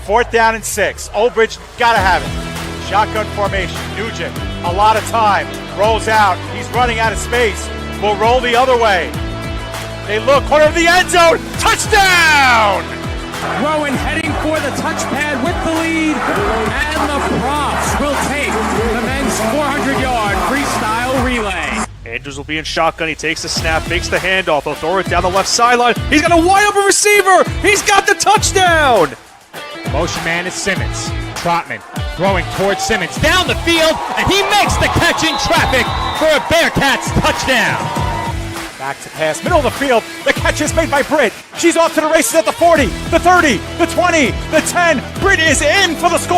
4th down and 6. Olbridge, gotta have it. Shotgun formation. Nugent, a lot of time. Rolls out. He's running out of space. Will roll the other way. They look, corner of the end zone. Touchdown! Rowan heading for the touchpad with the lead. And the Profs will take the men's 400-yard freestyle relay. Andrews will be in shotgun. He takes the snap, fakes the handoff. He'll throw it down the left sideline. He's got a wide open receiver. He's got the touchdown. Motion man is Simmons. Trotman throwing towards Simmons down the field, and he makes the catch in traffic for a Bearcats touchdown. Back to pass, middle of the field. The catch is made by Britt. She's off to the races at the 40, the 30, the 20, the 10. Britt is in for the score.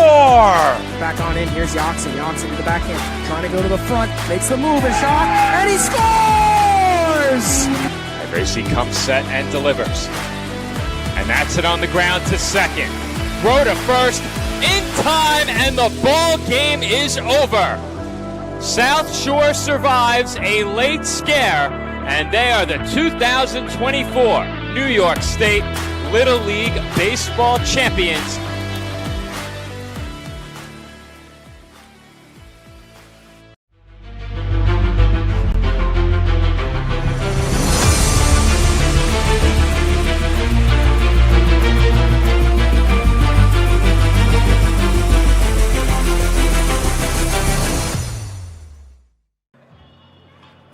Back on in, here's Yoxon. Yoxon to the backhand, trying to go to the front, makes the move and shot, and he scores! And Gracie comes set and delivers. And that's it on the ground to second. Throw to first, in time, and the ball game is over. South Shore survives a late scare, and they are the 2024 New York State Little League Baseball champions.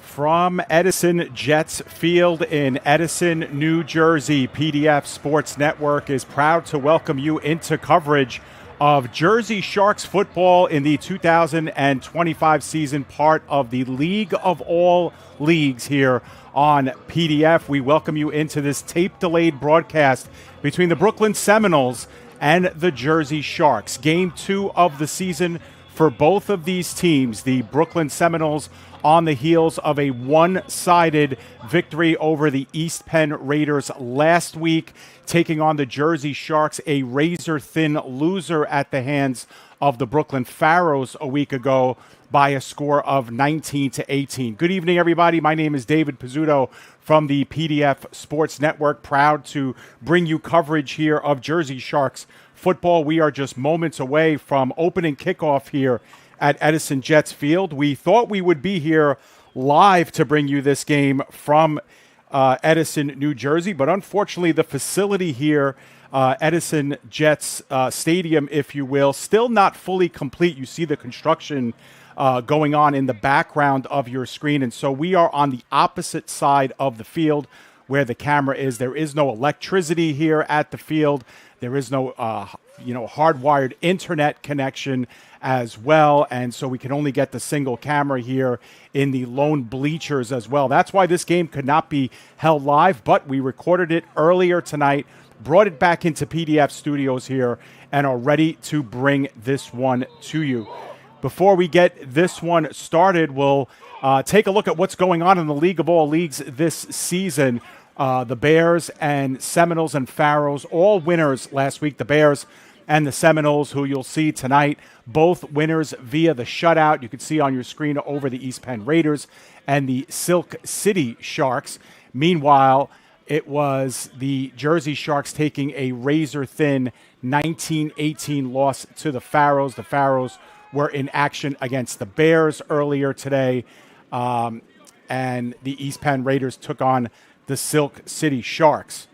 From Edison Jets Field in Edison, New Jersey, PDF Sports Network is proud to welcome you into coverage of Jersey Sharks football in the 2025 season, part of the League of All Leagues here on PDF. We welcome you into this tape-delayed broadcast between the Brooklyn Seminoles and the Jersey Sharks. Game 2 of the season for both of these teams. The Brooklyn Seminoles on the heels of a one-sided victory over the East Penn Raiders last week, taking on the Jersey Sharks, a razor-thin loser at the hands of the Brooklyn Pharaohs a week ago by a score of 19-18. Good evening, everybody. My name is David Pizzuto from the PDF Sports Network, proud to bring you coverage here of Jersey Sharks football. We are just moments away from opening kickoff here at Edison Jets Field. We thought we would be here live to bring you this game from Edison, New Jersey, but unfortunately the facility here, Edison Jets Stadium, if you will, still not fully complete. You see the construction going on in the background of your screen, and so we are on the opposite side of the field where the camera is. There is no electricity here at the field. There is no hardwired internet connection as well, and so we can only get the single camera here in the lone bleachers as well. That's why this game could not be held live, but we recorded it earlier tonight, brought it back into PDF Studios here, and are ready to bring this one to you. Before we get this one started, we'll take a look at what's going on in the League of All Leagues this season. The Bears and Seminoles and Pharaohs, all winners last week. The Bears and the Seminoles, who you'll see tonight, both winners via the shutout. You can see on your screen over the East Penn Raiders and the Silk City Sharks. Meanwhile, it was the Jersey Sharks taking a razor-thin 19-18 loss to the Pharaohs. The Pharaohs were in action against the Bears earlier today, and the East Penn Raiders took on the Silk City Sharks.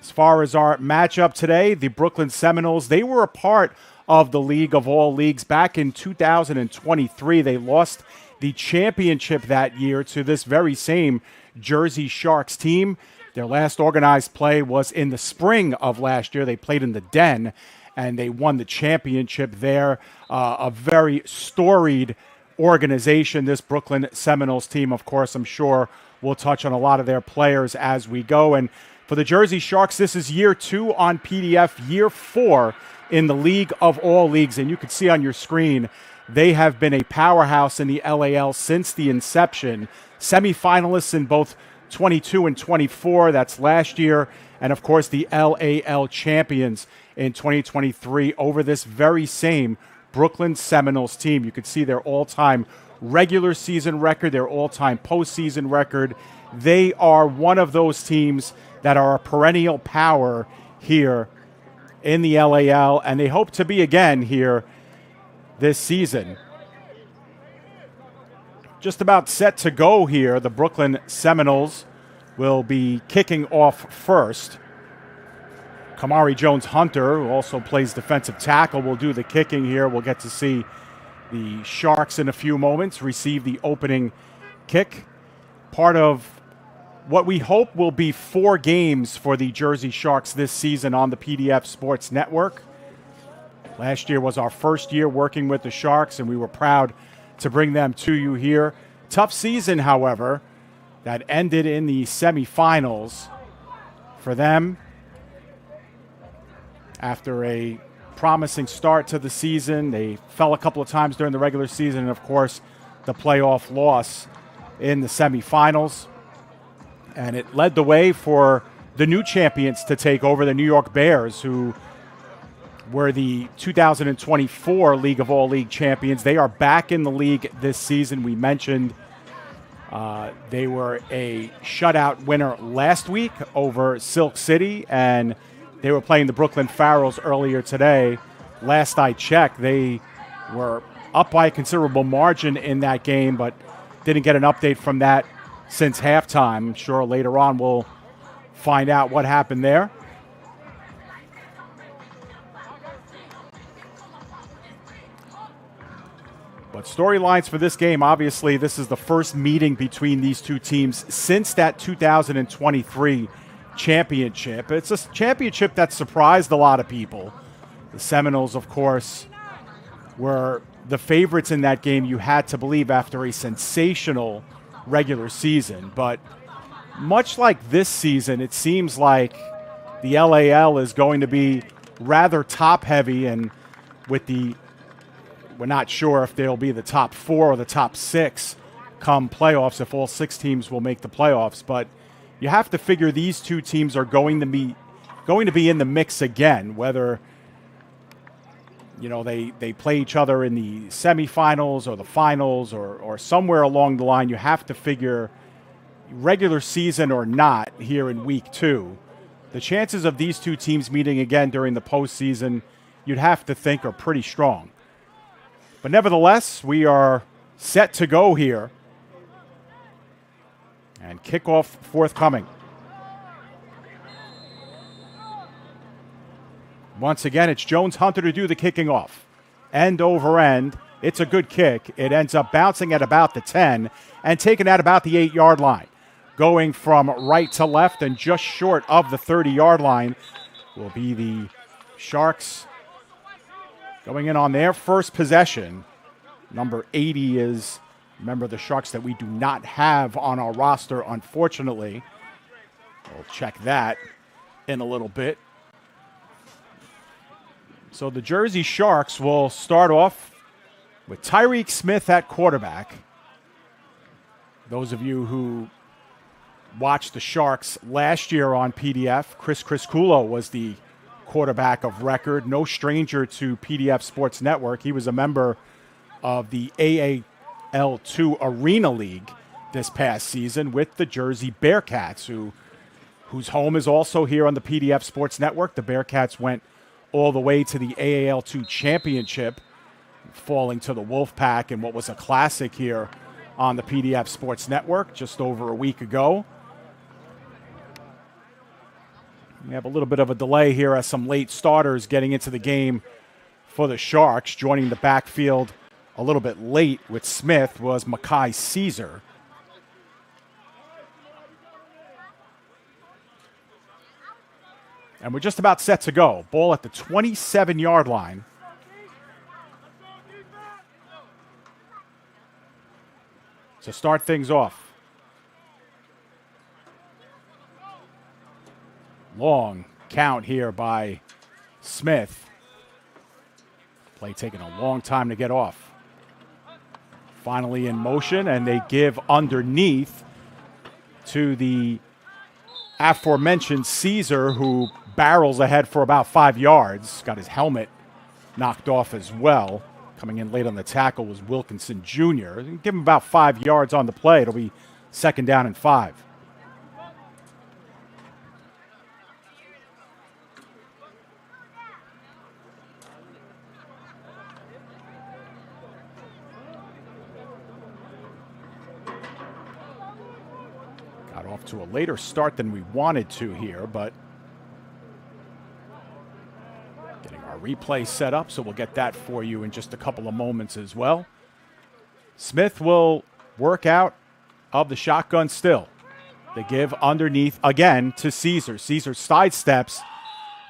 As far as our matchup today, the Brooklyn Seminoles, they were a part of the League of All Leagues back in 2023. They lost the championship that year to this very same Jersey Sharks team. Their last organized play was in the spring of last year. They played in the Den, and they won the championship there. A very storied organization, this Brooklyn Seminoles team. Of course, I'm sure we'll touch on a lot of their players as we go. And for the Jersey Sharks, this is year 2 on PDF, year 4 in the League of All Leagues. And you can see on your screen, they have been a powerhouse in the LAL since the inception. Semifinalists in both 22 and 24, that's last year. And of course, the LAL champions in 2023 over this very same Brooklyn Seminoles team. You can see their all-time regular season record, their all-time postseason record. They are one of those teams that are a perennial power here in the LAL, and they hope to be again here this season. Just about set to go here. The Brooklyn Seminoles will be kicking off first. Kamari Jones-Hunter, who also plays defensive tackle, will do the kicking here. We'll get to see the Sharks in a few moments receive the opening kick. Part of what we hope will be 4 games for the Jersey Sharks this season on the PDF Sports Network. Last year was our first year working with the Sharks, and we were proud to bring them to you here. Tough season, however, that ended in the semifinals for them. After a promising start to the season, they fell a couple of times during the regular season, and of course, the playoff loss in the semifinals. And it led the way for the new champions to take over, the New York Bears, who were the 2024 League of All League champions. They are back in the league this season. We mentioned they were a shutout winner last week over Silk City, and they were playing the Brooklyn Pharaohs earlier today. Last I checked, they were up by a considerable margin in that game, but didn't get an update from that since halftime. I'm sure later on we'll find out what happened there. But storylines for this game, obviously, this is the first meeting between these two teams since that 2023 championship. It's a championship that surprised a lot of people. The Seminoles, of course, were the favorites in that game, you had to believe, after a sensational regular season. But much like this season, it seems like the LAL is going to be rather top-heavy, and we're not sure if they'll be the top 4 or the top 6 come playoffs, if all 6 teams will make the playoffs. But you have to figure these two teams are going to be in the mix again, whether they play each other in the semifinals or the finals or somewhere along the line. You have to figure, regular season or not, here in week 2, the chances of these two teams meeting again during the postseason, you'd have to think, are pretty strong. But nevertheless, we are set to go here. And kickoff forthcoming. Once again, it's Jones-Hunter to do the kicking off. End over end. It's a good kick. It ends up bouncing at about the 10 and taken at about the 8-yard line. Going from right to left and just short of the 30-yard line will be the Sharks going in on their first possession. Number 80 is a member of the Sharks that we do not have on our roster, unfortunately. We'll check that in a little bit. So the Jersey Sharks will start off with Tyreek Smith at quarterback. Those of you who watched the Sharks last year on PDF, Chris Criscuolo was the quarterback of record. No stranger to PDF Sports Network. He was a member of the AAL2 Arena League this past season with the Jersey Bearcats, whose home is also here on the PDF Sports Network. The Bearcats went all the way to the AAL2 championship, falling to the Wolfpack in what was a classic here on the PDF Sports Network just over a week ago. We have a little bit of a delay here as some late starters getting into the game for the Sharks. Joining the backfield a little bit late with Smith was Makai Caesar. And we're just about set to go. Ball at the 27-yard line. To start things off. Long count here by Smith. Play taking a long time to get off. Finally in motion, and they give underneath to the aforementioned Caesar, who barrels ahead for about 5 yards. Got his helmet knocked off as well. Coming in late on the tackle was Wilkinson Jr. Give him about 5 yards on the play. It'll be 2nd down and 5. We're off to a later start than we wanted to here, but getting our replay set up, so we'll get that for you in just a couple of moments as well. Smith will work out of the shotgun still. They give underneath again to Caesar. Caesar sidesteps,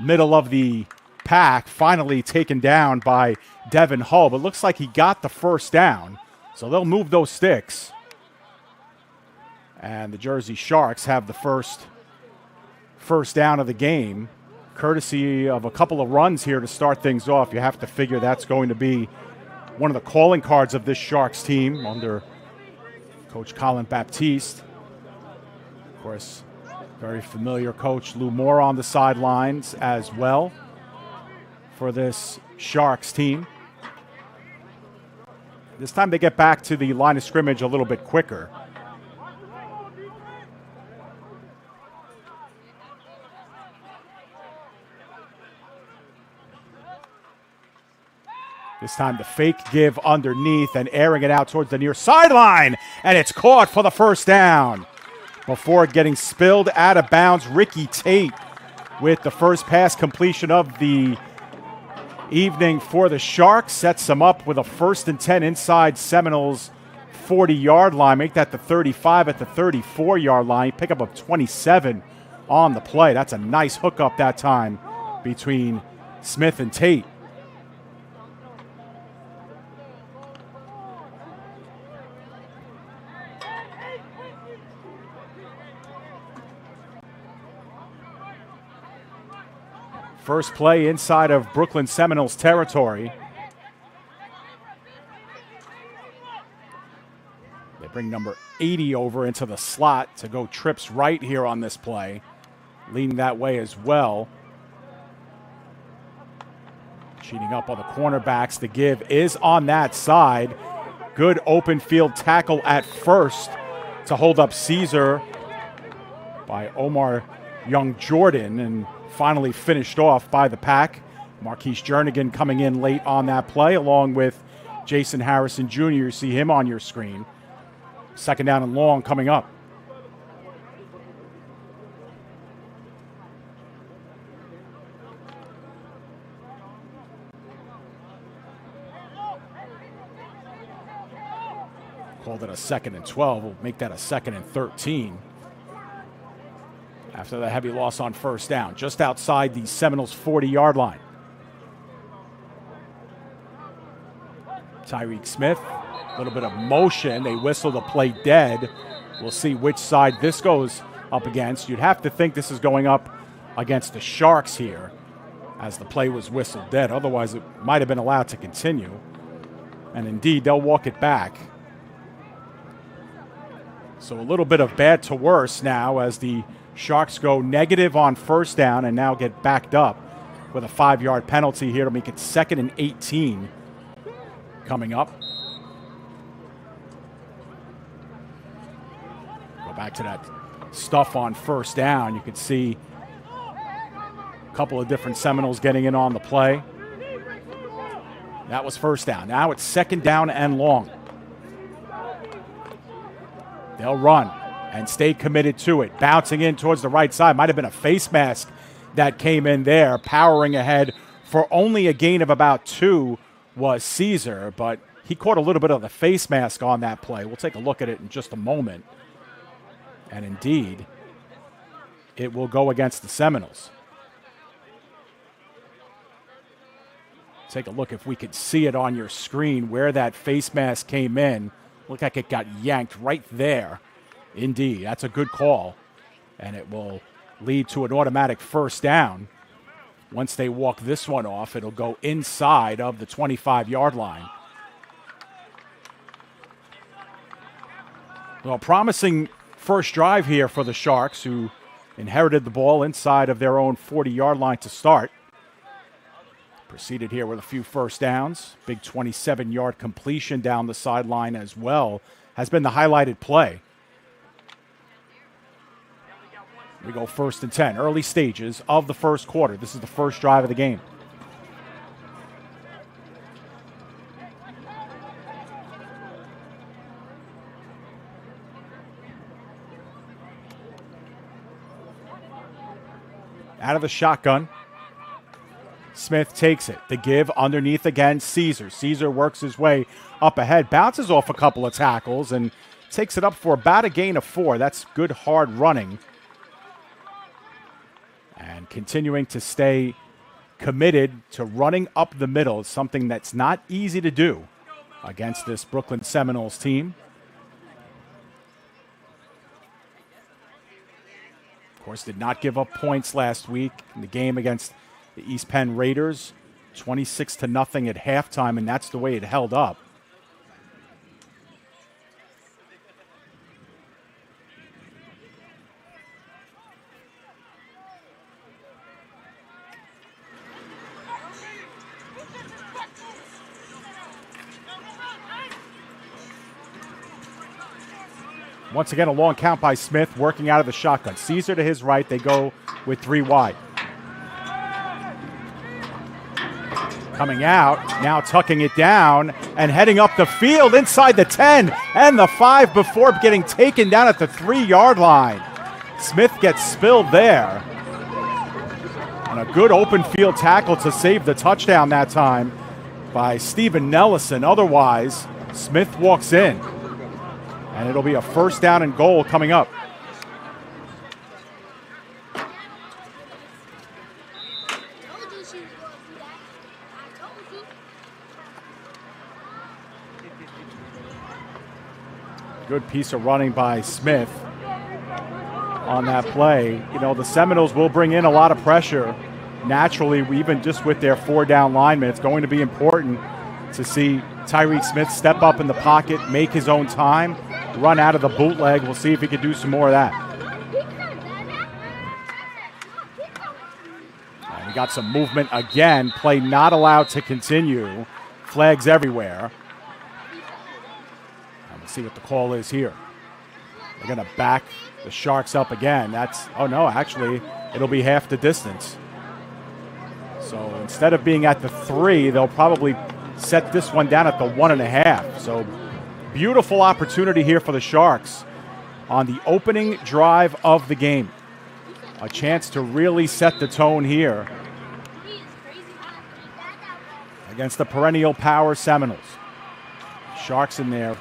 middle of the pack, finally taken down by Devin Hull, but looks like he got the first down, so they'll move those sticks. And the Jersey Sharks have the first down of the game, courtesy of a couple of runs here to start things off. You have to figure that's going to be one of the calling cards of this Sharks team under Coach Colin Baptiste. Of course, very familiar coach Lou Moore on the sidelines as well for this Sharks team. This time they get back to the line of scrimmage a little bit quicker. This time the fake give underneath and airing it out towards the near sideline. And it's caught for the first down. Before getting spilled out of bounds, Ricky Tate with the first pass completion of the evening for the Sharks. Sets them up with a 1st and 10 inside Seminoles 40-yard line. Make that the 35 at the 34-yard line. Pick up of 27 on the play. That's a nice hookup that time between Smith and Tate. First play inside of Brooklyn Seminoles territory. They bring number 80 over into the slot to go trips right here on this play. Leaning that way as well. Cheating up on the cornerbacks. The give is on that side. Good open field tackle at first to hold up Caesar by Omar Young-Jordan, and finally finished off by the pack. Marquise Jernigan coming in late on that play, along with Jason Harrison Jr. You see him on your screen. 2nd down and long coming up. Called it a 2nd and 12. We'll make that a 2nd and 13. After the heavy loss on first down, just outside the Seminoles 40-yard line. Tyreek Smith, a little bit of motion. They whistle the play dead. We'll see which side this goes up against. You'd have to think this is going up against the Sharks here, as the play was whistled dead. Otherwise, it might have been allowed to continue. And indeed, they'll walk it back. So a little bit of bad to worse now as the Sharks go negative on first down and now get backed up with a 5-yard penalty here to make it 2nd and 18 coming up. Go back to that stuff on first down. You can see a couple of different Seminoles getting in on the play. That was first down. Now it's 2nd down and long. They'll run and stay committed to it. Bouncing in towards the right side. Might have been a face mask that came in there. Powering ahead for only a gain of about 2 was Caesar, but he caught a little bit of the face mask on that play. We'll take a look at it in just a moment. And indeed, it will go against the Seminoles. Take a look if we could see it on your screen where that face mask came in. Looked like it got yanked right there. Indeed, that's a good call, and it will lead to an automatic first down. Once they walk this one off, it'll go inside of the 25-yard line. Well, promising first drive here for the Sharks, who inherited the ball inside of their own 40-yard line to start. Proceeded here with a few first downs. Big 27-yard completion down the sideline as well has been the highlighted play. We go 1st and 10, early stages of the first quarter. This is the first drive of the game. Out of the shotgun. Smith takes it. The give underneath again, Caesar. Caesar works his way up ahead, bounces off a couple of tackles, and takes it up for about a gain of 4. That's good hard running. And continuing to stay committed to running up the middle, something that's not easy to do against this Brooklyn Seminoles team. Of course, did not give up points last week in the game against the East Penn Raiders, 26-0 at halftime, and that's the way it held up. Once again, a long count by Smith, working out of the shotgun. Caesar to his right. They go with 3 wide. Coming out, now tucking it down and heading up the field inside the 10 and the 5 before getting taken down at the 3-yard line. Smith gets spilled there. And a good open field tackle to save the touchdown that time by Steven Nellison. Otherwise, Smith walks in. And it'll be a 1st down and goal coming up. Good piece of running by Smith on that play. You know, the Seminoles will bring in a lot of pressure. Naturally, even just with their 4-down linemen, it's going to be important to see Tyreek Smith step up in the pocket, make his own time, run out of the bootleg. We'll see if he can do some more of that. And we got some movement again. Play not allowed to continue. Flags everywhere. And we'll see what the call is here. They're going to back the Sharks up again. Oh no, actually, it'll be half the distance. So instead of being at the 3, they'll probably set this one down at the 1.5. So beautiful opportunity here for the Sharks on the opening drive of the game. A chance to really set the tone here against the perennial power Seminoles. Sharks in their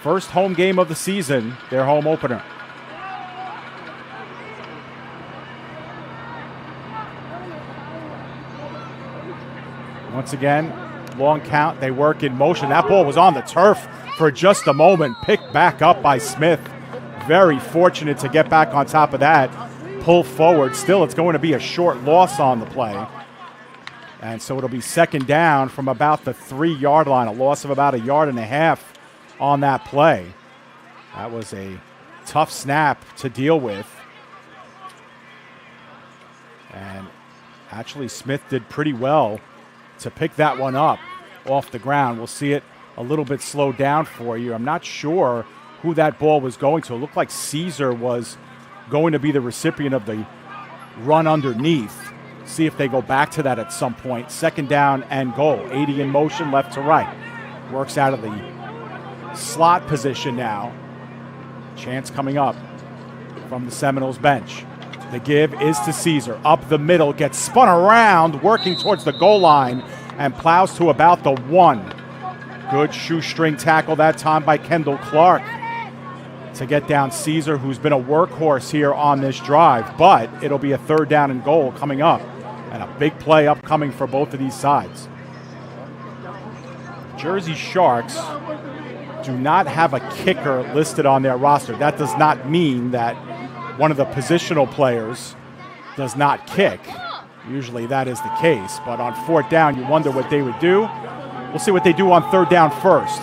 first home game of the season, their home opener. Once again, long count, they work in motion. That ball was on the turf for just a moment, picked back up by Smith. Very fortunate to get back on top of that, pull forward. Still, it's going to be a short loss on the play. And so it'll be 2nd down from about the 3-yard line, a loss of about 1.5 yards on that play. That was a tough snap to deal with. And actually, Smith did pretty well to pick that one up off the ground. We'll see it a little bit slowed down for you. I'm not sure who that ball was going to. It looked like Caesar was going to be the recipient of the run underneath. See if they go back to that at some point. 2nd down and goal. 80 in motion, left to right. Works out of the slot position now. Chance coming up from the Seminoles bench. The give is to Caesar. Up the middle, gets spun around, working towards the goal line, and plows to about the 1. Good shoestring tackle that time by Kendall Clark to get down Caesar, who's been a workhorse here on this drive. But it'll be a 3rd down and goal coming up, and a big play upcoming for both of these sides. Jersey Sharks do not have a kicker listed on their roster. That does not mean that one of the positional players does not kick. Usually that is the case, but on 4th down, you wonder what they would do. We'll see what they do on 3rd down first.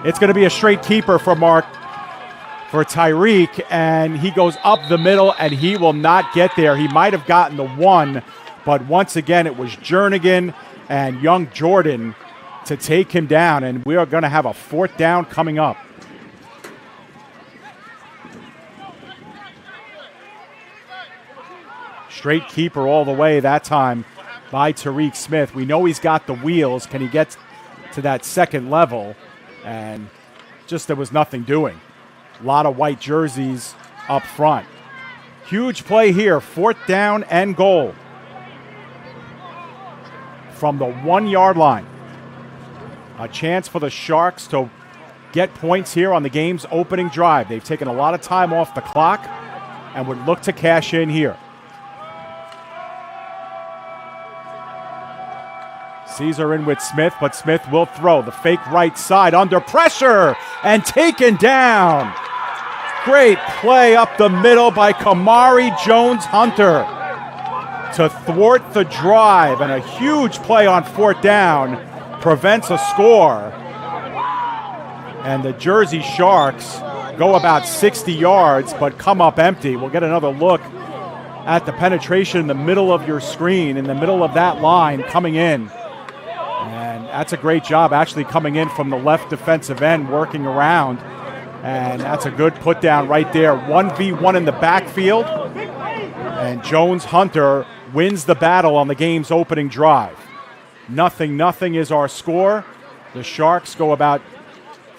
It's going to be a straight keeper for Tyreek, and he goes up the middle, and he will not get there. He might have gotten the 1, but once again, it was Jernigan and young Jordan to take him down, and we are going to have a 4th down coming up. Straight keeper all the way that time by Tyreek Smith. We know he's got the wheels. Can he get to that 2nd level? And just there was nothing doing. A lot of white jerseys up front. Huge play here, 4th down and goal from the 1-yard line. A chance for the Sharks to get points here on the game's opening drive. They've taken a lot of time off the clock and would look to cash in here. Caesar in with Smith, but Smith will throw. The fake right side under pressure and taken down. Great play up the middle by Kamari Jones-Hunter to thwart the drive, and a huge play on 4th down prevents a score. And the Jersey Sharks go about 60 yards but come up empty. We'll get another look at the penetration in the middle of your screen, in the middle of that line coming in. And that's a great job actually coming in from the left defensive end, working around. And that's a good put down right there. 1v1 in the backfield. And Jones-Hunter wins the battle on the game's opening drive. 0-0 is our score. The Sharks go about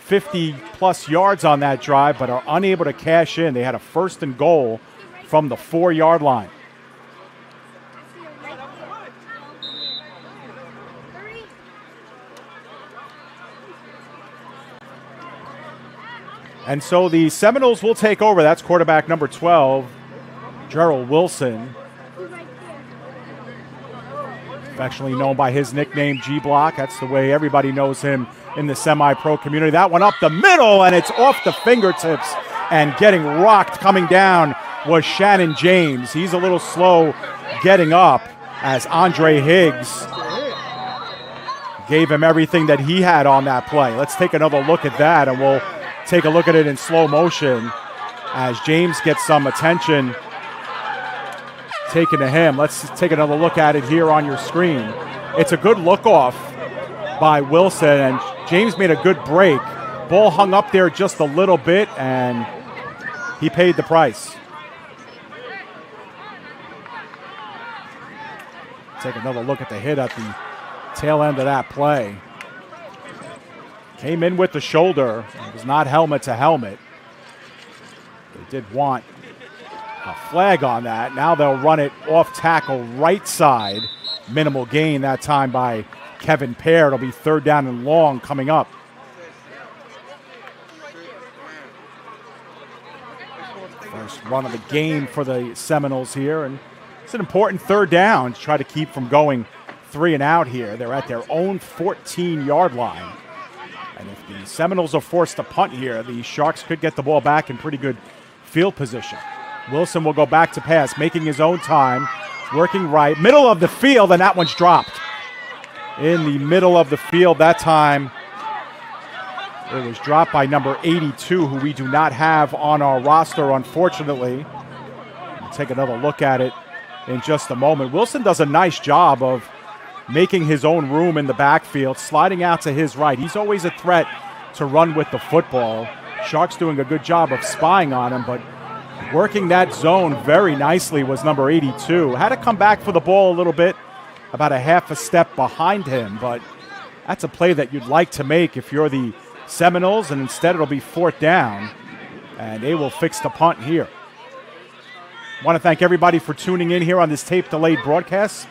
50-plus yards on that drive, but are unable to cash in. They had a 1st and goal from the 4-yard line. And so the Seminoles will take over. That's quarterback number 12, Gerald Wilson, affectionately known by his nickname G-Block. That's the way everybody knows him in the semi-pro community. That one up the middle, and it's off the fingertips, and getting rocked coming down was Shannon James. He's a little slow getting up as Andre Higgs gave him everything that he had on that play. Let's take another look at that, and we'll take a look at it in slow motion as James gets some attention taken to him. Let's take another look at it here on your screen. It's a good look off by Wilson, and James made a good break. Ball hung up there just a little bit, and he paid the price. Take another look at the hit at the tail end of that play. Came in with the shoulder. It was not helmet to helmet. They did want a flag on that. Now they'll run it off tackle right side. Minimal gain that time by Kevin Pear. It'll be 3rd down and long coming up. First run of the game for the Seminoles here. And it's an important 3rd down to try to keep from going 3 and out here. They're at their own 14-yard line. And if the Seminoles are forced to punt here, the Sharks could get the ball back in pretty good field position. Wilson will go back to pass, making his own time, working right, middle of the field, and that one's dropped. In the middle of the field that time, it was dropped by number 82, who we do not have on our roster, unfortunately. We'll take another look at it in just a moment. Wilson does a nice job of making his own room in the backfield, sliding out to his right. He's always a threat to run with the football. Sharks doing a good job of spying on him, but working that zone very nicely was number 82. Had to come back for the ball a little bit, about a half a step behind him, but that's a play that you'd like to make if you're the Seminoles, and instead it'll be 4th down, and they will fix the punt here. I want to thank everybody for tuning in here on this tape-delayed broadcast,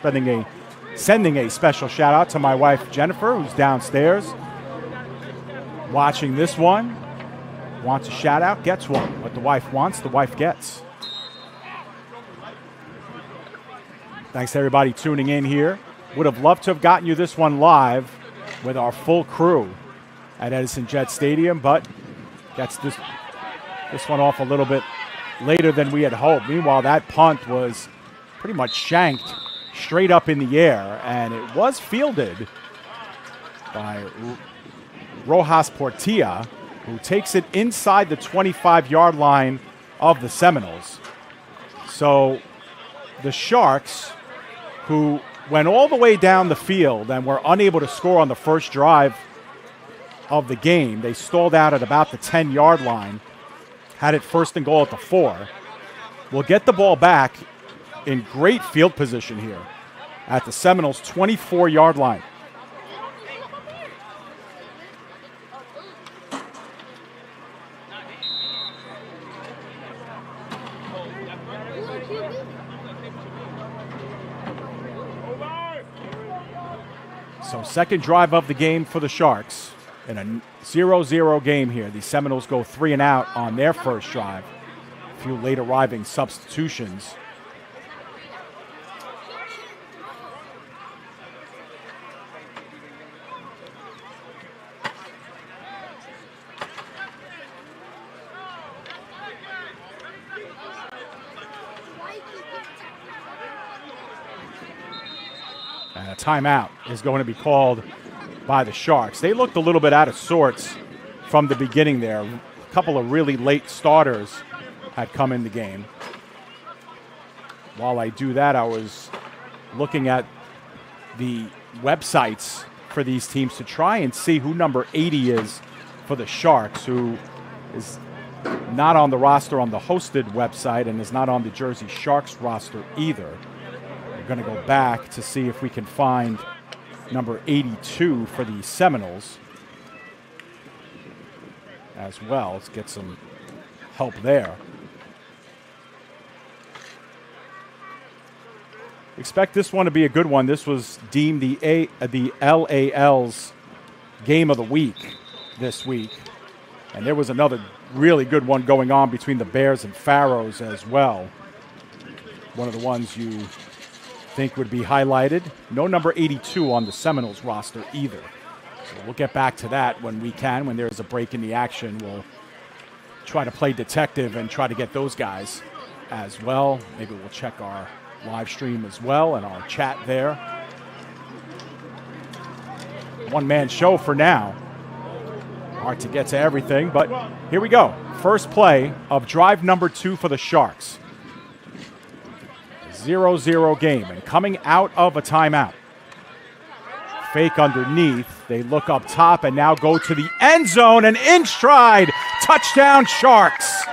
sending a special shout-out to my wife, Jennifer, who's downstairs watching this one. Wants a shout-out, gets one. What the wife wants, the wife gets. Thanks to everybody tuning in here. Would have loved to have gotten you this one live with our full crew at Edison Jet Stadium, but gets this one off a little bit later than we had hoped. Meanwhile, that punt was pretty much shanked straight up in the air, and it was fielded by Rojas Portilla, who takes it inside the 25-yard line of the Seminoles. So the Sharks, who went all the way down the field and were unable to score on the first drive of the game, they stalled out at about the 10-yard line, had it 1st and goal at the 4. Will get the ball back in great field position here at the Seminoles' 24-yard line. So second drive of the game for the Sharks in a 0-0 game here. The Seminoles go 3 and out on their first drive. A few late arriving substitutions. And a timeout is going to be called by the Sharks. They looked a little bit out of sorts from the beginning there. A couple of really late starters had come in the game. While I do that, I was looking at the websites for these teams to try and see who number 80 is for the Sharks, who is not on the roster on the hosted website and is not on the Jersey Sharks roster either. We're going to go back to see if we can find number 82 for the Seminoles as well. Let's get some help there. Expect this one to be a good one. This was deemed the LAL's game of the week this week. And there was another really good one going on between the Bears and Pharaohs as well. One of the ones you think would be highlighted. No number 82 on the Seminoles roster either. So we'll get back to that when we can. When there's a break in the action, we'll try to play detective and try to get those guys as well. Maybe we'll check our live stream as well and our chat there. One-man show for now. Hard to get to everything, but here we go. First play of drive number 2 for the Sharks. 0-0 game, and coming out of a timeout. Fake underneath. They look up top and now go to the end zone and in stride. Touchdown Sharks.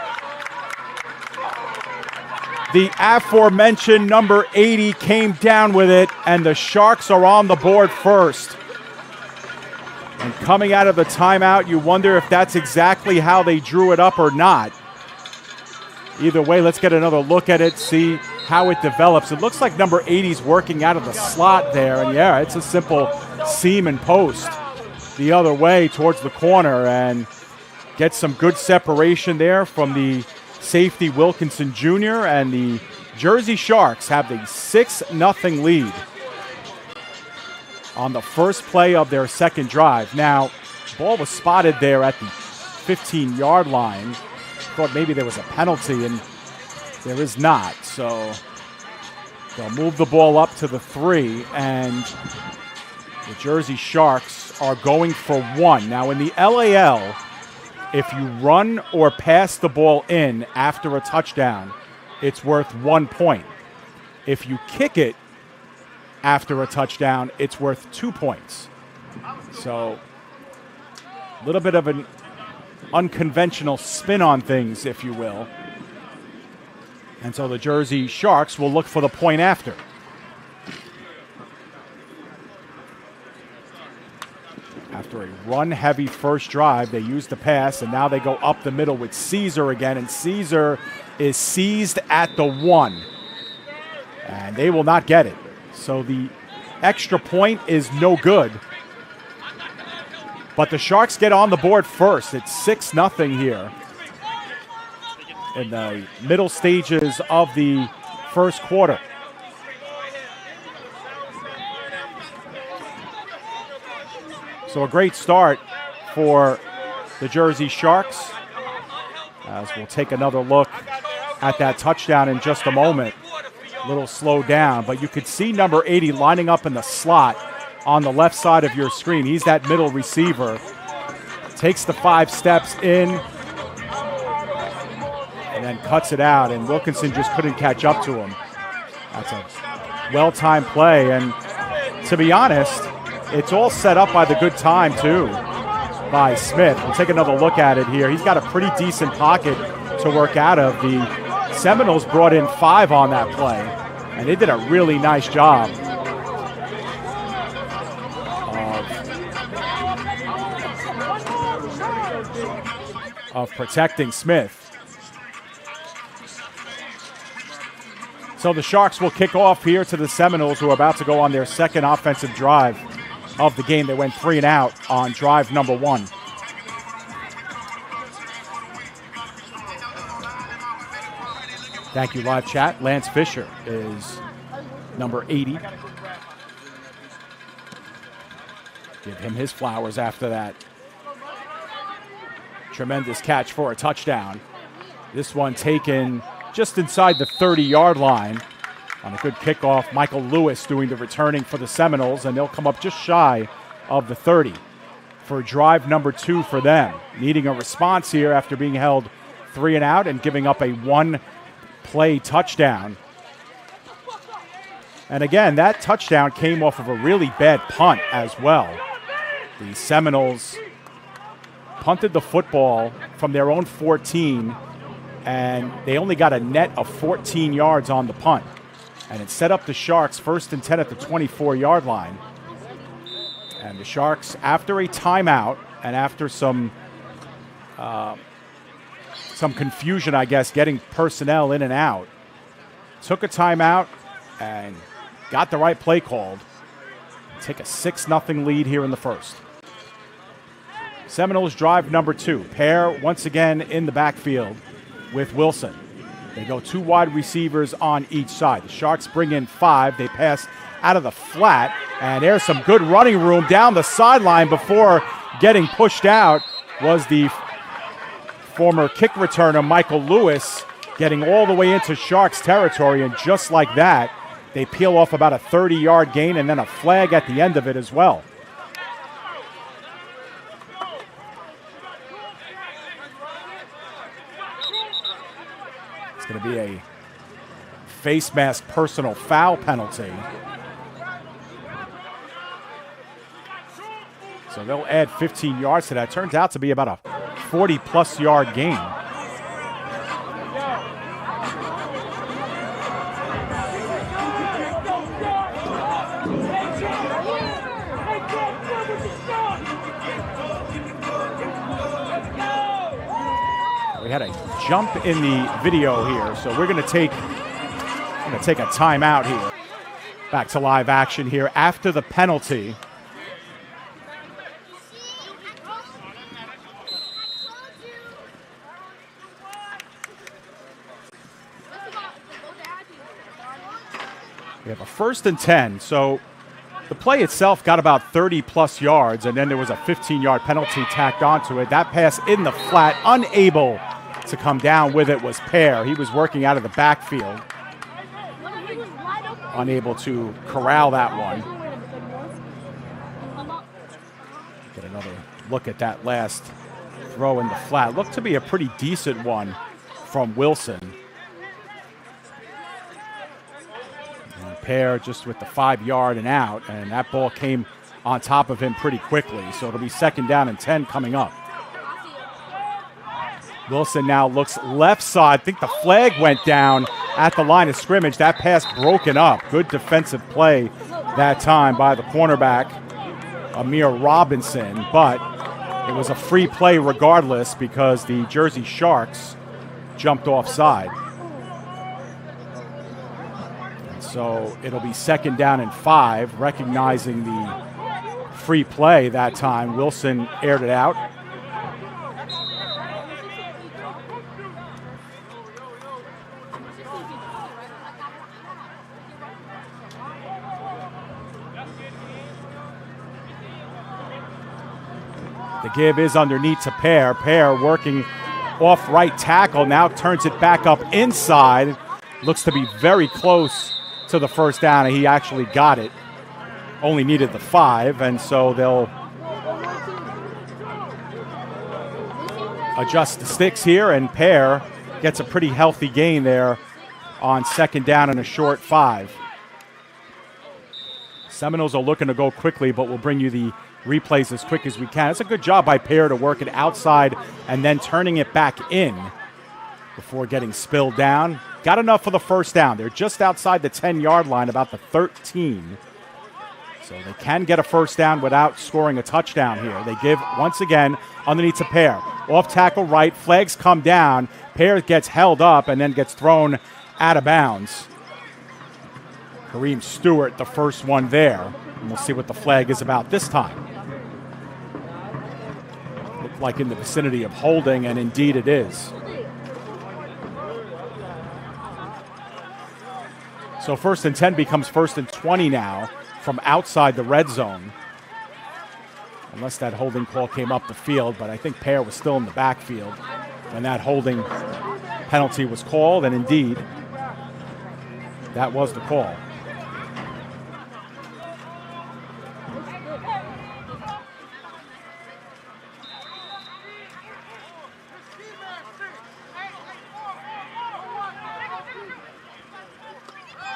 The aforementioned number 80 came down with it, and the Sharks are on the board first. And coming out of the timeout, you wonder if that's exactly how they drew it up or not. Either way, let's get another look at it, see how it develops. It looks like number 80's working out of the slot there, and yeah, it's a simple seam and post the other way towards the corner, and get some good separation there from the safety Wilkinson Jr., and the Jersey Sharks have the 6-0 lead on the first play of their second drive. Now, ball was spotted there at the 15-yard line. Thought maybe there was a penalty, and there is not. So they'll move the ball up to the 3, and the Jersey Sharks are going for 1. Now, in the LAL, if you run or pass the ball in after a touchdown, it's worth 1 point. If you kick it after a touchdown, it's worth 2 points. So a little bit of an unconventional spin on things, if you will. And so the Jersey Sharks will look for the point after. After a run-heavy first drive, they use the pass, and now they go up the middle with Caesar again, and Caesar is seized at the 1. And they will not get it. So the extra point is no good. But the Sharks get on the board first. It's 6-0 here in the middle stages of the first quarter. So a great start for the Jersey Sharks, as we'll take another look at that touchdown in just a moment. A little slowed down, but you could see number 80 lining up in the slot on the left side of your screen. He's that middle receiver. Takes the 5 steps in and then cuts it out, and Wilkinson just couldn't catch up to him. That's a well-timed play, and to be honest, it's all set up by the good time, too, by Smith. We'll take another look at it here. He's got a pretty decent pocket to work out of. The Seminoles brought in 5 on that play, and they did a really nice job of protecting Smith. So the Sharks will kick off here to the Seminoles, who are about to go on their second offensive drive of the game. They went 3 and out on drive number 1. Thank you, live chat. Lance Fisher is number 80. Give him his flowers after that. Tremendous catch for a touchdown. This one taken just inside the 30-yard line on a good kickoff. Michael Lewis doing the returning for the Seminoles, and they'll come up just shy of the 30 for drive number 2 for them. Needing a response here after being held 3 and out and giving up a 1-play touchdown. And again, that touchdown came off of a really bad punt as well. The Seminoles punted the football from their own 14, and they only got a net of 14 yards on the punt. And it set up the Sharks 1st and 10 at the 24-yard line. And the Sharks, after a timeout and after some confusion, I guess, getting personnel in and out, took a timeout and got the right play called. Take a 6-0 lead here in the first. Seminoles drive number 2. Pair once again in the backfield with Wilson. They go 2 wide receivers on each side. The Sharks bring in 5. They pass out of the flat, and there's some good running room down the sideline before getting pushed out was the former kick returner Michael Lewis, getting all the way into Sharks territory, and just like that, they peel off about a 30-yard gain and then a flag at the end of it as well. It's going to be a face mask personal foul penalty. So they'll add 15 yards to that. Turns out to be about a 40-plus yard gain. We had a jump in the video here, so we're going to take a timeout here. Back to live action here after the penalty. We have a 1st and 10, so the play itself got about 30-plus yards, and then there was a 15-yard penalty tacked onto it. That pass in the flat, unable to come down with it, was Pear. He was working out of the backfield, unable to corral that one. Get another look at that last throw in the flat. Looked to be a pretty decent one from Wilson. And Pear just with the 5-yard and out, and that ball came on top of him pretty quickly. So it'll be 2nd down and 10 coming up. Wilson now looks left side. I think the flag went down at the line of scrimmage. That pass broken up. Good defensive play that time by the cornerback, Amir Robinson. But it was a free play regardless because the Jersey Sharks jumped offside. And so it'll be 2nd down and 5, recognizing the free play that time. Wilson aired it out. The give is underneath to Pear. Pear working off right tackle, now turns it back up inside. Looks to be very close to the 1st down, and he actually got it. Only needed the 5, and so they'll adjust the sticks here, and Pear gets a pretty healthy gain there on 2nd down and a short 5. Seminoles are looking to go quickly, but we'll bring you the replays as quick as we can. It's a good job by Pear to work it outside and then turning it back in before getting spilled down. Got enough for the 1st down. They're just outside the 10-yard line, about the 13. So they can get a 1st down without scoring a touchdown here. They give, once again, underneath to Pear. Off tackle right, flags come down. Pear gets held up and then gets thrown out of bounds. Kareem Stewart, the first one there. And we'll see what the flag is about this time. Looked like in the vicinity of holding, and indeed it is. So 1st and 10 becomes 1st and 20 now from outside the red zone. Unless that holding call came up the field, but I think Pear was still in the backfield when that holding penalty was called, and indeed, that was the call.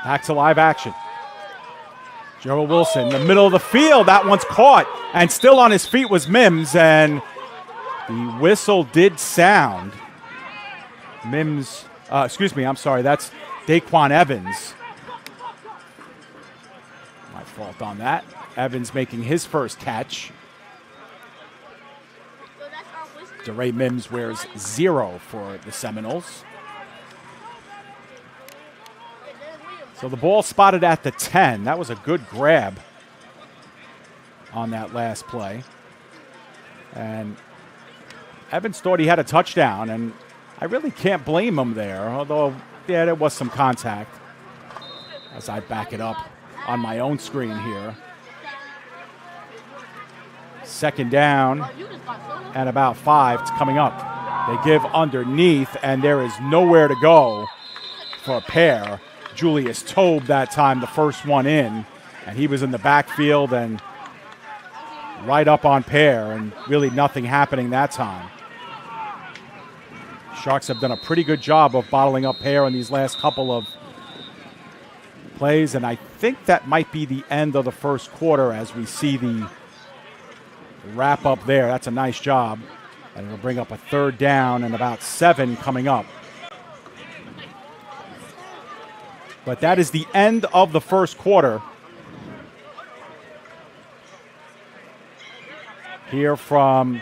Back to live action. Joe Wilson, the middle of the field. That one's caught. And still on his feet was Mims. And the whistle did sound. Mims, excuse me, I'm sorry. That's Daquan Evans. My fault on that. Evans making his first catch. DeRay Mims wears 0 for the Seminoles. So the ball spotted at the 10. That was a good grab on that last play. And Evans thought he had a touchdown, and I really can't blame him there, although, yeah, there was some contact. As I back it up on my own screen here. 2nd down and about 5. It's coming up. They give underneath, and there is nowhere to go for a Pear. Julius Tobe that time, the first one in, and he was in the backfield and right up on Pear, and really nothing happening that time. Sharks have done a pretty good job of bottling up Pear in these last couple of plays, and I think that might be the end of the first quarter as we see the wrap up there. That's a nice job, and it'll bring up a 3rd down and about 7 coming up. But that is the end of the first quarter. Here from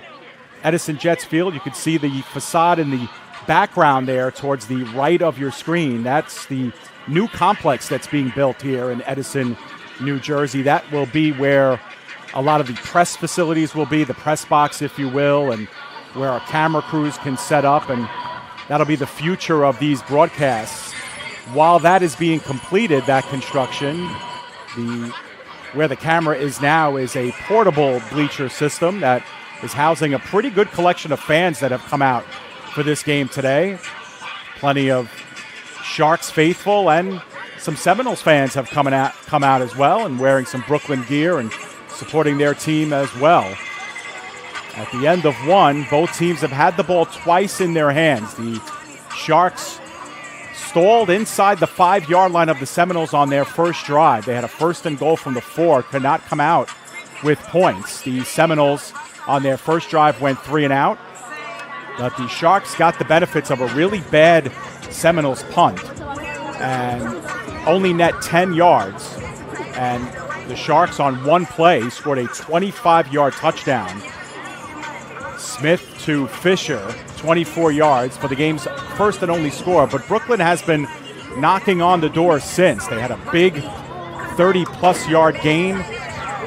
Edison Jets Field, you can see the facade in the background there towards the right of your screen. That's the new complex that's being built here in Edison, New Jersey. That will be where a lot of the press facilities will be, the press box, if you will, and where our camera crews can set up, and that'll be the future of these broadcasts. While that is being completed, that construction, where the camera is now is a portable bleacher system that is housing a pretty good collection of fans that have come out for this game today. Plenty of Sharks faithful and some Seminoles fans have come out as well, and wearing some Brooklyn gear and supporting their team as well. At the end of one, both teams have had the ball twice in their hands. The Sharks stalled inside the 5-yard line of the Seminoles on their first drive. They had a 1st and goal from the 4, could not come out with points. The Seminoles on their first drive went 3 and out, but the Sharks got the benefits of a really bad Seminoles punt and only net 10 yards. And the Sharks on one play scored a 25-yard touchdown. Smith to Fisher, 24 yards for the game's first and only score. But Brooklyn has been knocking on the door since. They had a big 30-plus yard gain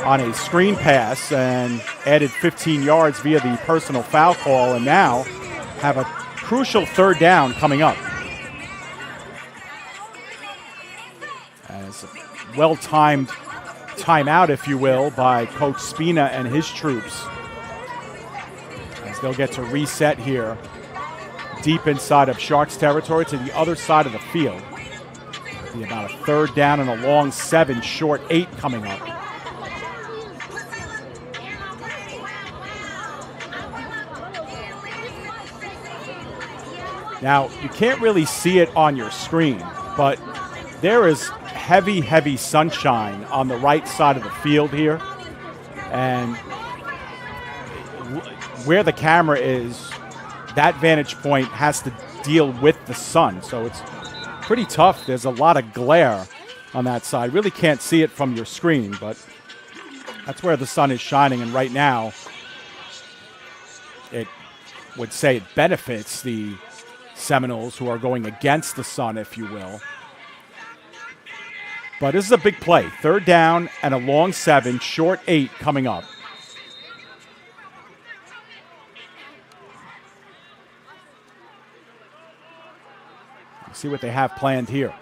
on a screen pass and added 15 yards via the personal foul call, and now have a crucial 3rd down coming up. As a well-timed timeout, if you will, by Coach Spina and his troops. They'll get to reset here deep inside of Sharks territory to the other side of the field. It'll be about a 3rd down and a long 7, short 8 coming up. Now, you can't really see it on your screen, but there is heavy, heavy sunshine on the right side of the field here. And where the camera is, that vantage point has to deal with the sun. So it's pretty tough. There's a lot of glare on that side. Really can't see it from your screen, but that's where the sun is shining. And right now, it would say it benefits the Seminoles, who are going against the sun, if you will. But this is a big play. 3rd down and a long 7, short 8 coming up. Let's see what they have planned here.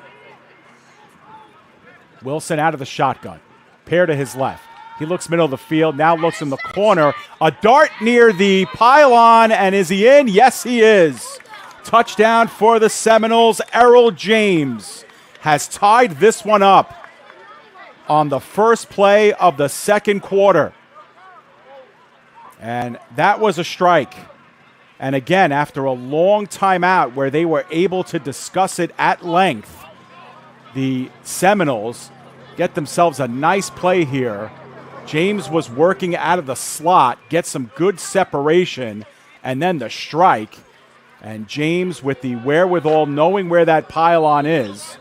Wilson out of the shotgun. Pair to his left. He looks middle of the field, now looks in the corner. A dart near the pylon, and is he in? Yes, he is. Touchdown for the Seminoles. Errol James has tied this one up on the first play of the second quarter. And that was a strike. And again, after a long timeout where they were able to discuss it at length, the Seminoles get themselves a nice play here. James was working out of the slot, gets some good separation, and then the strike. And James, with the wherewithal, knowing where that pylon is,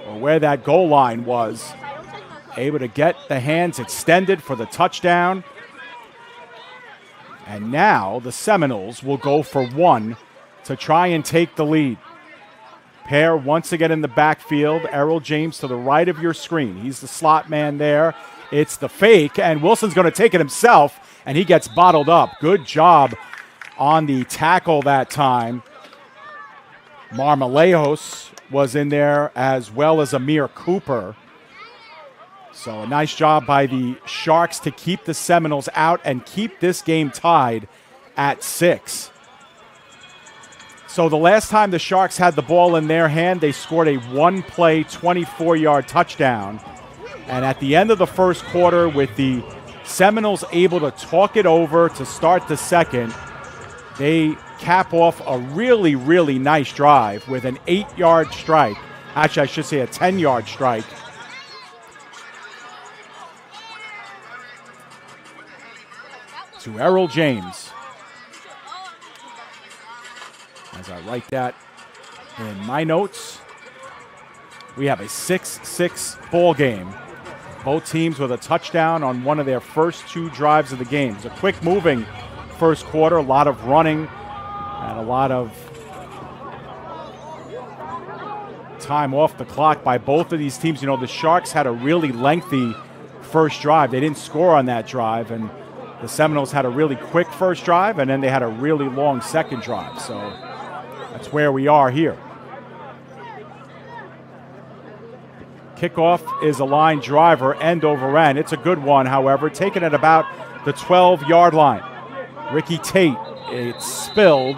or where that goal line was, able to get the hands extended for the touchdown. And now the Seminoles will go for 1 to try and take the lead. Pair once again in the backfield. Errol James to the right of your screen. He's the slot man there. It's the fake, and Wilson's going to take it himself, and he gets bottled up. Good job on the tackle that time. Marmalejos was in there, as well as Amir Cooper. So a nice job by the Sharks to keep the Seminoles out and keep this game tied at 6. So the last time the Sharks had the ball in their hand, they scored a 1-play, 24-yard touchdown. And at the end of the first quarter, with the Seminoles able to talk it over to start the second, they cap off a really, really nice drive with an 8-yard strike. Actually, I should say a 10-yard strike. To Errol James. As I write that in my notes, we have a 6-6 ball game. Both teams with a touchdown on one of their first 2 drives of the game. It's a quick moving first quarter, a lot of running and a lot of time off the clock by both of these teams. You know, the Sharks had a really lengthy first drive. They didn't score on that drive, and the Seminoles had a really quick first drive, and then they had a really long second drive. So that's where we are here. Kickoff is a line driver, end over end. It's a good one, however, taken at about the 12-yard line. Ricky Tate, it's spilled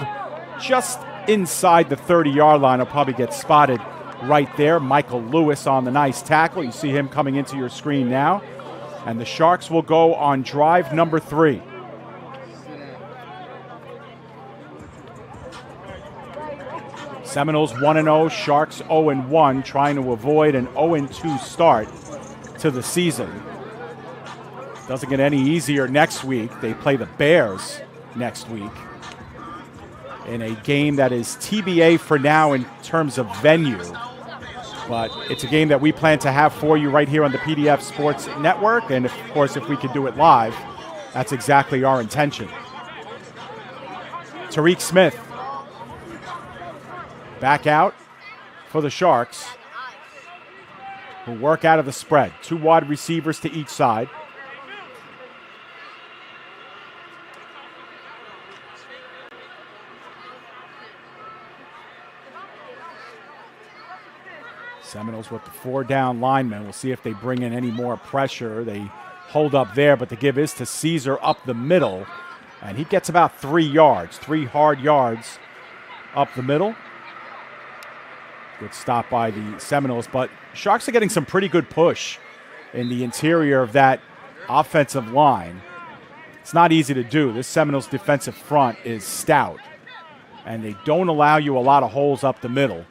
just inside the 30-yard line. He'll probably get spotted right there. Michael Lewis on the nice tackle. You see him coming into your screen now. And the Sharks will go on drive number 3. Seminoles 1-0, Sharks 0-1, trying to avoid an 0-2 start to the season. Doesn't get any easier next week. They play the Bears next week in a game that is TBA for now in terms of venue. But it's a game that we plan to have for you right here on the PDF Sports Network. And, of course, if we can do it live, that's exactly our intention. Tariq Smith back out for the Sharks, who work out of the spread. 2 wide receivers to each side. Seminoles with the 4-down linemen. We'll see if they bring in any more pressure. They hold up there, but the give is to Caesar up the middle. And he gets about 3 yards, 3 hard yards up the middle. Good stop by the Seminoles, but Sharks are getting some pretty good push in the interior of that offensive line. It's not easy to do. This Seminoles defensive front is stout, and they don't allow you a lot of holes up the middle.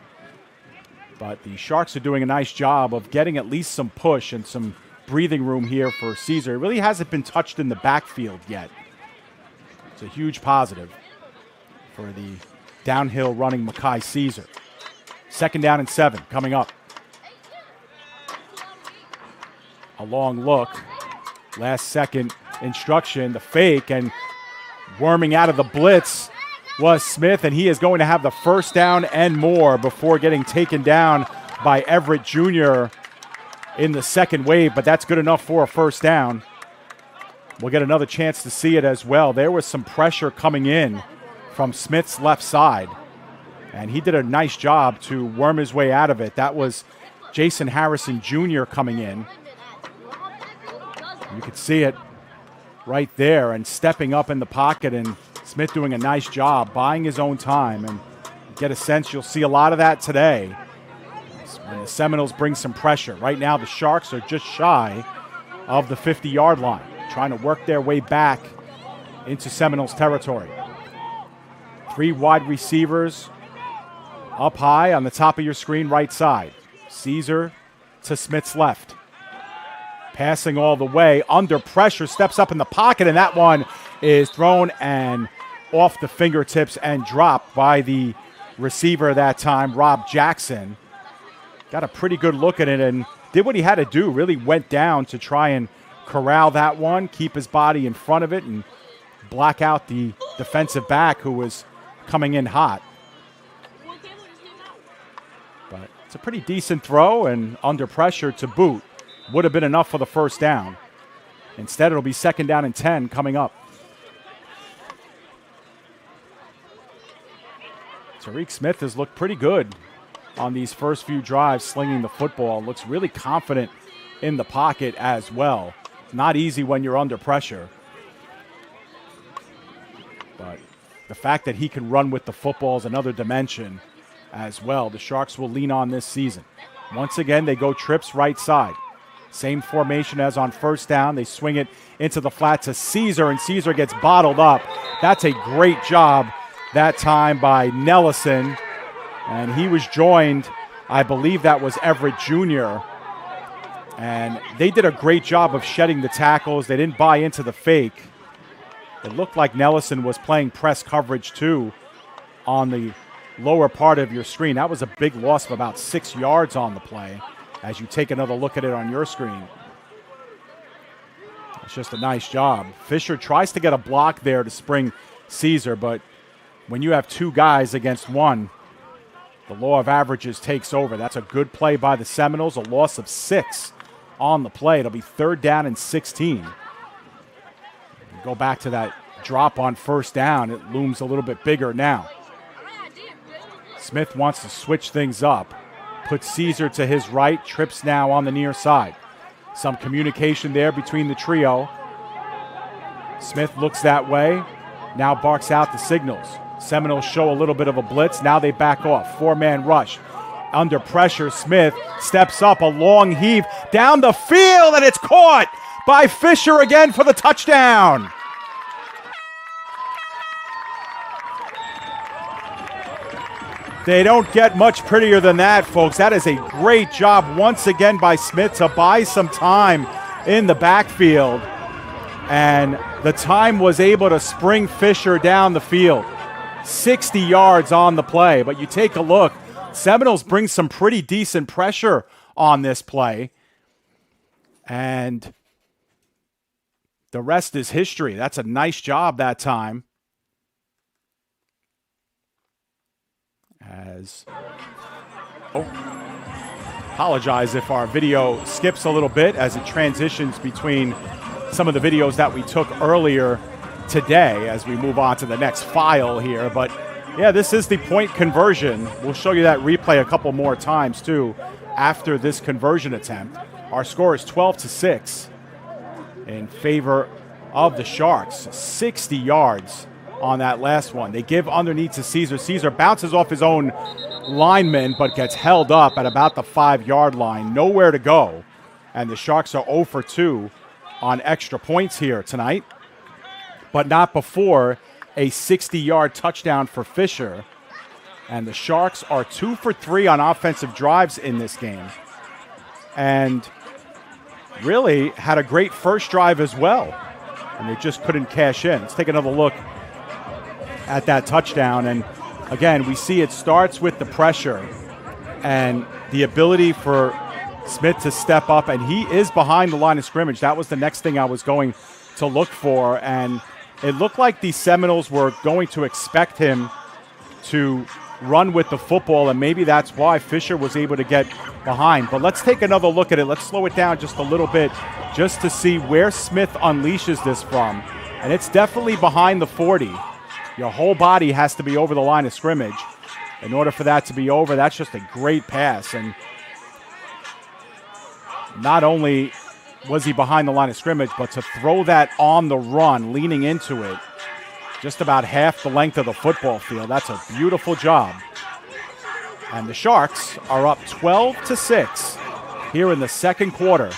But the Sharks are doing a nice job of getting at least some push and some breathing room here for Caesar. It really hasn't been touched in the backfield yet. It's a huge positive for the downhill running Mekhi Caesar. 2nd down and 7 coming up. A long look. Last second instruction, the fake, and worming out of the blitz was Smith, and he is going to have the 1st down and more before getting taken down by Everett Jr. in the second wave, but that's good enough for a first down. We'll get another chance to see it as well. There was some pressure coming in from Smith's left side, and he did a nice job to worm his way out of it. That was Jason Harrison Jr. coming in. You could see it right there and stepping up in the pocket, and Smith doing a nice job buying his own time, and get a sense you'll see a lot of that today when the Seminoles bring some pressure. Right now the Sharks are just shy of the 50-yard line, trying to work their way back into Seminoles territory. 3 wide receivers up high on the top of your screen right side. Caesar to Smith's left. Passing all the way, under pressure, steps up in the pocket, and that one is thrown and off the fingertips and dropped by the receiver that time, Rob Jackson. Got a pretty good look at it and did what he had to do, really went down to try and corral that one, keep his body in front of it, and block out the defensive back who was coming in hot. But it's a pretty decent throw, and under pressure to boot. Would have been enough for the first down. Instead, it'll be 2nd down and 10 coming up. Tariq Smith has looked pretty good on these first few drives, slinging the football. Looks really confident in the pocket as well. Not easy when you're under pressure. But the fact that he can run with the football is another dimension as well. The Sharks will lean on this season. Once again, they go trips right side. Same formation as on first down. They swing it into the flat to Caesar, and Caesar gets bottled up. That's a great job that time by Nelson. And he was joined, I believe that was Everett Jr. And they did a great job of shedding the tackles. They didn't buy into the fake. It looked like Nelson was playing press coverage too on the lower part of your screen. That was a big loss of about 6 yards on the play as you take another look at it on your screen. It's just a nice job. Fisher tries to get a block there to spring Caesar, but when you have 2 guys against 1, the law of averages takes over. That's a good play by the Seminoles, a loss of 6 on the play. It'll be 3rd down and 16. Go back to that drop on first down. It looms a little bit bigger now. Smith wants to switch things up. Puts Caesar to his right, trips now on the near side. Some communication there between the trio. Smith looks that way, now barks out the signals. Seminoles show a little bit of a blitz, now they back off. 4-man rush. Under pressure, Smith steps up, a long heave down the field, and it's caught by Fisher again for the touchdown. They don't get much prettier than that, folks. That is a great job once again by Smith to buy some time in the backfield. And the time was able to spring Fisher down the field. 60 yards on the play. But you take a look, Seminoles bring some pretty decent pressure on this play. And the rest is history. That's a nice job that time. Apologize if our video skips a little bit as it transitions between some of the videos that we took earlier today as we move on to the next file here. But yeah, this is the point conversion. We'll show you that replay a couple more times too after this conversion attempt. Our score is 12-6 in favor of the Sharks. 60 yards on that last one. They give underneath to Caesar. Caesar bounces off his own lineman but gets held up at about the 5-yard line. Nowhere to go. And the Sharks are 0 for 2 on extra points here tonight. But not before a 60-yard touchdown for Fisher. And the Sharks are 2 for 3 on offensive drives in this game. And really had a great first drive as well. And they just couldn't cash in. Let's take another look at that touchdown. And again, we see it starts with the pressure and the ability for Smith to step up, and he is behind the line of scrimmage. That was the next thing I was going to look for, and it looked like the Seminoles were going to expect him to run with the football, and maybe that's why Fisher was able to get behind. But let's take another look at it. Let's slow it down just a little bit just to see where Smith unleashes this from. And it's definitely behind the 40. Your whole body has to be over the line of scrimmage. In order for that to be over, that's just a great pass. And not only was he behind the line of scrimmage, but to throw that on the run, leaning into it, just about half the length of the football field. That's a beautiful job. And the Sharks are up 12-6 here in the second quarter.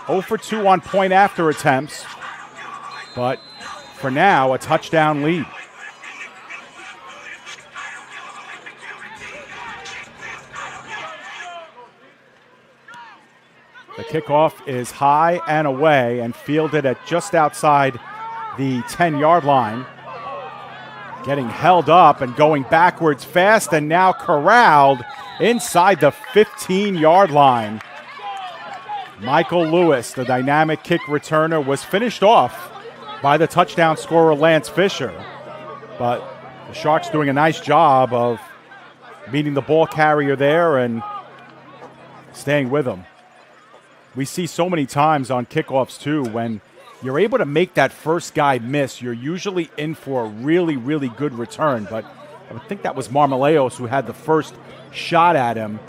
0 for 2 on point after attempts, but for now, a touchdown lead. The kickoff is high and away and fielded at just outside the 10-yard line. Getting held up and going backwards fast and now corralled inside the 15-yard line. Michael Lewis, the dynamic kick returner, was finished off by the touchdown scorer Lance Fisher. But the Sharks doing a nice job of meeting the ball carrier there and staying with him. We see so many times on kickoffs too, when you're able to make that first guy miss, you're usually in for a really, really good return. But I would think that was Marmoleos who had the first shot at him.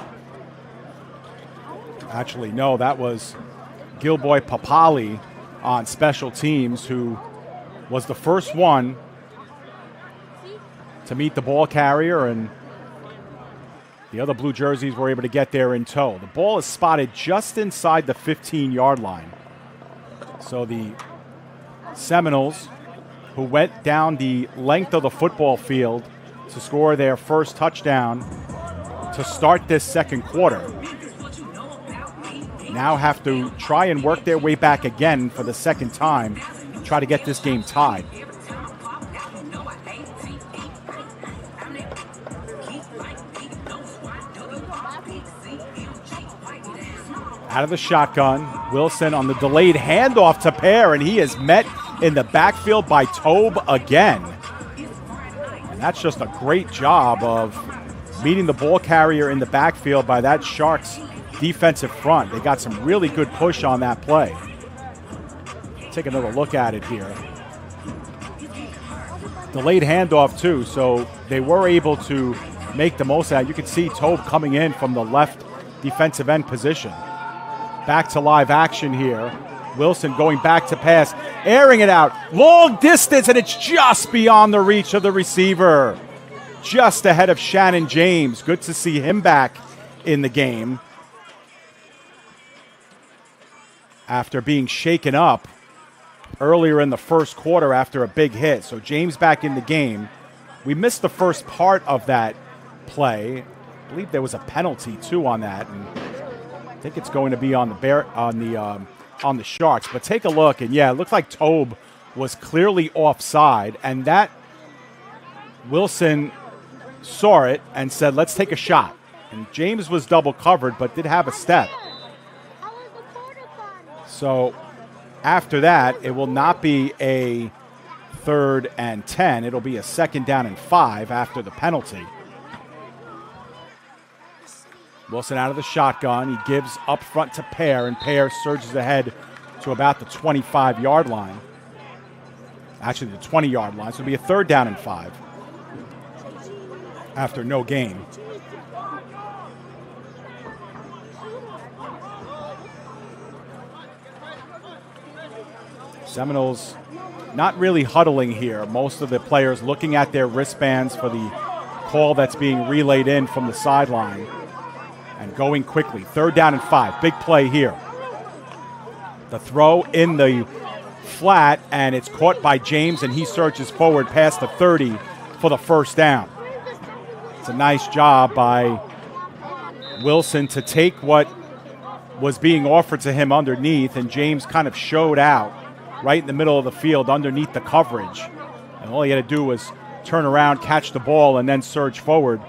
Actually, no, that was Gilboy Papali on special teams, who was the first one to meet the ball carrier, and the other blue jerseys were able to get there in tow. The ball is spotted just inside the 15-yard line. So the Seminoles, who went down the length of the football field to score their first touchdown to start this second quarter, now have to try and work their way back again for the second time, try to get this game tied. Out of the shotgun, Wilson on the delayed handoff to Pear, and he is met in the backfield by Tobe again. And that's just a great job of meeting the ball carrier in the backfield by that Sharks defensive front. They got some really good push on that play. Take another look at it here. Delayed handoff too, so they were able to make the most of that. You can see Tobe coming in from the left defensive end position. Back to live action here. Wilson going back to pass, airing it out, long distance, and it's just beyond the reach of the receiver. Just ahead of Shannon James. Good to see him back in the game after being shaken up earlier in the first quarter after a big hit. So James back in the game. We missed the first part of that play. I believe there was a penalty too on that, and I think it's going to be on the Sharks. But take a look, and yeah, it looked like Tobe was clearly offside, and that Wilson saw it and said, let's take a shot. And James was double covered, but did have a step. So after that, it will not be a 3rd and 10. It'll be a 2nd down and 5 after the penalty. Wilson out of the shotgun. He gives up front to Pear, and Pear surges ahead to about the 25-yard line. Actually, the 20-yard line. So it'll be a 3rd down and 5 after no gain. Seminoles not really huddling here. Most of the players looking at their wristbands for the call that's being relayed in from the sideline and going quickly. 3rd down and 5. Big play here. The throw in the flat, and it's caught by James, and he surges forward past the 30 for the 1st down. It's a nice job by Wilson to take what was being offered to him underneath, and James kind of showed out right in the middle of the field underneath the coverage. And all he had to do was turn around, catch the ball, and then surge forward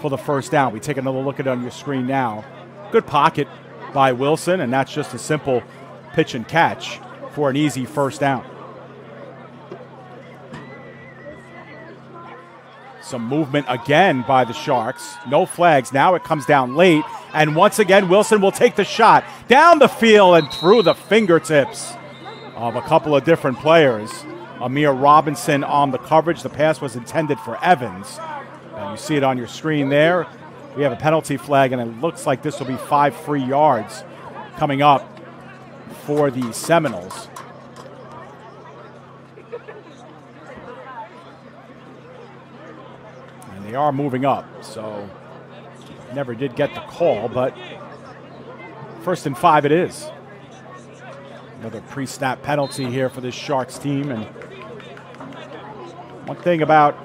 for the 1st down. We take another look at it on your screen now. Good pocket by Wilson, and that's just a simple pitch and catch for an easy 1st down. Some movement again by the Sharks. No flags. Now it comes down late. And once again, Wilson will take the shot down the field and through the fingertips of a couple of different players. Amir Robinson on the coverage. The pass was intended for Evans. And you see it on your screen there. We have a penalty flag, and it looks like this will be 5 free yards coming up for the Seminoles. And they are moving up, so never did get the call, but 1st and 5 it is. Another pre-snap penalty here for this Sharks team. And one thing about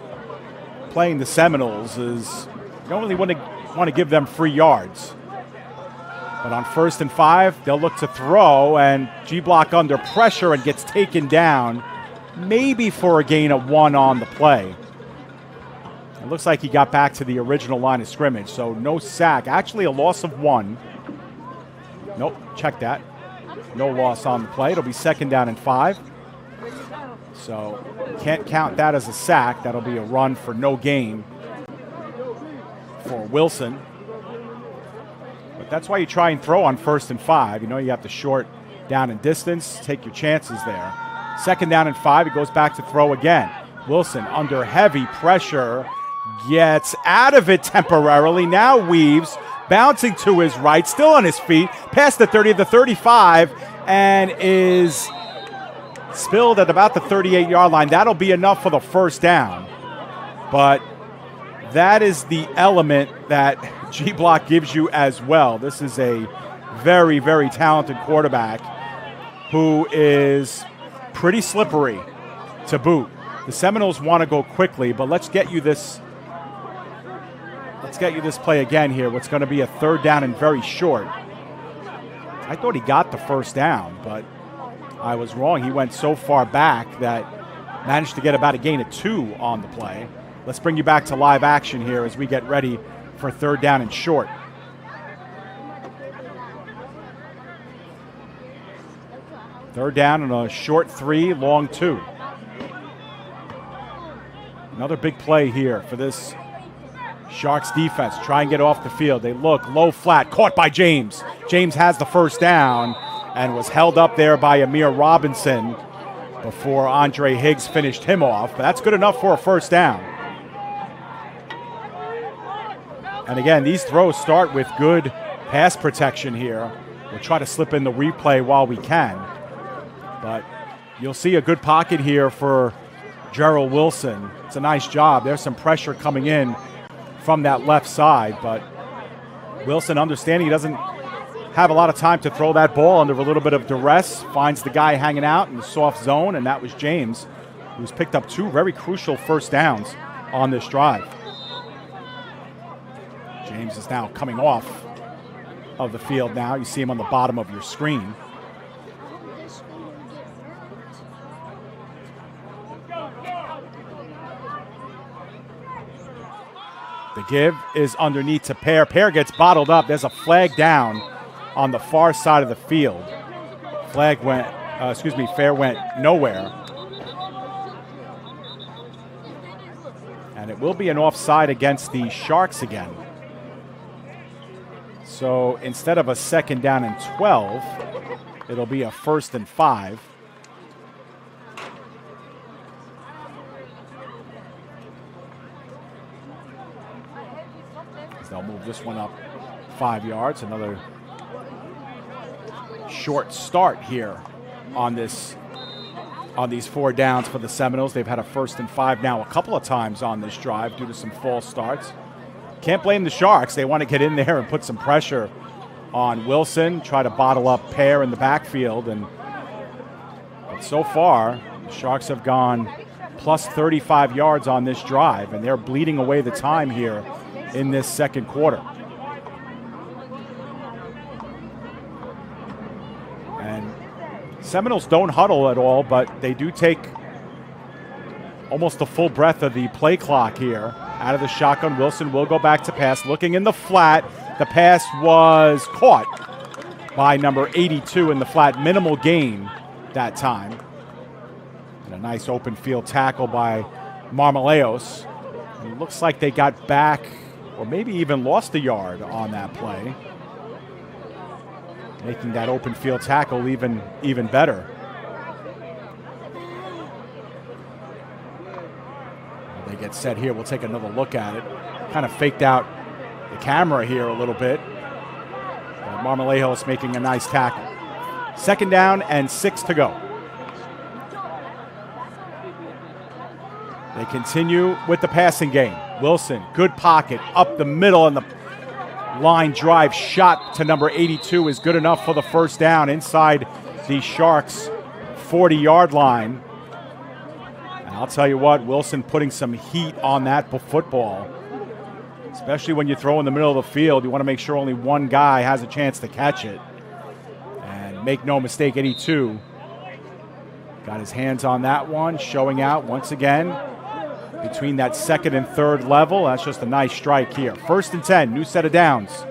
playing the Seminoles is you don't really want to give them free yards. But on 1st and 5, they'll look to throw, and G-Block under pressure and gets taken down, maybe for a gain of 1 on the play. It looks like he got back to the original line of scrimmage, so no sack. Actually, a loss of 1. Nope, check that. No loss on the play. It'll be 2nd down and 5. So can't count that as a sack. That'll be a run for no gain for Wilson. But that's why you try and throw on 1st and 5. You know, you have to short down and distance, take your chances there. 2nd down and 5, he goes back to throw again. Wilson under heavy pressure, gets out of it temporarily, now weaves, bouncing to his right, still on his feet, past the 30, the 35, and is spilled at about the 38-yard line. That'll be enough for the 1st down. But that is the element that G-Block gives you as well. This is a very, very talented quarterback who is pretty slippery to boot. The Seminoles want to go quickly, but let's get you this play again here. What's going to be a 3rd down and very short. I thought he got the 1st down, but I was wrong. He went so far back that managed to get about a gain of 2 on the play. Let's bring you back to live action here as we get ready for 3rd down and short. Third down and a short 3, long 2. Another big play here for this Sharks defense. Try and get off the field. They look low flat, caught by James. James has the 1st down and was held up there by Amir Robinson before Andre Higgs finished him off. But that's good enough for a 1st down. And again, these throws start with good pass protection here. We'll try to slip in the replay while we can. But you'll see a good pocket here for Gerald Wilson. It's a nice job. There's some pressure coming in from that left side, but Wilson, understanding he doesn't have a lot of time to throw that ball under a little bit of duress, finds the guy hanging out in the soft zone, and that was James, who's picked up 2 very crucial 1st downs on this drive. James is now coming off of the field now. You see him on the bottom of your screen. The give is underneath to Pear. Pear gets bottled up. There's a flag down on the far side of the field. Fair went nowhere. And it will be an offside against the Sharks again. So instead of a 2nd down and 12, it'll be a 1st and 5. They'll move this one up 5 yards. Another short start here on these 4 downs for the Seminoles. They've had a 1st and 5 now a couple of times on this drive due to some false starts. Can't blame the Sharks. They want to get in there and put some pressure on Wilson, try to bottle up Pear in the backfield. But so far, the Sharks have gone plus 35 yards on this drive, and they're bleeding away the time here in this 2nd quarter. And Seminoles don't huddle at all, but they do take almost the full breath of the play clock here. Out of the shotgun, Wilson will go back to pass. Looking in the flat, the pass was caught by number 82 in the flat. Minimal gain that time. And a nice open field tackle by Marmaleos. It looks like they got back, or maybe even lost a yard on that play, making that open field tackle even better. They get set here. We'll take another look at it. Kind of faked out the camera here a little bit. Marmolejos making a nice tackle. 2nd down and 6 to go. They continue with the passing game. Wilson, good pocket, up the middle, and the line drive shot to number 82 is good enough for the 1st down inside the Sharks' 40-yard line. And I'll tell you what, Wilson putting some heat on that football. Especially when you throw in the middle of the field, you want to make sure only one guy has a chance to catch it. And make no mistake, 82 got his hands on that one, showing out once again between that 2nd and 3rd level. That's just a nice strike here. 1st and 10, new set of downs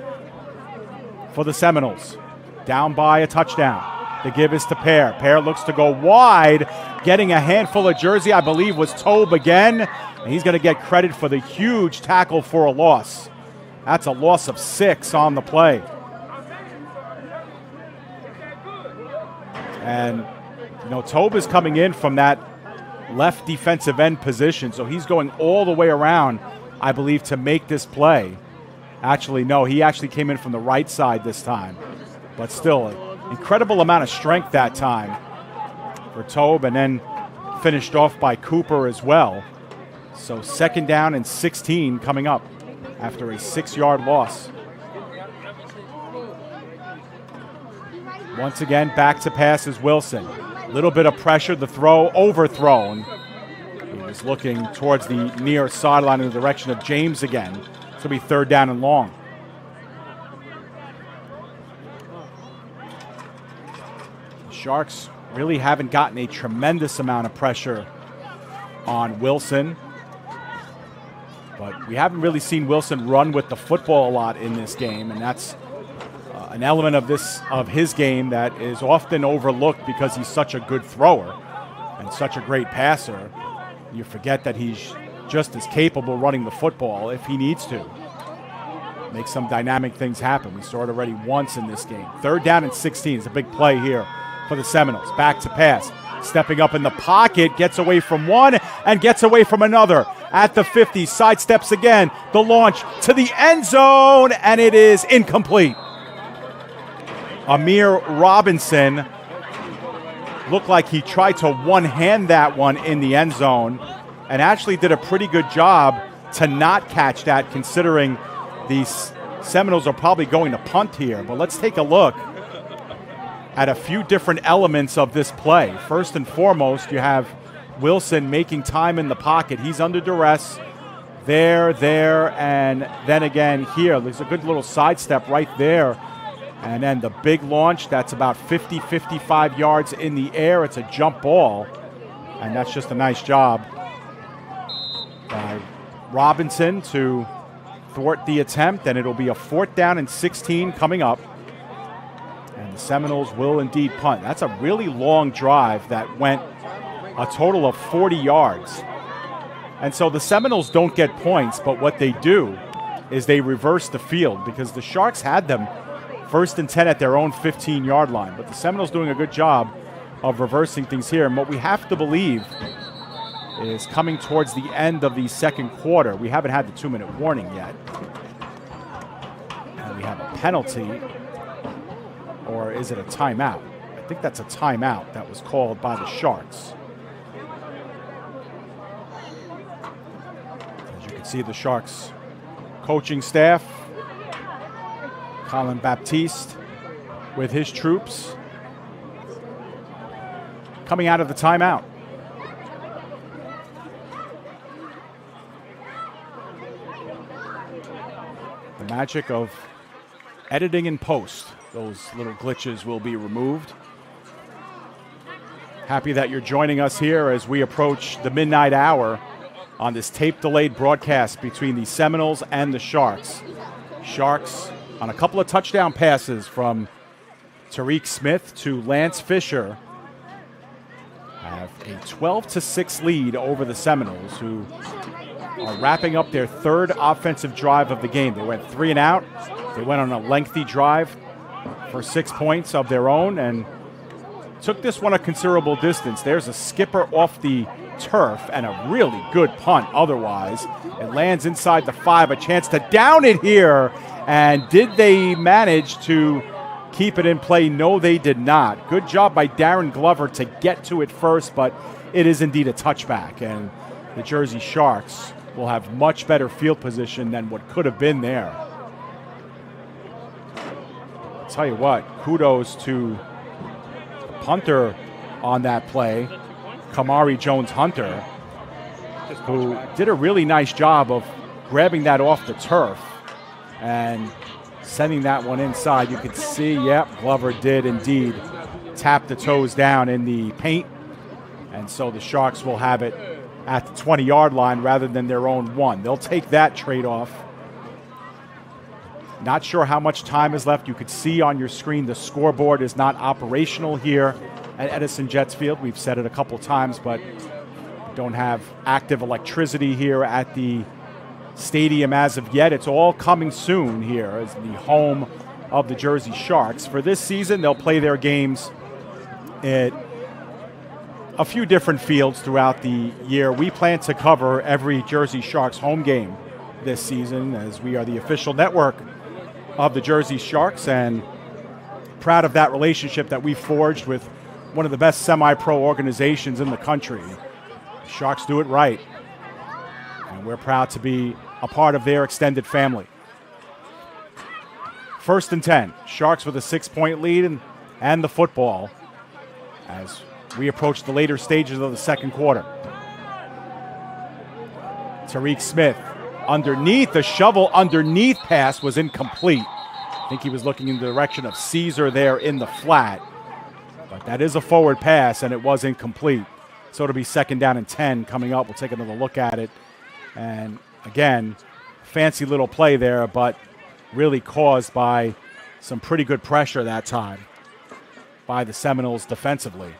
for the Seminoles. Down by a touchdown. The give is to Pear. Pear looks to go wide, getting a handful of jersey, I believe was Tobe again. And he's going to get credit for the huge tackle for a loss. That's a loss of 6 on the play. And, you know, Tobe is coming in from that left defensive end position, so he's going all the way around, I believe, to make this play. Actually, no, he actually came in from the right side this time. But still, an incredible amount of strength that time for Tobe, and then finished off by Cooper as well. So 2nd down and 16 coming up after a 6-yard loss. Once again, back to pass is Wilson. Little bit of pressure, the throw overthrown. He was looking towards the near sideline in the direction of James again. It's going to be 3rd down and long. The Sharks really haven't gotten a tremendous amount of pressure on Wilson. But we haven't really seen Wilson run with the football a lot in this game, and that's an element of his game that is often overlooked because he's such a good thrower and such a great passer. You forget that he's just as capable running the football if he needs to. Make some dynamic things happen. We saw it already once in this game. 3rd down and 16 is a big play here for the Seminoles. Back to pass. Stepping up in the pocket, gets away from one and gets away from another. At the 50, sidesteps again. The launch to the end zone, and it is incomplete. Amir Robinson looked like he tried to one-hand that one in the end zone and actually did a pretty good job to not catch that, considering these Seminoles are probably going to punt here. But let's take a look at a few different elements of this play. First and foremost, you have Wilson making time in the pocket. He's under duress. There, and then again here. There's a good little sidestep right there. And then the big launch, that's about 50, 55 yards in the air. It's a jump ball. And that's just a nice job by Robinson to thwart the attempt. And it'll be a 4th down and 16 coming up. And the Seminoles will indeed punt. That's a really long drive that went a total of 40 yards. And so the Seminoles don't get points, but what they do is they reverse the field because the Sharks had them 1st and 10 at their own 15-yard line. But the Seminoles doing a good job of reversing things here. And what we have to believe is coming towards the end of the 2nd quarter. We haven't had the 2-minute warning yet. And we have a penalty. Or is it a timeout? I think that's a timeout that was called by the Sharks. As you can see, the Sharks coaching staff, Colin Baptiste with his troops coming out of the timeout. The magic of editing in post. Those little glitches will be removed. Happy that you're joining us here as we approach the midnight hour on this tape-delayed broadcast between the Seminoles and the Sharks. Sharks on a couple of touchdown passes from Tariq Smith to Lance Fisher have a 12-6 lead over the Seminoles, who are wrapping up their third offensive drive of the game. They went 3 and out. They went on a lengthy drive for 6 points of their own and took this one a considerable distance. There's a skipper off the turf and a really good punt otherwise. It lands inside the 5, a chance to down it here. And did they manage to keep it in play? No, they did not. Good job by Darren Glover to get to it first, but it is indeed a touchback. And the Jersey Sharks will have much better field position than what could have been there. I'll tell you what, kudos to the punter on that play, Kamari Jones-Hunter, who did a really nice job of grabbing that off the turf and sending that one inside. You could see, yep, Glover did indeed tap the toes down in the paint. And so the Sharks will have it at the 20-yard line rather than their own 1. They'll take that trade-off. Not sure how much time is left. You could see on your screen the scoreboard is not operational here at Edison Jets Field. We've said it a couple times, but don't have active electricity here at the stadium as of yet. It's all coming soon here as the home of the Jersey Sharks. For this season, they'll play their games at a few different fields throughout the year. We plan to cover every Jersey Sharks home game this season as we are the official network of the Jersey Sharks, and proud of that relationship that we forged with one of the best semi-pro organizations in the country. The Sharks do it right, and we're proud to be a part of their extended family. 1st and 10. Sharks with a 6-point lead and the football as we approach the later stages of the second quarter. Tariq Smith underneath, the shovel underneath pass was incomplete. I think he was looking in the direction of Caesar there in the flat. But that is a forward pass, and it was incomplete. So it'll be 2nd down and 10 coming up. We'll take another look at it. And again, fancy little play there, but really caused by some pretty good pressure that time by the Seminoles defensively.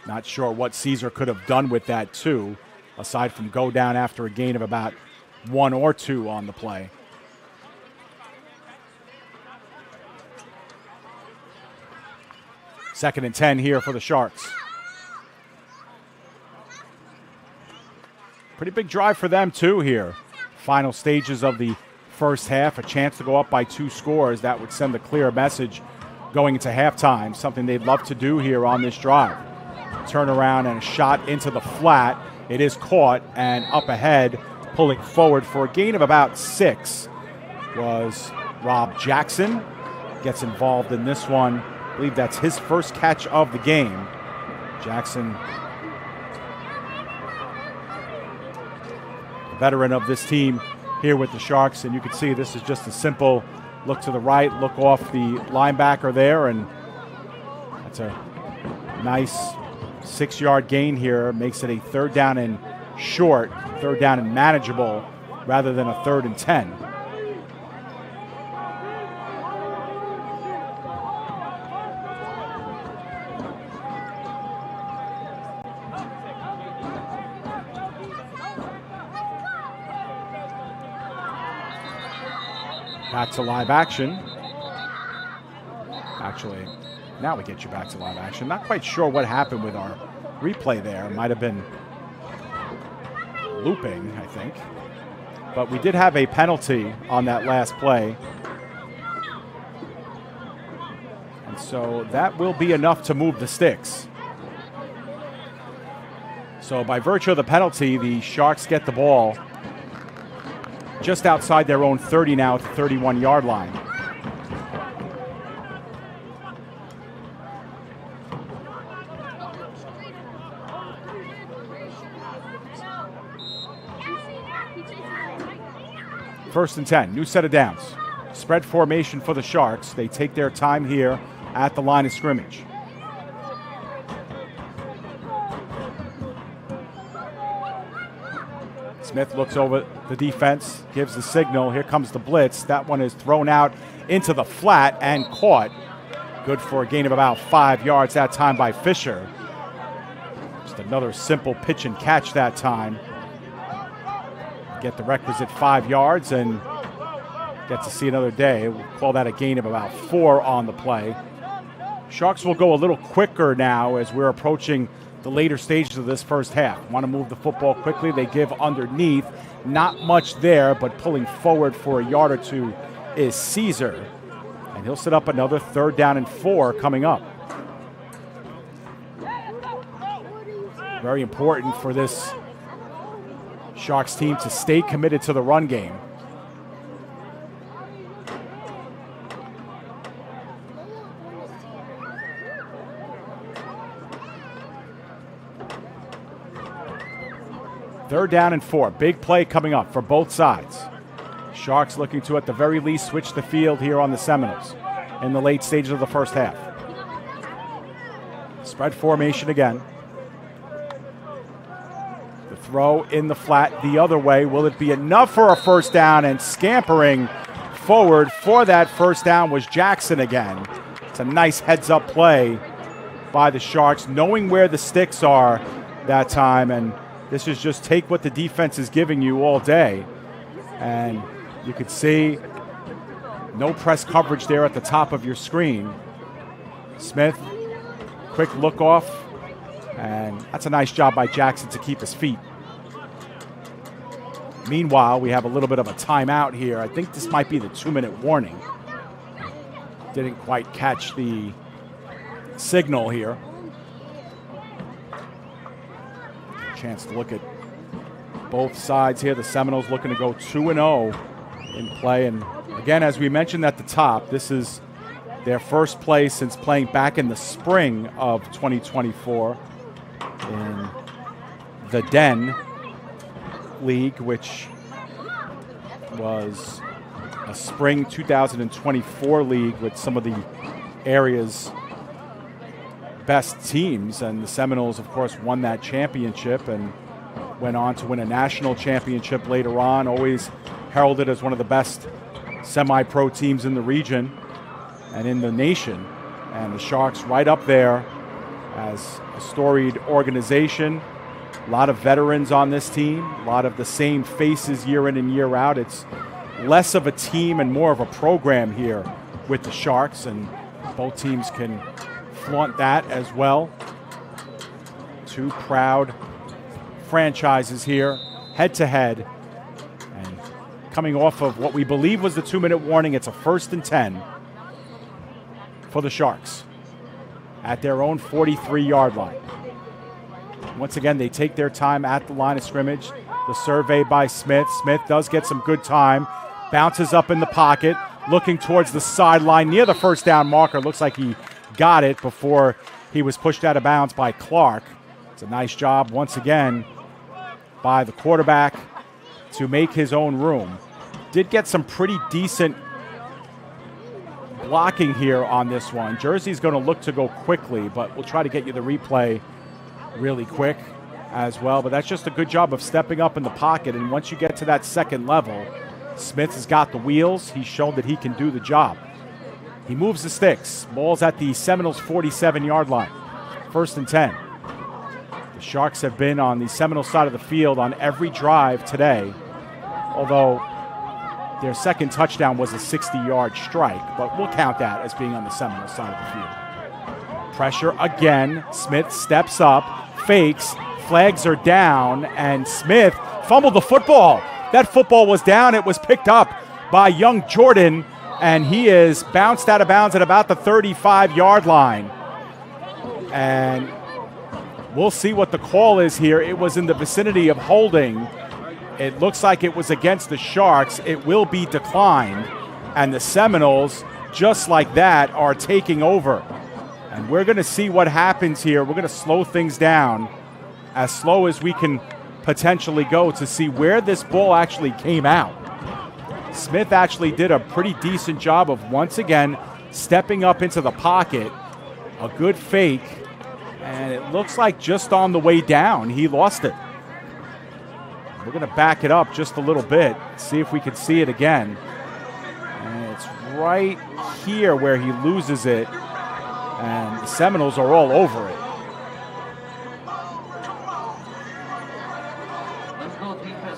Not sure what Caesar could have done with that, too, aside from go down after a gain of about 1 or 2 on the play. Second and 10 here for the Sharks. Pretty big drive for them, too, here. Final stages of the first half, a chance to go up by 2 scores. That would send a clear message going into halftime, something they'd love to do here on this drive. Turn around and a shot into the flat. It is caught, and up ahead, pulling forward for a gain of about 6 was Rob Jackson. Gets involved in this one. I believe that's his first catch of the game. Jackson, veteran of this team here with the Sharks, and you can see this is just a simple look to the right, look off the linebacker there, and that's a nice 6-yard gain here. Makes it a 3rd down and short, 3rd down and manageable rather than a 3rd and 10. Back to live action. Actually, now we get you back to live action. Not quite sure what happened with our replay there. It might have been looping, I think. But we did have a penalty on that last play. And so that will be enough to move the sticks. So by virtue of the penalty, the Sharks get the ball just outside their own 30 now at the 31-yard line. First and 10, new set of downs. Spread formation for the Sharks. They take their time here at the line of scrimmage. Smith looks over the defense, gives the signal. Here comes the blitz. That one is thrown out into the flat and caught. Good for a gain of about 5 yards that time by Fisher. Just another simple pitch and catch that time. Get the requisite 5 yards and get to see another day. We'll call that a gain of about 4 on the play. Sharks will go a little quicker now as we're approaching the later stages of this first half. Want to move the football quickly. They give underneath. Not much there, but pulling forward for a yard or two is Caesar. And he'll set up another 3rd down and 4 coming up. Very important for this Sharks team to stay committed to the run game. Third down and 4. Big play coming up for both sides. Sharks looking to, at the very least, switch the field here on the Seminoles in the late stages of the first half. Spread formation again. The throw in the flat the other way. Will it be enough for a first down? And scampering forward for that first down was Jackson again. It's a nice heads-up play by the Sharks, knowing where the sticks are that time. And this is just take what the defense is giving you all day. And you could see no press coverage there at the top of your screen. Smith, quick look off. And that's a nice job by Jackson to keep his feet. Meanwhile, we have a little bit of a timeout here. I think this might be the 2-minute warning. Didn't quite catch the signal here. Chance to look at both sides here. The Seminoles looking to go 2-0 in play. And again, as we mentioned at the top, this is their first play since playing back in the spring of 2024 in the Den League, which was a spring 2024 league with some of the area's best teams, and the Seminoles, of course, won that championship and went on to win a national championship later on, always heralded as one of the best semi-pro teams in the region and in the nation. And the Sharks right up there as a storied organization. A lot of veterans on this team, a lot of the same faces year in and year out. It's less of a team and more of a program here with the Sharks, and both teams can flaunt that as well. Two proud franchises here, head to head. And coming off of what we believe was the 2-minute warning, it's a 1st and 10 for the Sharks at their own 43-yard line. Once again, they take their time at the line of scrimmage. The survey by Smith. Smith does get some good time. Bounces up in the pocket, looking towards the sideline near the first down marker. Looks like he got it before he was pushed out of bounds by Clark. It's a nice job once again by the quarterback to make his own room. Did get some pretty decent blocking here on this one. Jersey's going to look to go quickly, but we'll try to get you the replay really quick as well. But that's just a good job of stepping up in the pocket. And once you get to that second level, Smith has got the wheels. He's shown that he can do the job. He moves the sticks. Ball's at the Seminoles 47-yard line. 1st and 10. The Sharks have been on the Seminoles side of the field on every drive today, although their second touchdown was a 60-yard strike, but we'll count that as being on the Seminoles side of the field. Pressure again. Smith steps up, fakes, flags are down, and Smith fumbled the football. That football was down. It was picked up by young Jordan, and he is bounced out of bounds at about the 35-yard line. And we'll see what the call is here. It was in the vicinity of holding. It looks like it was against the Sharks. It will be declined. And the Seminoles, just like that, are taking over. And we're going to see what happens here. We're going to slow things down as slow as we can potentially go to see where this ball actually came out. Smith actually did a pretty decent job of once again stepping up into the pocket. A good fake. And it looks like just on the way down, he lost it. We're going to back it up just a little bit, see if we can see it again. And it's right here where he loses it. And the Seminoles are all over it.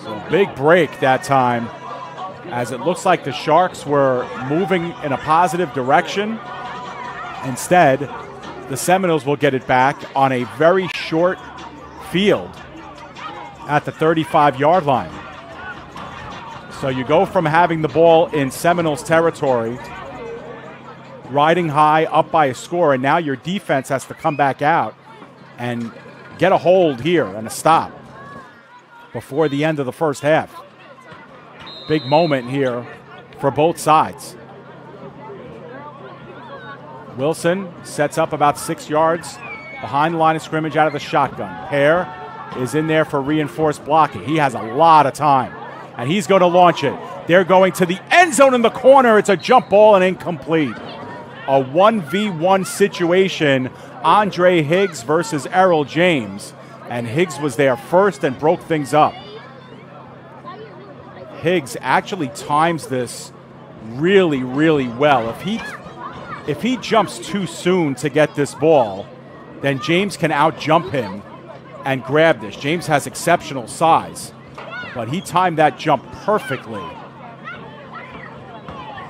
So big break that time, as it looks like the Sharks were moving in a positive direction. Instead, the Seminoles will get it back on a very short field at the 35-yard line. So you go from having the ball in Seminoles territory, riding high, up by a score, and now your defense has to come back out and get a hold here and a stop before the end of the first half. Big moment here for both sides. Wilson sets up about 6 yards behind the line of scrimmage out of the shotgun. Hare is in there for reinforced blocking. He has a lot of time, and he's going to launch it. They're going to the end zone in the corner. It's a jump ball and incomplete. A 1v1 situation, Andre Higgs versus Errol James, and Higgs was there first and broke things up. Higgs actually times this really, really well. If he jumps too soon to get this ball, then James can out-jump him and grab this. James has exceptional size, but he timed that jump perfectly.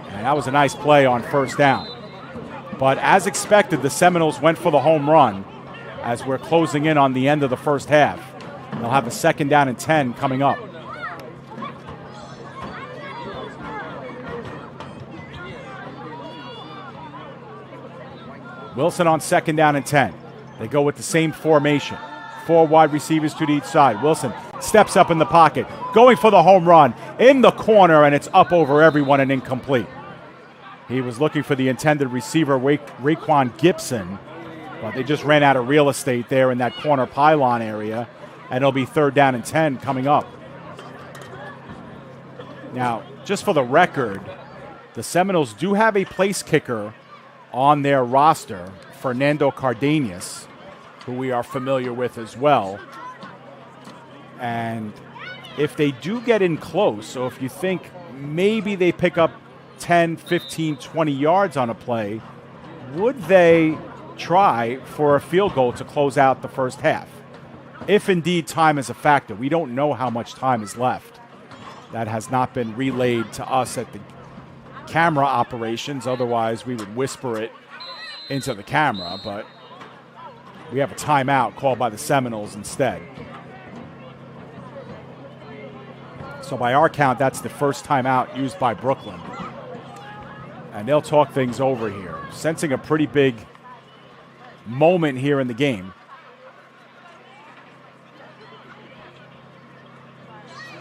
And that was a nice play on first down. But as expected, the Seminoles went for the home run as we're closing in on the end of the first half. They'll have a 2nd down and 10 coming up. Wilson on 2nd down and 10. They go with the same formation. 4 wide receivers to each side. Wilson steps up in the pocket, going for the home run in the corner, and it's up over everyone and incomplete. He was looking for the intended receiver, Raekwon Gibson, but they just ran out of real estate there in that corner pylon area, and it'll be 3rd down and 10 coming up. Now, just for the record, the Seminoles do have a place kicker on their roster, Fernando Cardenas, who we are familiar with as well. And if they do get in close, so if you think maybe they pick up 10, 15, 20 yards on a play, would they try for a field goal to close out the first half? If indeed time is a factor. We don't know how much time is left. That has not been relayed to us at the camera operations. Otherwise, we would whisper it into the camera, but we have a timeout called by the Seminoles instead. So by our count, that's the first timeout used by Brooklyn. And they'll talk things over here, sensing a pretty big moment here in the game.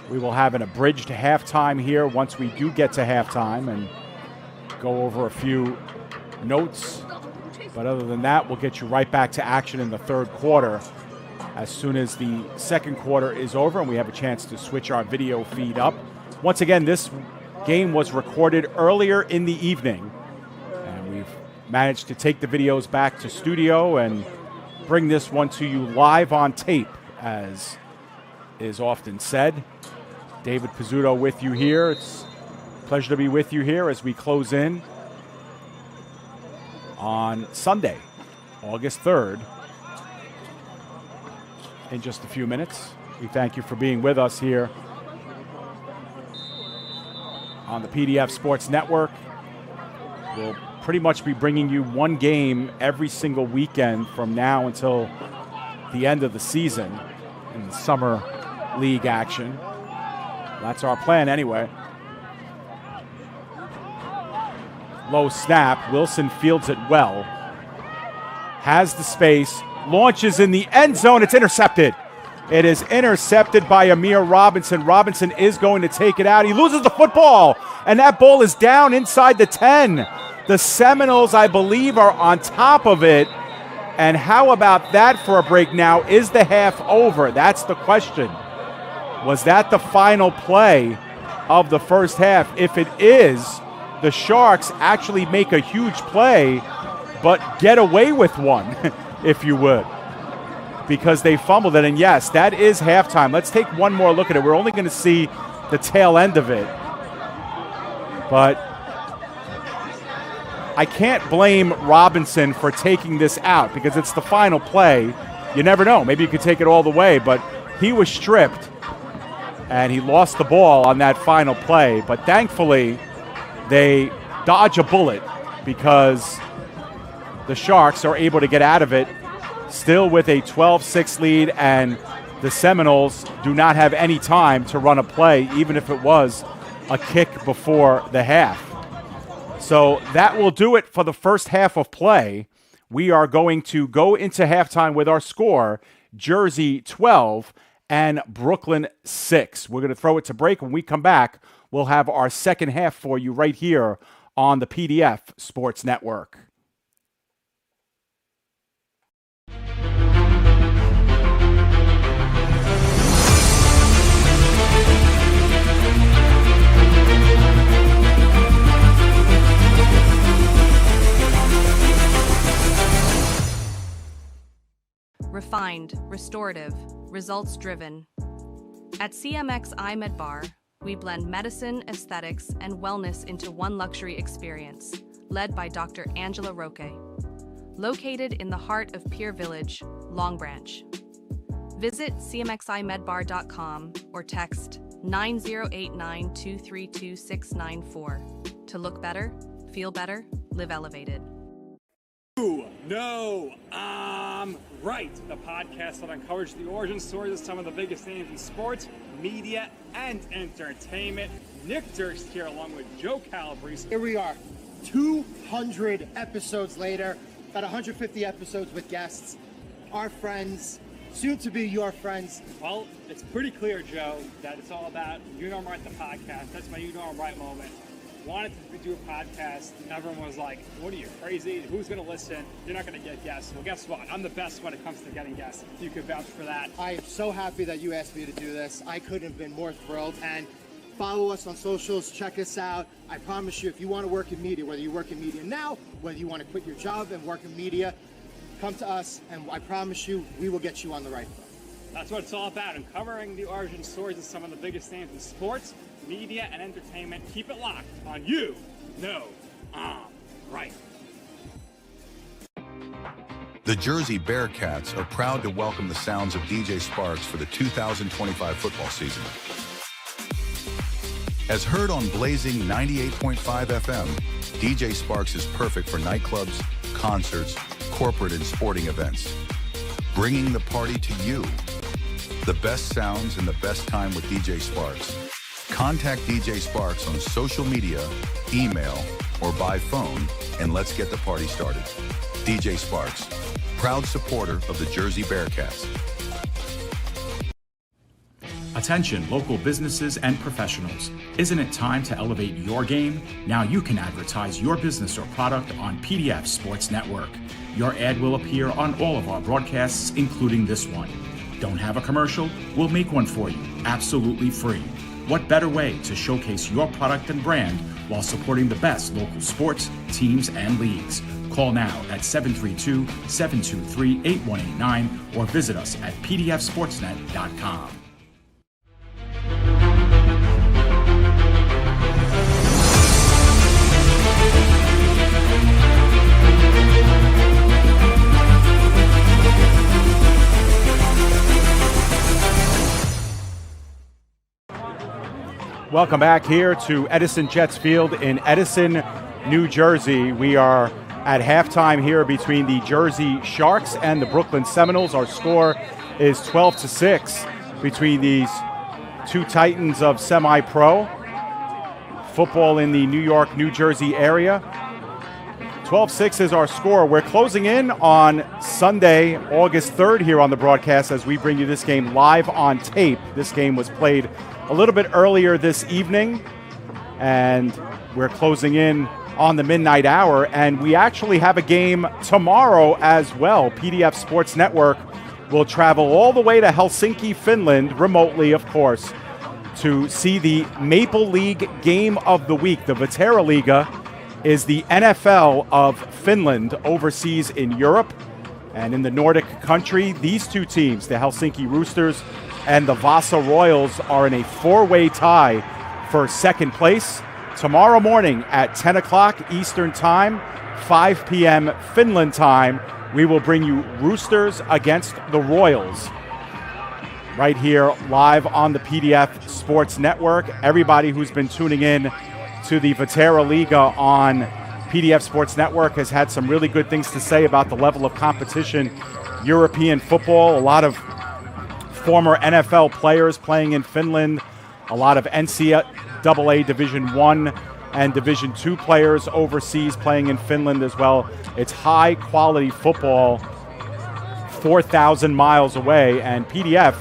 We will have an abridged halftime here once we do get to halftime and go over a few notes. But other than that, we'll get you right back to action in the 3rd quarter as soon as the 2nd quarter is over and we have a chance to switch our video feed up. Once again, this game was recorded earlier in the evening, and we've managed to take the videos back to studio and bring this one to you live on tape, as is often said. David Pizzuto with you here. It's a pleasure to be with you here as we close in on Sunday, August 3rd. In just a few minutes, we thank you for being with us here on the PDF Sports Network. We'll pretty much be bringing you one game every single weekend from now until the end of the season in the summer league action. That's our plan anyway. Low snap. Wilson fields it well. Has the space. Launches in the end zone. It's intercepted. It is intercepted by Amir Robinson. Robinson is going to take it out. He loses the football, and that ball is down inside the 10. The Seminoles, I believe, are on top of it. And how about that for a break now? Is the half over? That's the question. Was that the final play of the first half? If it is, the Sharks actually make a huge play, but get away with one, if you would, because they fumbled it. And yes, that is halftime. Let's take one more look at it. We're only going to see the tail end of it, but I can't blame Robinson for taking this out because it's the final play. You never know. Maybe you could take it all the way, but he was stripped. and he lost the ball on that final play. But thankfully, they dodge a bullet because the Sharks are able to get out of it, still with a 12-6 lead, and the Seminoles do not have any time to run a play, even if it was a kick before the half. So that will do it for the first half of play. We are going to go into halftime with our score, Jersey 12 and Brooklyn 6. We're going to throw it to break. When we come back, we'll have our second half for you right here on the PDF Sports Network. Refined, restorative, results-driven. At CMX iMed Bar, we blend medicine, aesthetics, and wellness into one luxury experience, led by Dr. Angela Roque. Located in the heart of Pier Village, Long Branch. Visit cmximedbar.com or text 9089232694 to look better, feel better, live elevated. No, I'm right. The podcast that uncovers the origin stories of some of the biggest names in sports, media, and entertainment. Nick Durst here along with Joe Calabrese. Here we are, 200 episodes later, about 150 episodes with guests, our friends, soon to be your friends. Well, it's pretty clear, Joe, that it's all about You Know I'm Right, the podcast. That's my You Know I'm Right moment. Wanted to do a podcast, and everyone was like, what are you, crazy? Who's going to listen? You're not going to get guests. Well, guess what? I'm the best when it comes to getting guests. You can vouch for that. I am so happy that you asked me to do this. I couldn't have been more thrilled. And follow us on socials. Check us out. I promise you, if you want to work in media, whether you work in media now, whether you want to quit your job and work in media, come to us, and I promise you, we will get you on the right foot. That's what it's all about, uncovering the origin stories of some of the biggest names in sports, media, and entertainment. Keep it locked on You Know I'm Right. The Jersey Bearcats are proud to welcome the sounds of DJ Sparks for the 2025 football season. As heard on Blazing 98.5 FM, DJ Sparks is perfect for nightclubs, concerts, corporate and sporting events. Bringing the party to you. The best sounds and the best time with DJ Sparks. Contact DJ Sparks on social media, email, or by phone, and let's get the party started. DJ Sparks, proud supporter of the Jersey Bearcats. Attention local businesses and professionals. Isn't it time to elevate your game? Now you can advertise your business or product on PDF Sports Network. Your ad will appear on all of our broadcasts, including this one. Don't have a commercial? We'll make one for you, absolutely free. What better way to showcase your product and brand while supporting the best local sports, teams, and leagues? Call now at 732-723-8189 or visit us at pdfsportsnet.com. Welcome back here to Edison Jets Field in Edison, New Jersey. We are at halftime here between the Jersey Sharks and the Brooklyn Seminoles. Our score is 12-6 between these two titans of semi-pro football in the New York, New Jersey area. 12-6 is our score. We're closing in on Sunday, August 3rd here on the broadcast as we bring you this game live on tape. This game was played a little bit earlier this evening, and we're closing in on the midnight hour, and we actually have a game tomorrow as well. PDF Sports Network will travel all the way to Helsinki, Finland, remotely, of course, to see the Maple League Game of the Week. The Vetera Liga is the NFL of Finland overseas in Europe. And in the Nordic country, these two teams, the Helsinki Roosters and the Vasa Royals, are in a four-way tie for second place. Tomorrow morning at 10 o'clock Eastern Time, 5 p.m. Finland time, we will bring you Roosters against the Royals. right here live on the PDF Sports Network. Everybody who's been tuning in to the Vetera Liga on PDF Sports Network has had some really good things to say about the level of competition. European football, a lot of former NFL players playing in Finland, a lot of NCAA Division I and Division II players overseas playing in Finland as well. It's high quality football 4,000 miles away, and PDF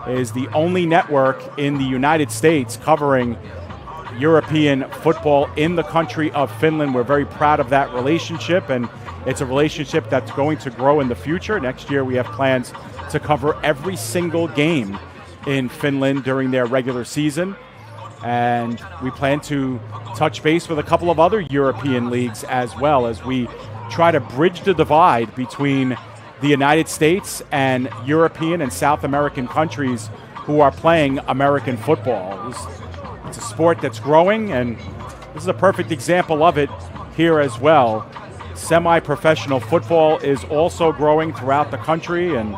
is the only network in the United States covering European football in the country of Finland. We're very proud of that relationship, and it's a relationship that's going to grow in the future. Next year we have plans to cover every single game in Finland during their regular season, and we plan to touch base with a couple of other European leagues as well as we try to bridge the divide between the United States and European and South American countries who are playing American football. It's a sport that's growing, and this is a perfect example of it here as well. Semi-professional football is also growing throughout the country, and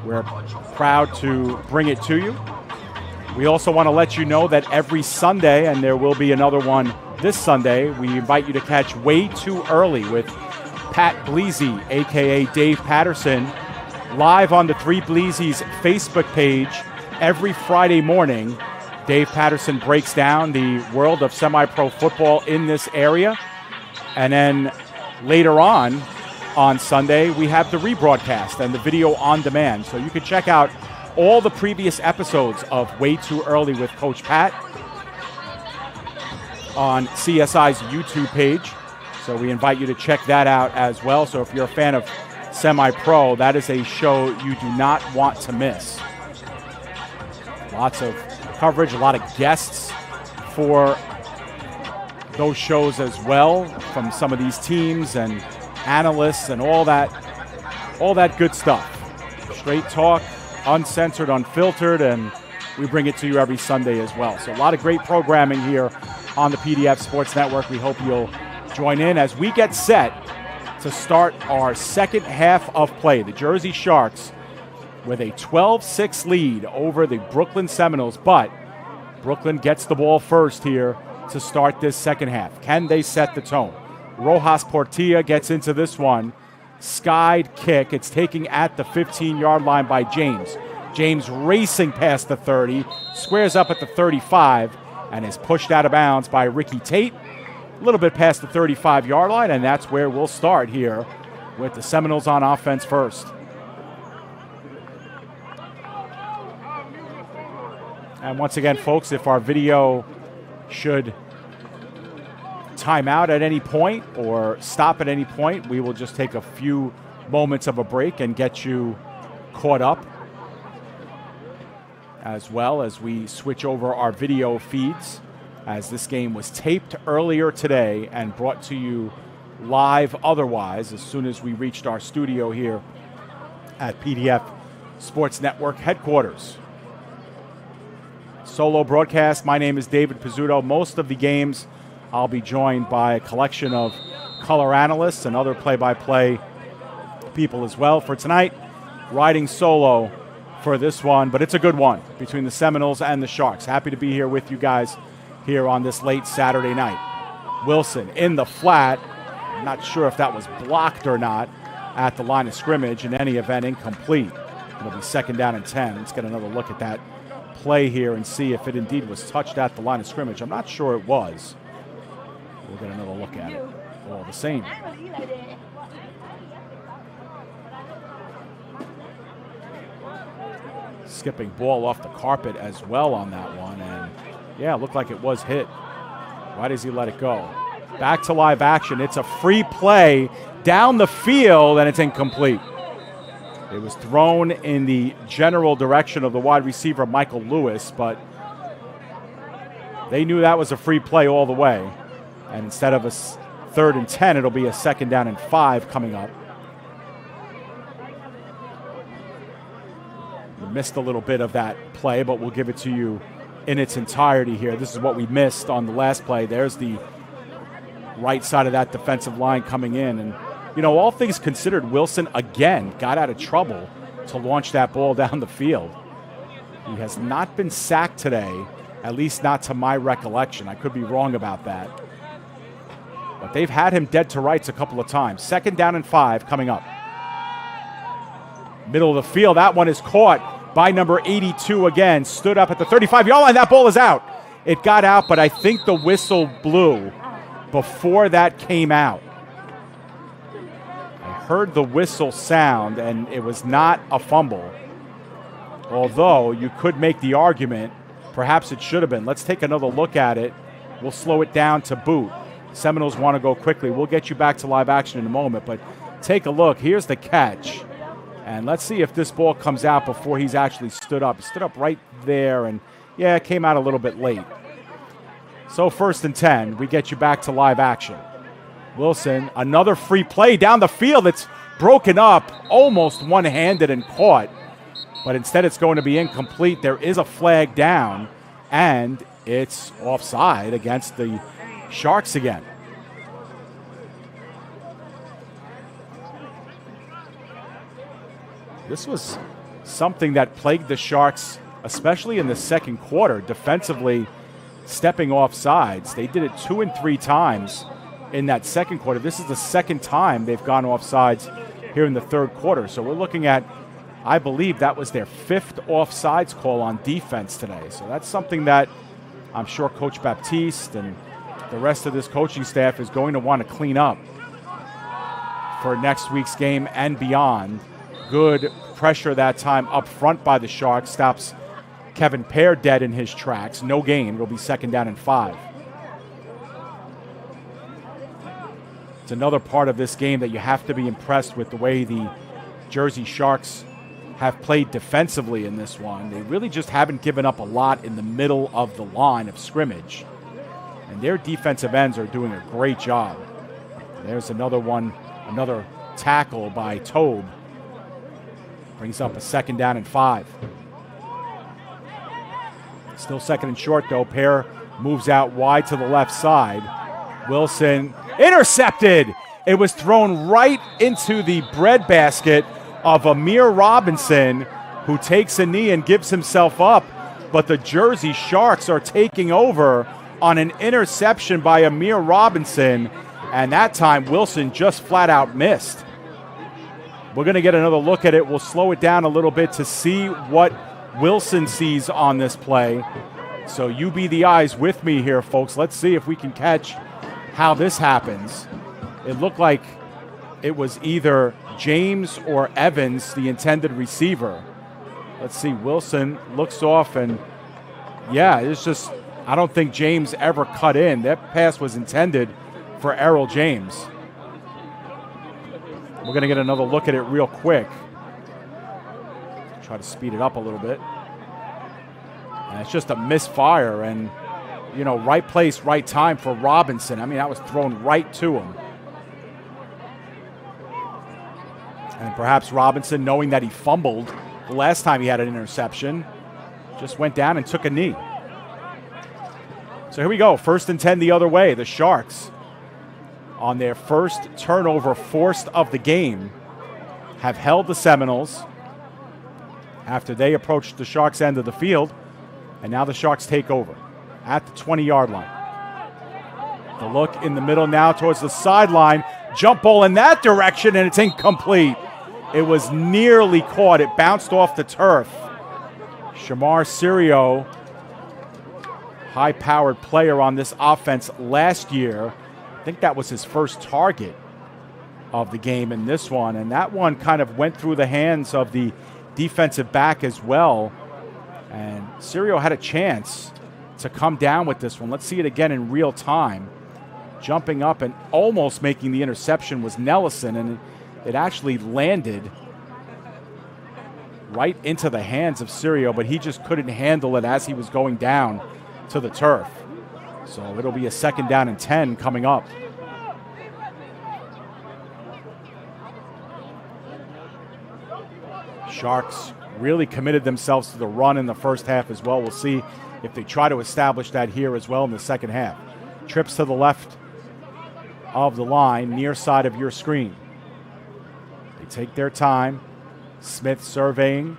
we're proud to bring it to you. We also want to let you know that every Sunday, and there will be another one this Sunday, we invite you to catch Way Too Early with Pat Bleasy, a.k.a. Dave Patterson, live on the Three Bleasies Facebook page every Friday morning. Dave Patterson breaks down the world of semi-pro football in this area. And then later on Sunday, we have the rebroadcast and the video on demand. So you can check out all the previous episodes of Way Too Early with Coach Pat on CSI's YouTube page. So we invite you to check that out as well. So if you're a fan of semi-pro, that is a show you do not want to miss. Lots of coverage, a lot of guests for those shows as well from some of these teams and analysts and all that good stuff. Straight talk, uncensored, unfiltered, and we bring it to you every Sunday as well. So a lot of great programming here on the PDF Sports Network. We hope you'll join in as we get set to start our second half of play. The Jersey Sharks with a 12-6 lead over the Brooklyn Seminoles, but Brooklyn gets the ball first here to start this second half. Can they set the tone? Rojas Portilla gets into this one. Skied kick. It's taken at the 15-yard line by James. James racing past the 30, squares up at the 35, and is pushed out of bounds by Ricky Tate. A little bit past the 35-yard line, and that's where we'll start here with the Seminoles on offense first. And once again, folks, if our video should time out at any point or stop at any point, we will just take a few moments of a break and get you caught up, as well as we switch over our video feeds, as this game was taped earlier today and brought to you live otherwise as soon as we reached our studio here at PDF Sports Network headquarters. Solo broadcast. My name is David Pizzuto. Most of the games I'll be joined by a collection of color analysts and other play-by-play people as well. For tonight, riding solo for this one, but it's a good one between the Seminoles and the Sharks. Happy to be here with you guys here on this late Saturday night. Wilson in the flat. I'm not sure if that was blocked or not at the line of scrimmage. In any event, incomplete. It'll be second down and 10. Let's get another look at that play here and see if it indeed was touched at the line of scrimmage. I'm not sure it was. We'll get another look at it. All the same. Skipping ball off the carpet as well on that one. And yeah, it looked like it was hit. Why does he let it go? Back to live action. It's a free play down the field, and it's incomplete. It was thrown in the general direction of the wide receiver, Michael Lewis, but they knew that was a free play all the way. And instead of a 3rd and 10, it'll be a 2nd down and 5 coming up. We missed a little bit of that play, but we'll give it to you in its entirety here. This is what we missed on the last play. There's the right side of that defensive line coming in. And, you know, all things considered, Wilson again got out of trouble to launch that ball down the field. He has not been sacked today, at least not to my recollection. I could be wrong about that. But they've had him dead to rights a couple of times. 2nd down and 5 coming up. Middle of the field, that one is caught by number 82 again. Stood up at the 35-yard line. That ball is out. It got out, but I think the whistle blew before that came out. I heard the whistle sound, and it was not a fumble. Although you could make the argument, perhaps it should have been. Let's take another look at it. We'll slow it down to boot. Seminoles want to go quickly. We'll get you back to live action in a moment, but take a look. Here's the catch. And let's see if this ball comes out before he's actually stood up. He stood up right there, and yeah, it came out a little bit late. So 1st and 10, we get you back to live action. Wilson, another free play down the field. It's broken up, almost one-handed and caught. But instead it's going to be incomplete. There is a flag down, and it's offside against the Sharks again. This was something that plagued the Sharks, especially in the second quarter, defensively stepping off sides. They did it 2 and 3 times in that second quarter. This is the second time they've gone off sides here in the third quarter. So we're looking at, I believe that was their 5th offsides call on defense today. So that's something that I'm sure Coach Baptiste and the rest of this coaching staff is going to want to clean up for next week's game and beyond. Good pressure that time up front by the Sharks. Stops Kevin Pear dead in his tracks. No gain. It'll be 2nd down and 5. It's another part of this game that you have to be impressed with the way the Jersey Sharks have played defensively in this one. They really just haven't given up a lot in the middle of the line of scrimmage. And their defensive ends are doing a great job. There's another one, another tackle by Tobe. Brings up a 2nd down and 5. Still 2nd and short, though. Pear moves out wide to the left side. Wilson intercepted. It was thrown right into the breadbasket of Amir Robinson, who takes a knee and gives himself up. But the Jersey Sharks are taking over on an interception by Amir Robinson. And that time, Wilson just flat out missed. We're going to get another look at it. We'll slow it down a little bit to see what Wilson sees on this play. So you be the eyes with me here, folks. Let's see if we can catch how this happens. It looked like it was either James or Evans, the intended receiver. Let's see. Wilson looks off, and yeah, it's just, I don't think James ever cut in. That pass was intended for Errol James. We're going to get another look at it real quick. Try to speed it up a little bit. And it's just a misfire, and, you know, right place, right time for Robinson. I mean, that was thrown right to him. And perhaps Robinson, knowing that he fumbled the last time he had an interception, just went down and took a knee. So here we go, 1st and 10 the other way. The Sharks, on their first turnover forced of the game, have held the Seminoles after they approached the Sharks' end of the field, and now the Sharks take over at the 20-yard line. The look in the middle now towards the sideline. Jump ball in that direction, and it's incomplete. It was nearly caught. It bounced off the turf. Shamar Sirio, high-powered player on this offense last year. I think that was his first target of the game in this one, and that one kind of went through the hands of the defensive back as well. And Sirio had a chance to come down with this one. Let's see it again in real time. Jumping up and almost making the interception was Nellison, and it actually landed right into the hands of Sirio, but he just couldn't handle it as he was going down to the turf. So it'll be a 2nd down and 10 coming up. Sharks really committed themselves to the run in the first half as well. We'll see if they try to establish that here as well in the second half. Trips to the left of the line, near side of your screen. They take their time. Smith surveying.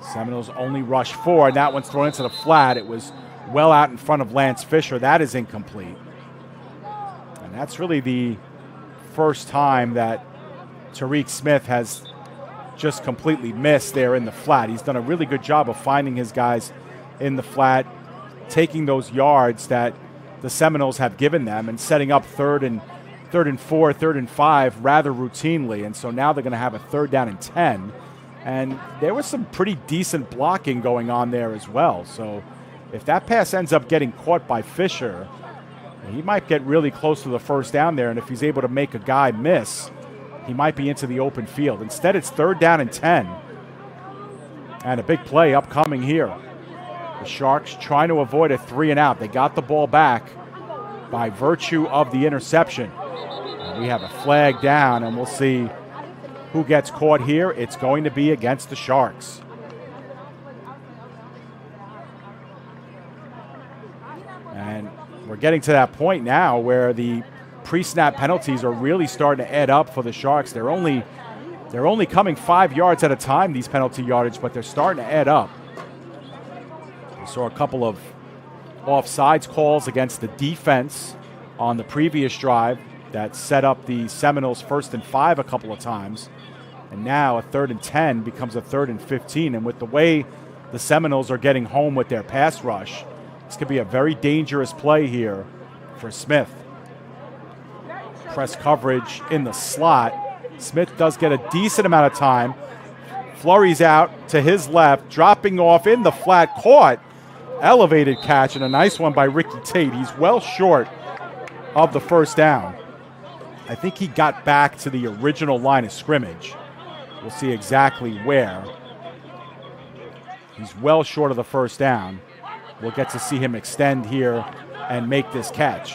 Seminoles only rush 4, and that one's thrown into the flat. It was well out in front of Lance Fisher. That is incomplete. And that's really the first time that Tariq Smith has just completely missed there in the flat. He's done a really good job of finding his guys in the flat, taking those yards that the Seminoles have given them and setting up third and 4, 3rd and 5 rather routinely. And so now they're going to have a 3rd down and 10. And there was some pretty decent blocking going on there as well. So if that pass ends up getting caught by Fisher, he might get really close to the 1st down there. And if he's able to make a guy miss, he might be into the open field. Instead, it's 3rd down and 10. And a big play upcoming here. The Sharks trying to avoid a 3 and out. They got the ball back by virtue of the interception. And we have a flag down, and we'll see who gets caught here. It's going to be against the Sharks. And we're getting to that point now where the pre-snap penalties are really starting to add up for the Sharks. They're only coming 5 yards at a time, these penalty yardage, but they're starting to add up. We saw a couple of offsides calls against the defense on the previous drive that set up the Seminoles 1st and 5 a couple of times. And now a 3rd and 10 becomes a 3rd and 15. And with the way the Seminoles are getting home with their pass rush, this could be a very dangerous play here for Smith. Press coverage in the slot. Smith does get a decent amount of time. Flurries out to his left, dropping off in the flat, caught. Elevated catch and a nice one by Ricky Tate. He's well short of the 1st down. I think he got back to the original line of scrimmage. We'll see exactly where. He's well short of the 1st down. We'll get to see him extend here and make this catch.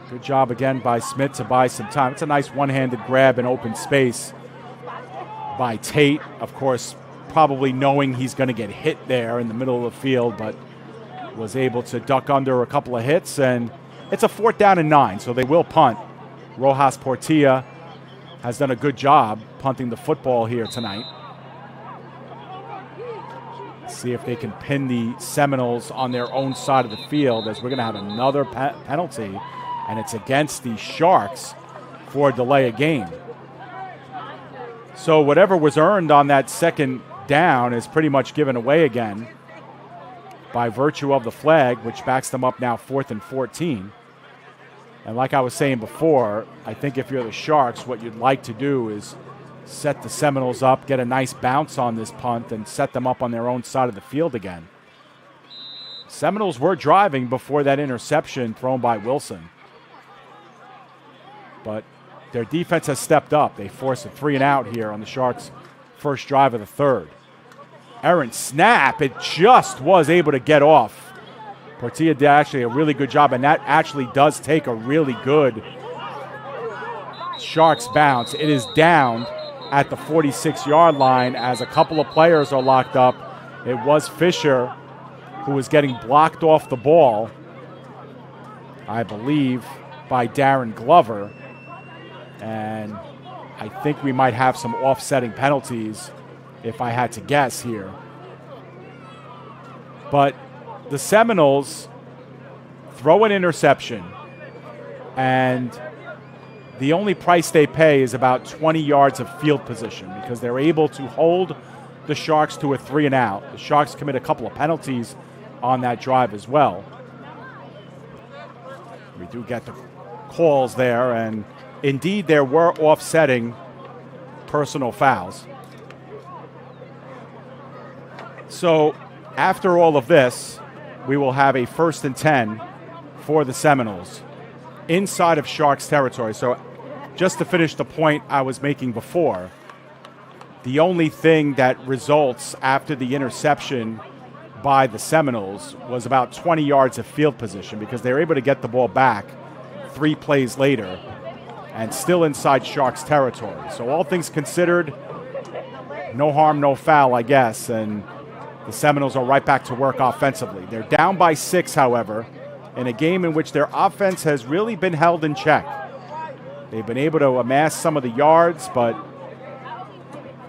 Good job again by Smith to buy some time. It's a nice one-handed grab in open space by Tate. Of course, probably knowing he's going to get hit there in the middle of the field, but was able to duck under a couple of hits, and it's a 4th down and 9, so they will punt. Rojas Portilla has done a good job punting the football here tonight. See if they can pin the Seminoles on their own side of the field, as we're going to have another penalty, and it's against the Sharks for a delay of game. So whatever was earned on that 2nd down is pretty much given away again by virtue of the flag, which backs them up now 4th and 14. And like I was saying before, I think if you're the Sharks, what you'd like to do is set the Seminoles up, get a nice bounce on this punt, and set them up on their own side of the field again. Seminoles were driving before that interception thrown by Wilson. But their defense has stepped up. They forced a 3 and out here on the Sharks' first drive of the 3rd. Errant snap, it just was able to get off. Portilla did actually a really good job, and that actually does take a really good Sharks bounce. It is down at the 46-yard line as a couple of players are locked up. It was Fisher who was getting blocked off the ball, I believe, by Darren Glover. And I think we might have some offsetting penalties if I had to guess here. But the Seminoles throw an interception, and the only price they pay is about 20 yards of field position because they're able to hold the Sharks to a 3 and out. The Sharks commit a couple of penalties on that drive as well. We do get the calls there, and indeed there were offsetting personal fouls. So after all of this, we will have a 1st and 10 for the Seminoles inside of Sharks territory. So just to finish the point I was making before, the only thing that results after the interception by the Seminoles was about 20 yards of field position because they were able to get the ball back 3 plays later and still inside Sharks territory. So all things considered, no harm, no foul, I guess, and the Seminoles are right back to work offensively. They're down by 6, however, in a game in which their offense has really been held in check. They've been able to amass some of the yards, but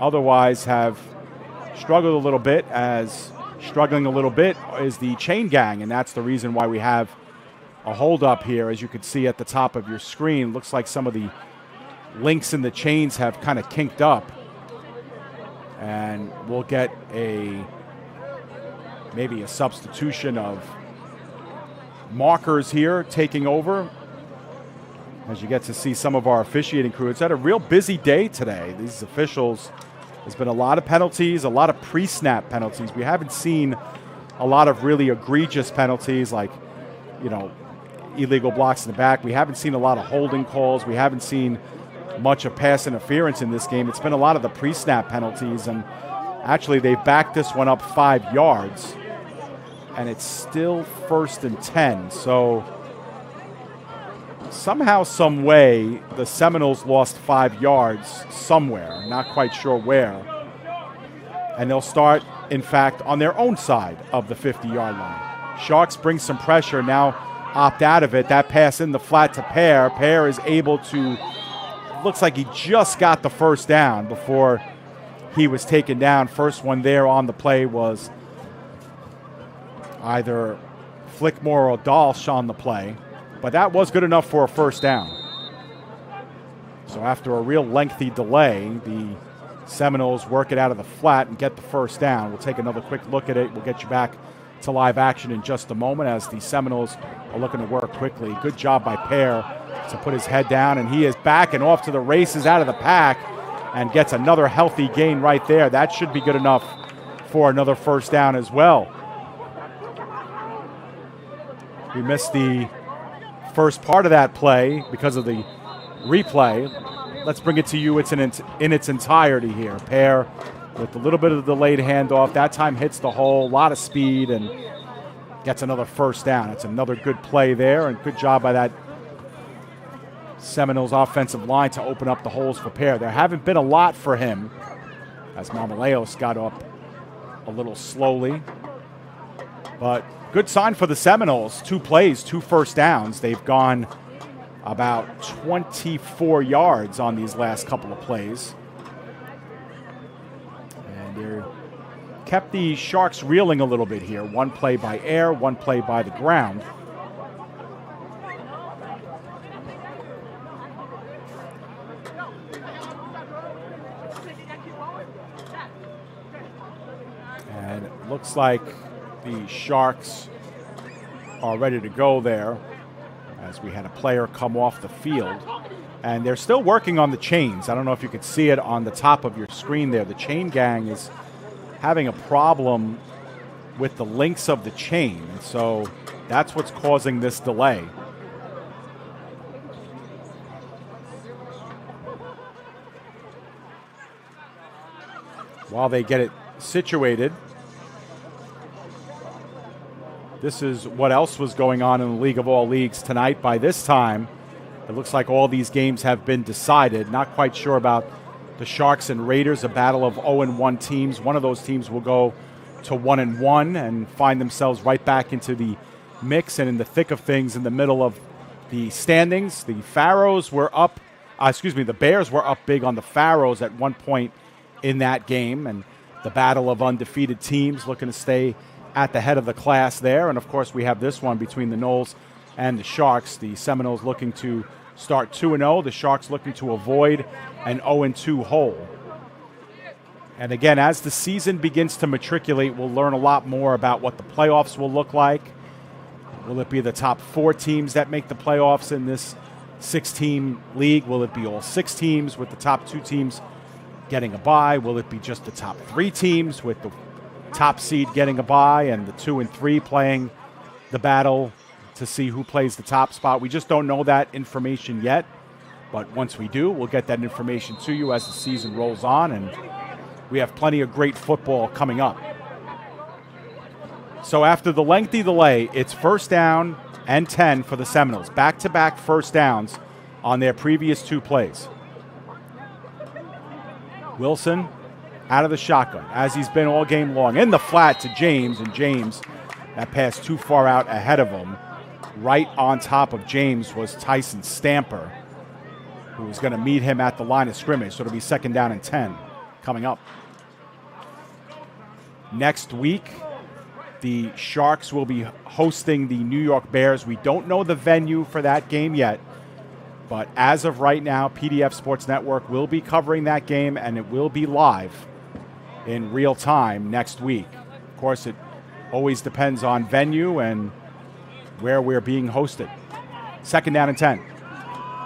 otherwise have struggled a little bit, as struggling a little bit is the chain gang, and that's the reason why we have a hold up here. As you can see at the top of your screen, looks like some of the links in the chains have kind of kinked up, and we'll get maybe a substitution of markers here taking over as you get to see some of our officiating crew. It's had a real busy day today. These officials, there's been a lot of penalties, a lot of pre-snap penalties. We haven't seen a lot of really egregious penalties like, illegal blocks in the back. We haven't seen a lot of holding calls. We haven't seen much of pass interference in this game. It's been a lot of the pre-snap penalties, and actually they've backed this one up 5 yards, and it's still 1st and 10. So somehow, some way, the Seminoles lost 5 yards somewhere, not quite sure where. And they'll start, in fact, on their own side of the 50-yard line. Sharks bring some pressure, now opt out of it. That pass in the flat to Pear. Pear is able to, looks like he just got the first down before he was taken down. First one there on the play was either Flickmore or Dolch on the play, but that was good enough for a first down. So after a real lengthy delay, the Seminoles work it out of the flat and get the first down. We'll take another quick look at it. We'll get you back to live action in just a moment as the Seminoles are looking to work quickly. Good job by Pear to put his head down, and he is back and off to the races out of the pack and gets another healthy gain right there. That should be good enough for another first down as well. We missed the first part of that play because of the replay. Let's bring it to you. It's in its entirety here. Pear with a little bit of the delayed handoff. That time hits the hole, a lot of speed, and gets another first down. It's another good play there, and good job by that Seminoles offensive line to open up the holes for Pear. There haven't been a lot for him as Marmoleos got up a little slowly. But good sign for the Seminoles. 2 plays, 2 first downs. They've gone about 24 yards on these last couple of plays. And they're kept the Sharks reeling a little bit here. 1 play by air, 1 play by the ground. And it looks like the Sharks are ready to go there as we had a player come off the field. And they're still working on the chains. I don't know if you could see it on the top of your screen there. The chain gang is having a problem with the links of the chain. And so that's what's causing this delay. While they get it situated, this is what else was going on in the League of All Leagues tonight. By this time, it looks like all these games have been decided. Not quite sure about the Sharks and Raiders, a battle of 0-1 teams. One of those teams will go to 1-1 and find themselves right back into the mix and in the thick of things in the middle of the standings. The Bears were up big on the Pharaohs at one point in that game, and the battle of undefeated teams looking to stay at the head of the class there. And of course we have this one between the Noles and the Sharks. The Seminoles looking to start 2-0. The Sharks looking to avoid an 0-2 hole. And again, as the season begins to matriculate, we'll learn a lot more about what the playoffs will look like. Will it be the top 4 teams that make the playoffs in this 6-team league? Will it be all 6 teams with the top 2 teams getting a bye? Will it be just the top 3 teams with the top seed getting a bye and the 2 and 3 playing the battle to see who plays the top spot? We just don't know that information yet, but once we do, we'll get that information to you as the season rolls on, and we have plenty of great football coming up. So after the lengthy delay, it's 1st down and 10 for the Seminoles. Back-to-back first downs on their previous 2 plays. Wilson out of the shotgun, as he's been all game long, in the flat to James, and James, that pass too far out ahead of him. Right on top of James was Tyson Stamper, who was going to meet him at the line of scrimmage, so it'll be 2nd down and 10. coming up. Next week, the Sharks will be hosting the New York Bears. We don't know the venue for that game yet, but as of right now, PDF Sports Network will be covering that game, and it will be live in real time next week. Of course, it always depends on venue and where we're being hosted. 2nd down and 10.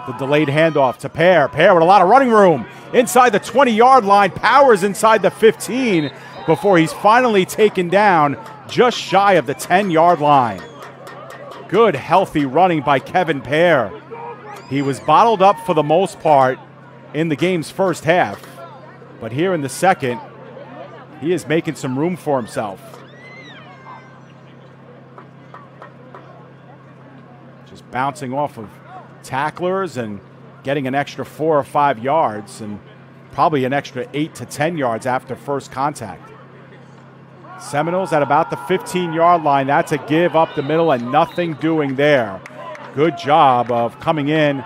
The delayed handoff to Pear. Pear with a lot of running room inside the 20-yard line. Powers inside the 15 before he's finally taken down just shy of the 10-yard line. Good, healthy running by Kevin Pear. He was bottled up for the most part in the game's first half, but here in the second, he is making some room for himself. Just bouncing off of tacklers and getting an extra 4 or 5 yards and probably an extra 8 to 10 yards after first contact. Seminoles at about the 15-yard line. That's a give up the middle and nothing doing there. Good job of coming in.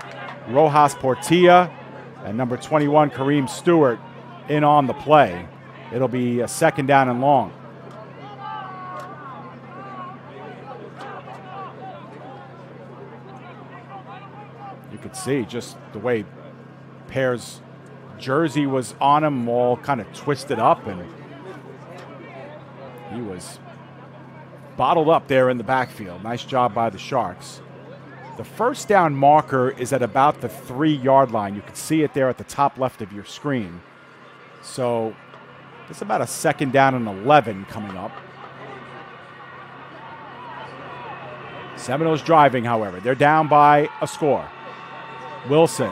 Rojas Portilla and number 21, Kareem Stewart, in on the play. It'll be a 2nd down and long. You could see just the way Pear's jersey was on him, all kind of twisted up, and he was bottled up there in the backfield. Nice job by the Sharks. The first down marker is at about the 3-yard line. You can see it there at the top left of your screen. So it's about a 2nd down and 11 coming up. Seminoles driving, however. They're down by a score. Wilson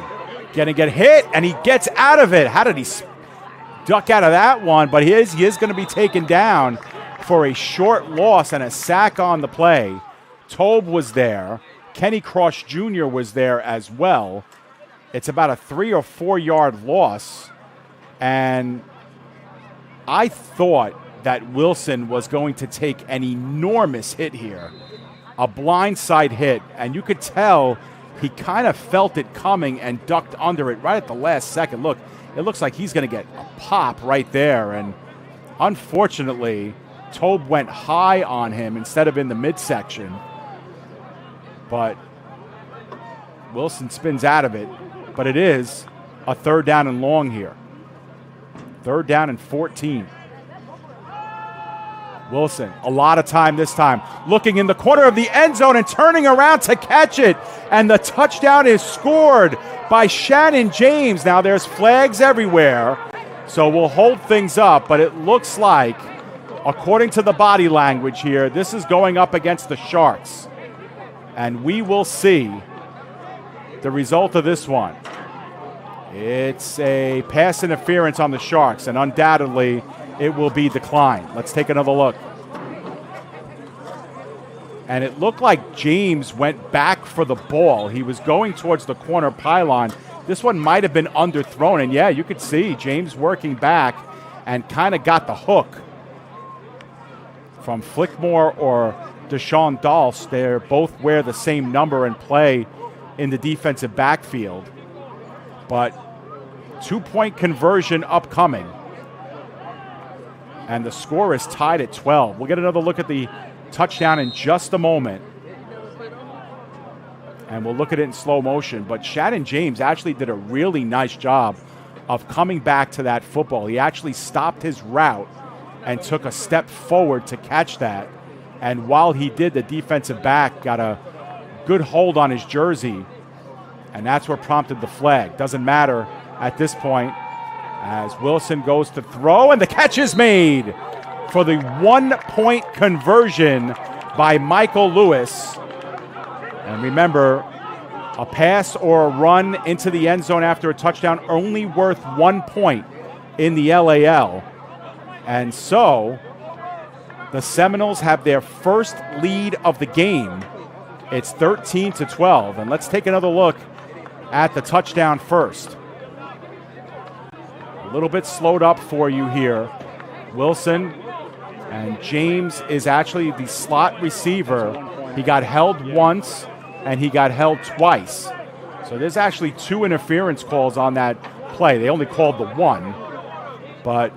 gonna get hit, and he gets out of it. How did he duck out of that one? But he is going to be taken down for a short loss and a sack on the play. Tobe was there. Kenny Cross Jr. was there as well. It's about a 3 or 4 yard loss. And I thought that Wilson was going to take an enormous hit here. A blindside hit. And you could tell he kind of felt it coming and ducked under it right at the last second. Look, it looks like he's going to get a pop right there. And unfortunately, Tobe went high on him instead of in the midsection. But Wilson spins out of it. But it is a 3rd down and long here. 3rd down and 14. Wilson, a lot of time this time. Looking in the corner of the end zone and turning around to catch it. And the touchdown is scored by Shannon James. Now there's flags everywhere, so we'll hold things up. But it looks like, according to the body language here, this is going up against the Sharks. And we will see the result of this one. It's a pass interference on the Sharks, and undoubtedly it will be declined. Let's take another look. And it looked like James went back for the ball. He was going towards the corner pylon. This one might have been underthrown, and yeah, you could see James working back and kind of got the hook from Flickmore or Deshaun Dals. They both wear the same number and play in the defensive backfield. But 2-point conversion upcoming. And the score is tied at 12. We'll get another look at the touchdown in just a moment. And we'll look at it in slow motion. But Shannon James actually did a really nice job of coming back to that football. He actually stopped his route and took a step forward to catch that. And while he did, the defensive back got a good hold on his jersey. And that's what prompted the flag. Doesn't matter at this point as Wilson goes to throw, and the catch is made for the 1-point conversion by Michael Lewis. And remember, a pass or a run into the end zone after a touchdown only worth 1 point in the LAL. And so the Seminoles have their first lead of the game. It's 13-12. And let's take another look at the touchdown first. A little bit slowed up for you here. Wilson, and James is actually the slot receiver. He got held once and he got held twice. So there's actually 2 interference calls on that play. They only called the one. But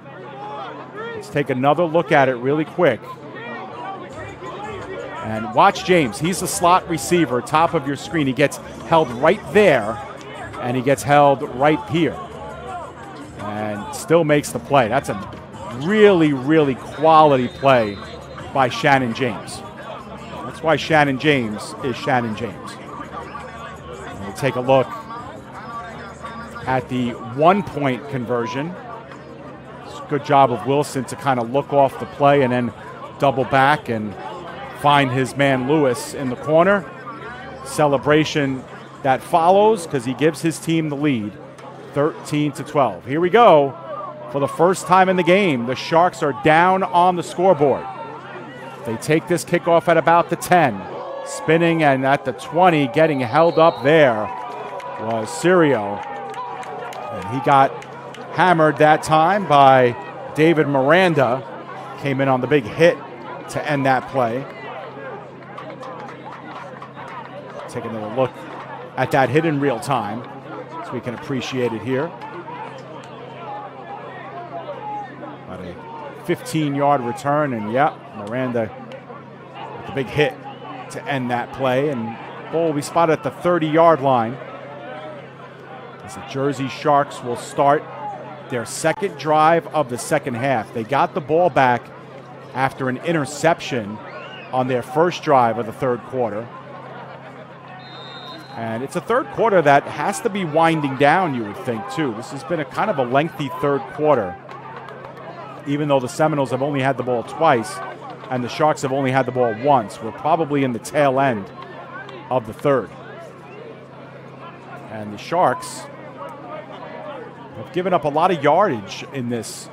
let's take another look at it really quick. And watch James. He's the slot receiver, top of your screen. He gets held right there, and he gets held right here. And still makes the play. That's a really, really quality play by Shannon James. That's why Shannon James is Shannon James. And we'll take a look at the 1-point conversion. It's a good job of Wilson to kind of look off the play and then double back and find his man Lewis in the corner. Celebration that follows because he gives his team the lead, 13-12. Here we go. For the first time in the game, the Sharks are down on the scoreboard. They take this kickoff at about the 10. Spinning, and at the 20, getting held up there was Sirio. And he got hammered that time by David Miranda. Came in on the big hit to end that play. Take another look at that hit in real time so we can appreciate it here. About a 15-yard return, and Miranda with the big hit to end that play. And ball will be spotted at the 30-yard line. As the Jersey Sharks will start their second drive of the second half. They got the ball back after an interception on their first drive of the third quarter. And it's a third quarter that has to be winding down, you would think, too. This has been a kind of a lengthy third quarter, even though the Seminoles have only had the ball twice and the Sharks have only had the ball once. We're probably in the tail end of the third. And the Sharks have given up a lot of yardage in this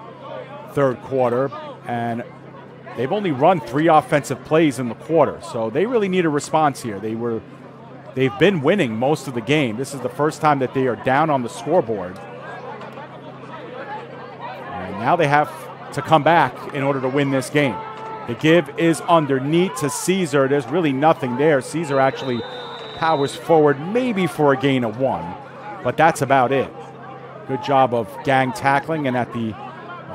third quarter, and they've only run 3 offensive plays in the quarter, so they really need a response here. They've been winning most of the game. This is the first time that they are down on the scoreboard. And now they have to come back in order to win this game. The give is underneath to Caesar. There's really nothing there. Caesar actually powers forward maybe for a gain of 1, but that's about it. Good job of gang tackling, and at the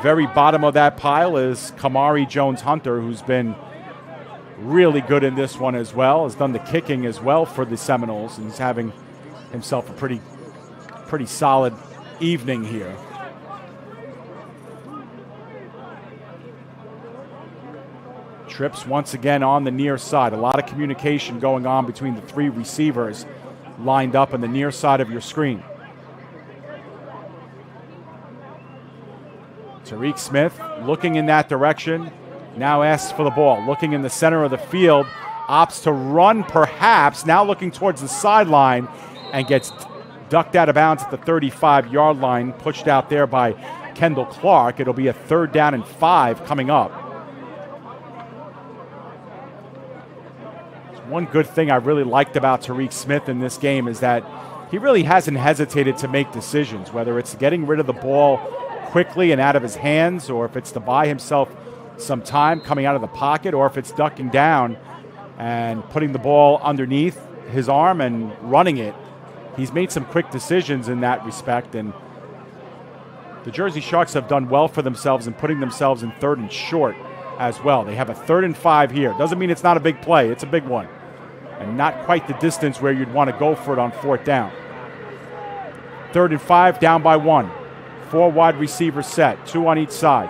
very bottom of that pile is Kamari Jones-Hunter, who's been really good in this one as well, has done the kicking as well for the Seminoles, and he's having himself a pretty solid evening here. Trips once again on the near side. A lot of communication going on between the 3 receivers lined up on the near side of your screen. Tariq Smith looking in that direction. Now asks for the ball. Looking in the center of the field. Opts to run perhaps. Now looking towards the sideline and gets ducked out of bounds at the 35-yard line. Pushed out there by Kendall Clark. It'll be a 3rd down and 5 coming up. One good thing I really liked about Tariq Smith in this game is that he really hasn't hesitated to make decisions, whether it's getting rid of the ball quickly and out of his hands, or if it's to buy himself some time coming out of the pocket, or if it's ducking down and putting the ball underneath his arm and running it. He's made some quick decisions in that respect, and the Jersey Sharks have done well for themselves in putting themselves in 3rd and short as well. They have a 3rd and 5 here. Doesn't mean it's not a big play. It's a big one, and not quite the distance where you'd want to go for it on 4th down. 3rd and 5, down by 1. 4 wide receivers set, 2 on each side.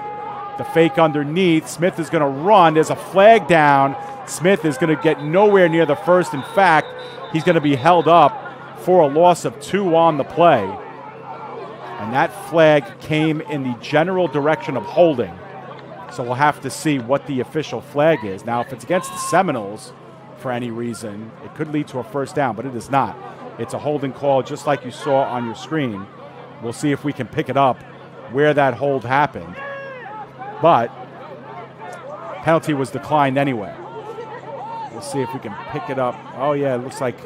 The fake underneath. Smith is going to run. There's a flag down. Smith is going to get nowhere near the first. In fact, he's going to be held up for a loss of 2 on the play. And that flag came in the general direction of holding. So we'll have to see what the official flag is. Now, if it's against the Seminoles for any reason, it could lead to a 1st down, but it is not. It's a holding call just like you saw on your screen. We'll see if we can pick it up where that hold happened. But penalty was declined anyway. We'll see if we can pick it up. Oh, yeah, it looks like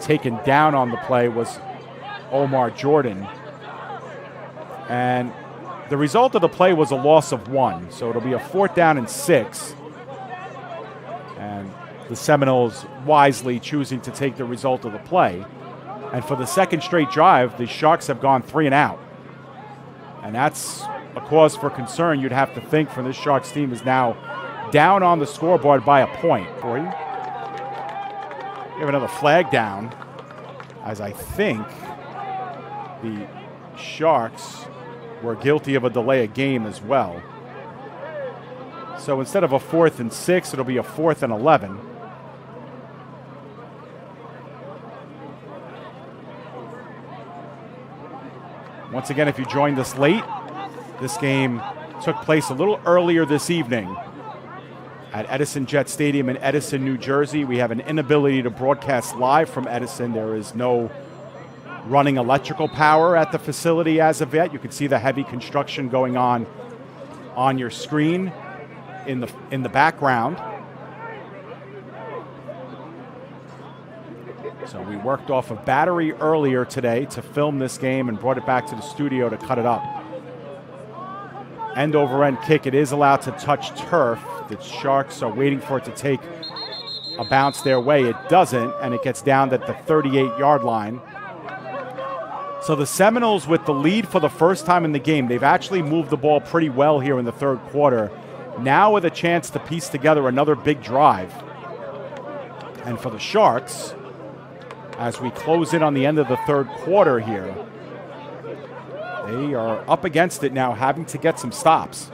taken down on the play was Omar Jordan. And the result of the play was a loss of 1. So it'll be a 4th down and 6. And the Seminoles wisely choosing to take the result of the play. And for the second straight drive, the Sharks have gone 3 and out. And that's a cause for concern, you'd have to think, for this Sharks team is now down on the scoreboard by a point. For you have another flag down, as I think the Sharks were guilty of a delay of game as well. So instead of a 4th and 6, it'll be a 4th and 11. Once again, if you joined us late, this game took place a little earlier this evening at Edison Jet Stadium in Edison, New Jersey. We have an inability to broadcast live from Edison. There is no running electrical power at the facility as of yet. You can see the heavy construction going on your screen in the background. So we worked off of battery earlier today to film this game and brought it back to the studio to cut it up. End over end kick. It is allowed to touch turf. The Sharks are waiting for it to take a bounce their way. It doesn't, and it gets down at the 38-yard line. So the Seminoles, with the lead for the first time in the game, they've actually moved the ball pretty well here in the third quarter. Now with a chance to piece together another big drive. And for the Sharks, as we close in on the end of the third quarter here, they are up against it now, having to get some stops.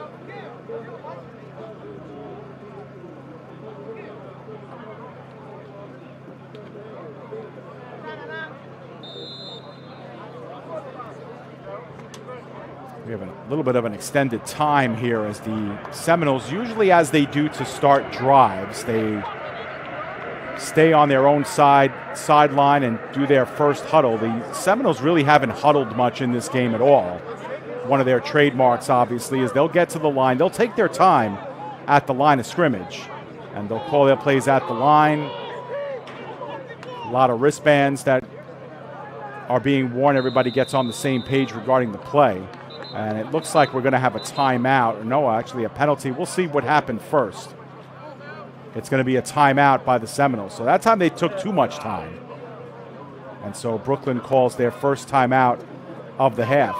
We have a little bit of an extended time here as the Seminoles, usually as they do to start drives, they stay on their own sideline and do their first huddle. The Seminoles really haven't huddled much in this game at all. One of their trademarks, obviously, is they'll get to the line. They'll take their time at the line of scrimmage, and they'll call their plays at the line. A lot of wristbands that are being worn. Everybody gets on the same page regarding the play. And it looks like we're going to have a timeout. Or no, actually a penalty. We'll see what happened first. It's going to be a timeout by the Seminoles. So that time they took too much time. And so Brooklyn calls their first timeout of the half.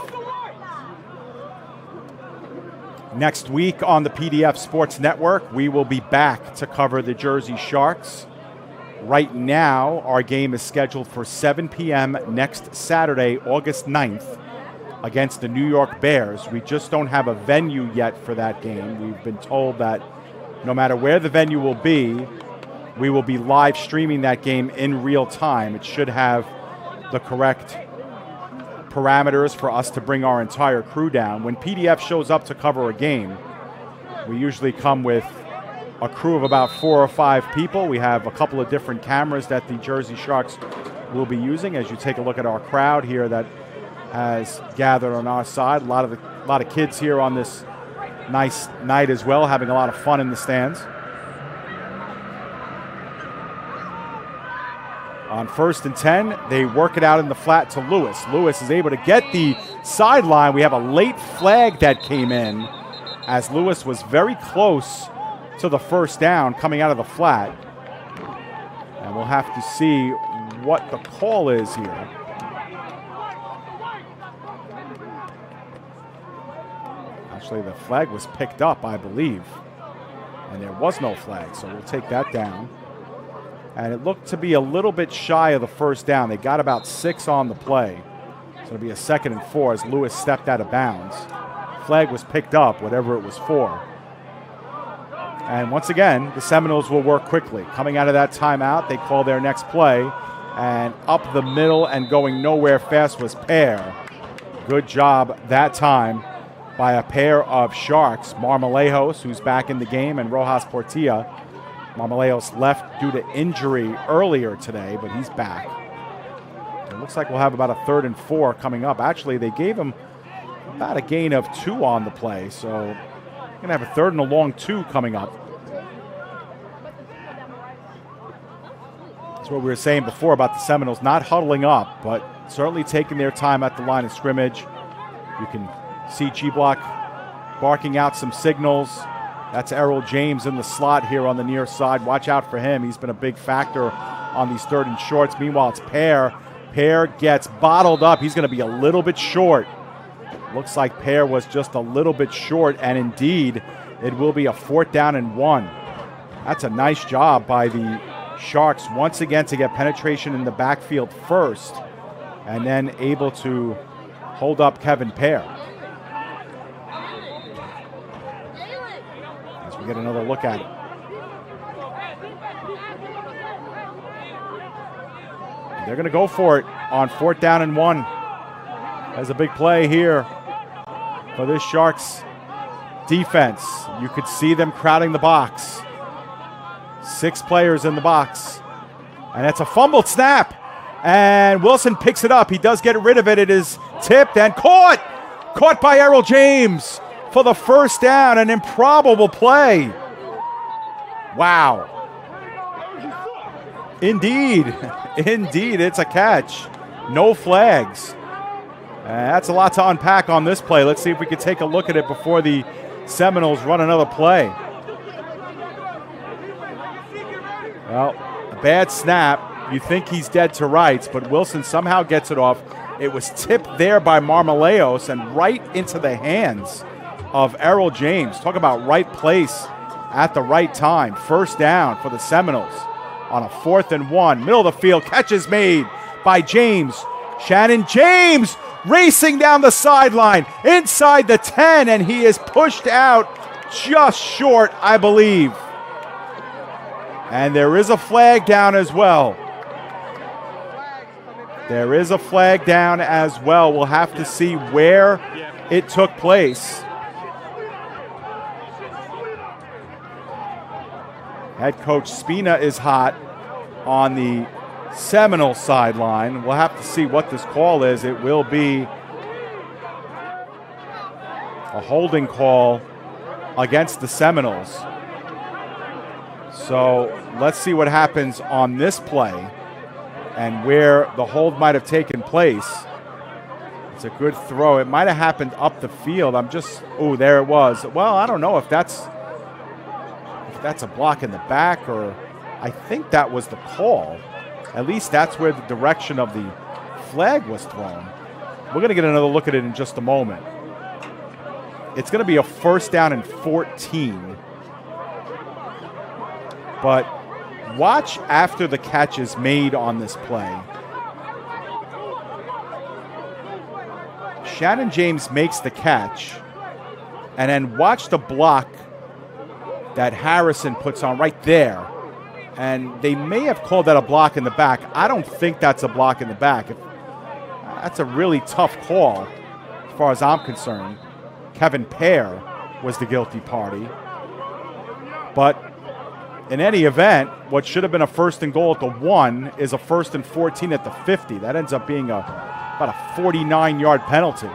Next week on the PDF Sports Network, we will be back to cover the Jersey Sharks. Right now, our game is scheduled for 7 p.m. next Saturday, August 9th, against the New York Bears. We just don't have a venue yet for that game. We've been told that no matter where the venue will be, we will be live streaming that game in real time. It should have the correct parameters for us to bring our entire crew down. When PDF shows up to cover a game, we usually come with a crew of about 4 or 5 people. We have a couple of different cameras that the Jersey Sharks will be using. As you take a look at our crowd here that has gathered on our side, a lot of kids here on this nice night as well, having a lot of fun in the stands. On 1st and 10, they work it out in the flat to Lewis. Lewis is able to get the sideline. We have a late flag that came in as Lewis was very close to the first down coming out of the flat. And we'll have to see what the call is here. Actually, the flag was picked up, I believe, and there was no flag, so we'll take that down. And it looked to be a little bit shy of the first down. They got about 6 on the play, so it'll be a 2nd and 4 as Lewis stepped out of bounds. Flag was picked up, whatever it was for. And once again, the Seminoles will work quickly. Coming out of that timeout, they call their next play, and up the middle and going nowhere fast was Pear. Good job that time by a pair of Sharks, Marmolejos, who's back in the game, and Rojas Portilla. Marmolejos left due to injury earlier today, but he's back. It looks like we'll have about a 3rd and 4 coming up. Actually, they gave him about a gain of 2 on the play, so we're going to have a 3rd and a long 2 coming up. That's what we were saying before about the Seminoles not huddling up, but certainly taking their time at the line of scrimmage. You can see G-Block barking out some signals. That's Errol James in the slot here on the near side. Watch out for him. He's been a big factor on these 3rd and shorts. Meanwhile, it's Pear. Pear gets bottled up. He's going to be a little bit short. Looks like Pear was just a little bit short, and indeed, it will be a 4th down and 1. That's a nice job by the Sharks once again to get penetration in the backfield first, and then able to hold up Kevin Pear. As we get another look at it. They're going to go for it on 4th down and 1. There's a big play here for this Sharks defense. You could see them crowding the box. 6 players in the box. And it's a fumbled snap. And Wilson picks it up. He does get rid of it. It is tipped and caught. Caught by Errol James for the 1st down. An improbable play. Wow. Indeed. Indeed, it's a catch. No flags. That's a lot to unpack on this play. Let's see if we can take a look at it before the Seminoles run another play. Well, a bad snap. You think he's dead to rights, but Wilson somehow gets it off. It was tipped there by Marmaleos and right into the hands of Errol James. Talk about right place at the right time. 1st down for the Seminoles on a 4th and 1. Middle of the field. Catch is made by James. Shannon James racing down the sideline inside the 10, and he is pushed out just short, I believe. And there is a flag down as well. There is a flag down as well. We'll have to see where it took place. Head coach Spina is hot on the Seminole sideline. We'll have to see what this call is. It will be a holding call against the Seminoles. So let's see what happens on this play and where the hold might have taken place. It's a good throw. It might have happened up the field. Oh, there it was. Well, I don't know if that's a block in the back, or I think that was the call. At least that's where the direction of the flag was thrown. We're going to get another look at it in just a moment. It's going to be a 1st down and 14. But watch after the catch is made on this play. Shannon James makes the catch, and then watch the block that Harrison puts on right there. And they may have called that a block in the back. I don't think that's a block in the back. That's a really tough call as far as I'm concerned. Kevin Pear was the guilty party. But in any event, what should have been a 1st and goal at the 1 is a 1st and 14 at the 50. That ends up being about a 49-yard penalty.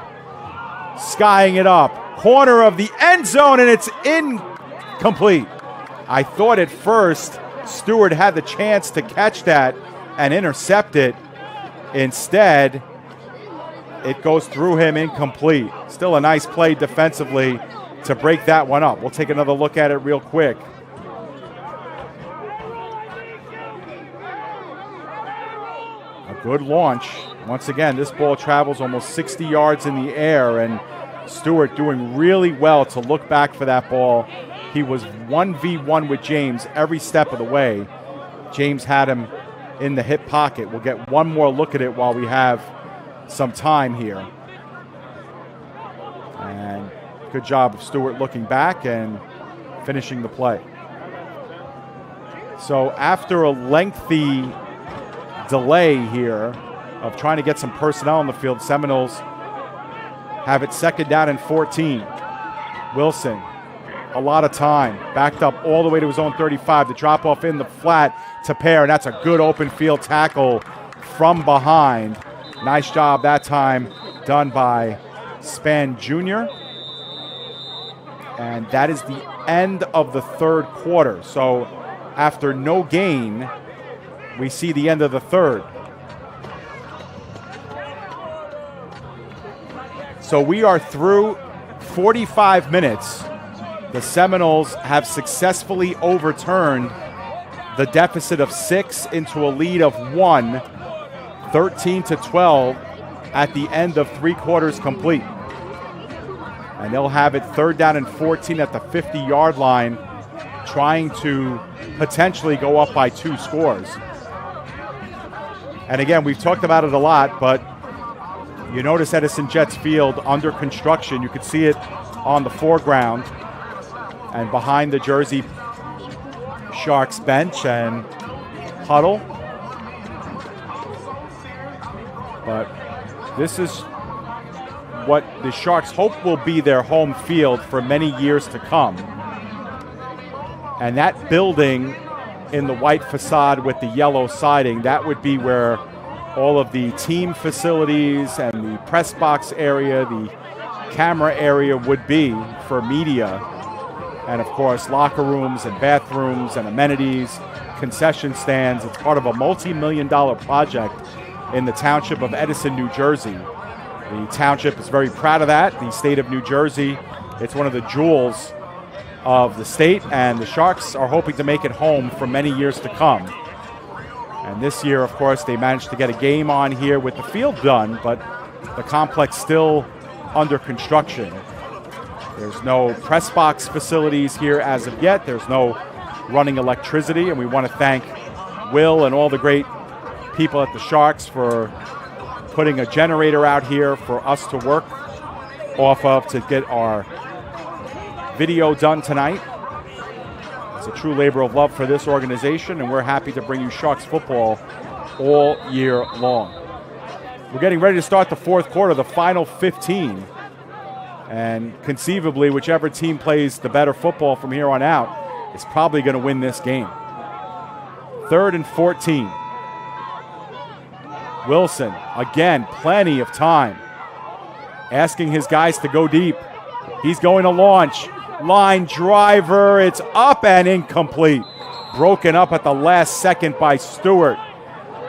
Skying it up. Corner of the end zone, and it's incomplete. I thought at first Stewart had the chance to catch that and intercept it. Instead, it goes through him, incomplete. Still a nice play defensively to break that one up. We'll take another look at it real quick. A good launch. Once again, this ball travels almost 60 yards in the air, and Stewart doing really well to look back for that ball. He was 1v1 with James every step of the way. James had him in the hip pocket. We'll get one more look at it while we have some time here. And good job of Stewart looking back and finishing the play. So after a lengthy delay here of trying to get some personnel on the field, Seminoles have it 2nd down and 14. Wilson, a lot of time, backed up all the way to his own 35. The drop off in the flat to Pear, and that's a good open field tackle from behind. Nice job that time done by Span Jr. And that is the end of the 3rd quarter. So after no gain, we see the end of the 3rd. So we are through 45 minutes. The Seminoles have successfully overturned the deficit of 6 into a lead of 1, 13-12 at the end of 3 quarters complete. And they'll have it 3rd down and 14 at the 50-yard line, trying to potentially go up by 2 scores. And again, we've talked about it a lot, but you notice Edison Jets Field under construction. You can see it on the foreground and behind the Jersey Sharks bench and huddle. But this is what the Sharks hope will be their home field for many years to come. And that building in the white facade with the yellow siding, that would be where all of the team facilities and the press box area, the camera area would be for media. And of course, locker rooms and bathrooms and amenities, concession stands. It's part of a multi-million-dollar project in the township of Edison, New Jersey. The township is very proud of that. The state of New Jersey, it's one of the jewels of the state, and the Sharks are hoping to make it home for many years to come. And this year, of course, they managed to get a game on here with the field done, but the complex still under construction. There's no press box facilities here as of yet. There's no running electricity, and we want to thank Will and all the great people at the Sharks for putting a generator out here for us to work off of to get our video done tonight. It's a true labor of love for this organization, and we're happy to bring you Sharks football all year long. We're getting ready to start the 4th quarter, the final 15. And conceivably, whichever team plays the better football from here on out is probably going to win this game. 3rd and 14. Wilson, again, plenty of time. Asking his guys to go deep. He's going to launch. Line driver, it's up and incomplete. Broken up at the last second by Stewart.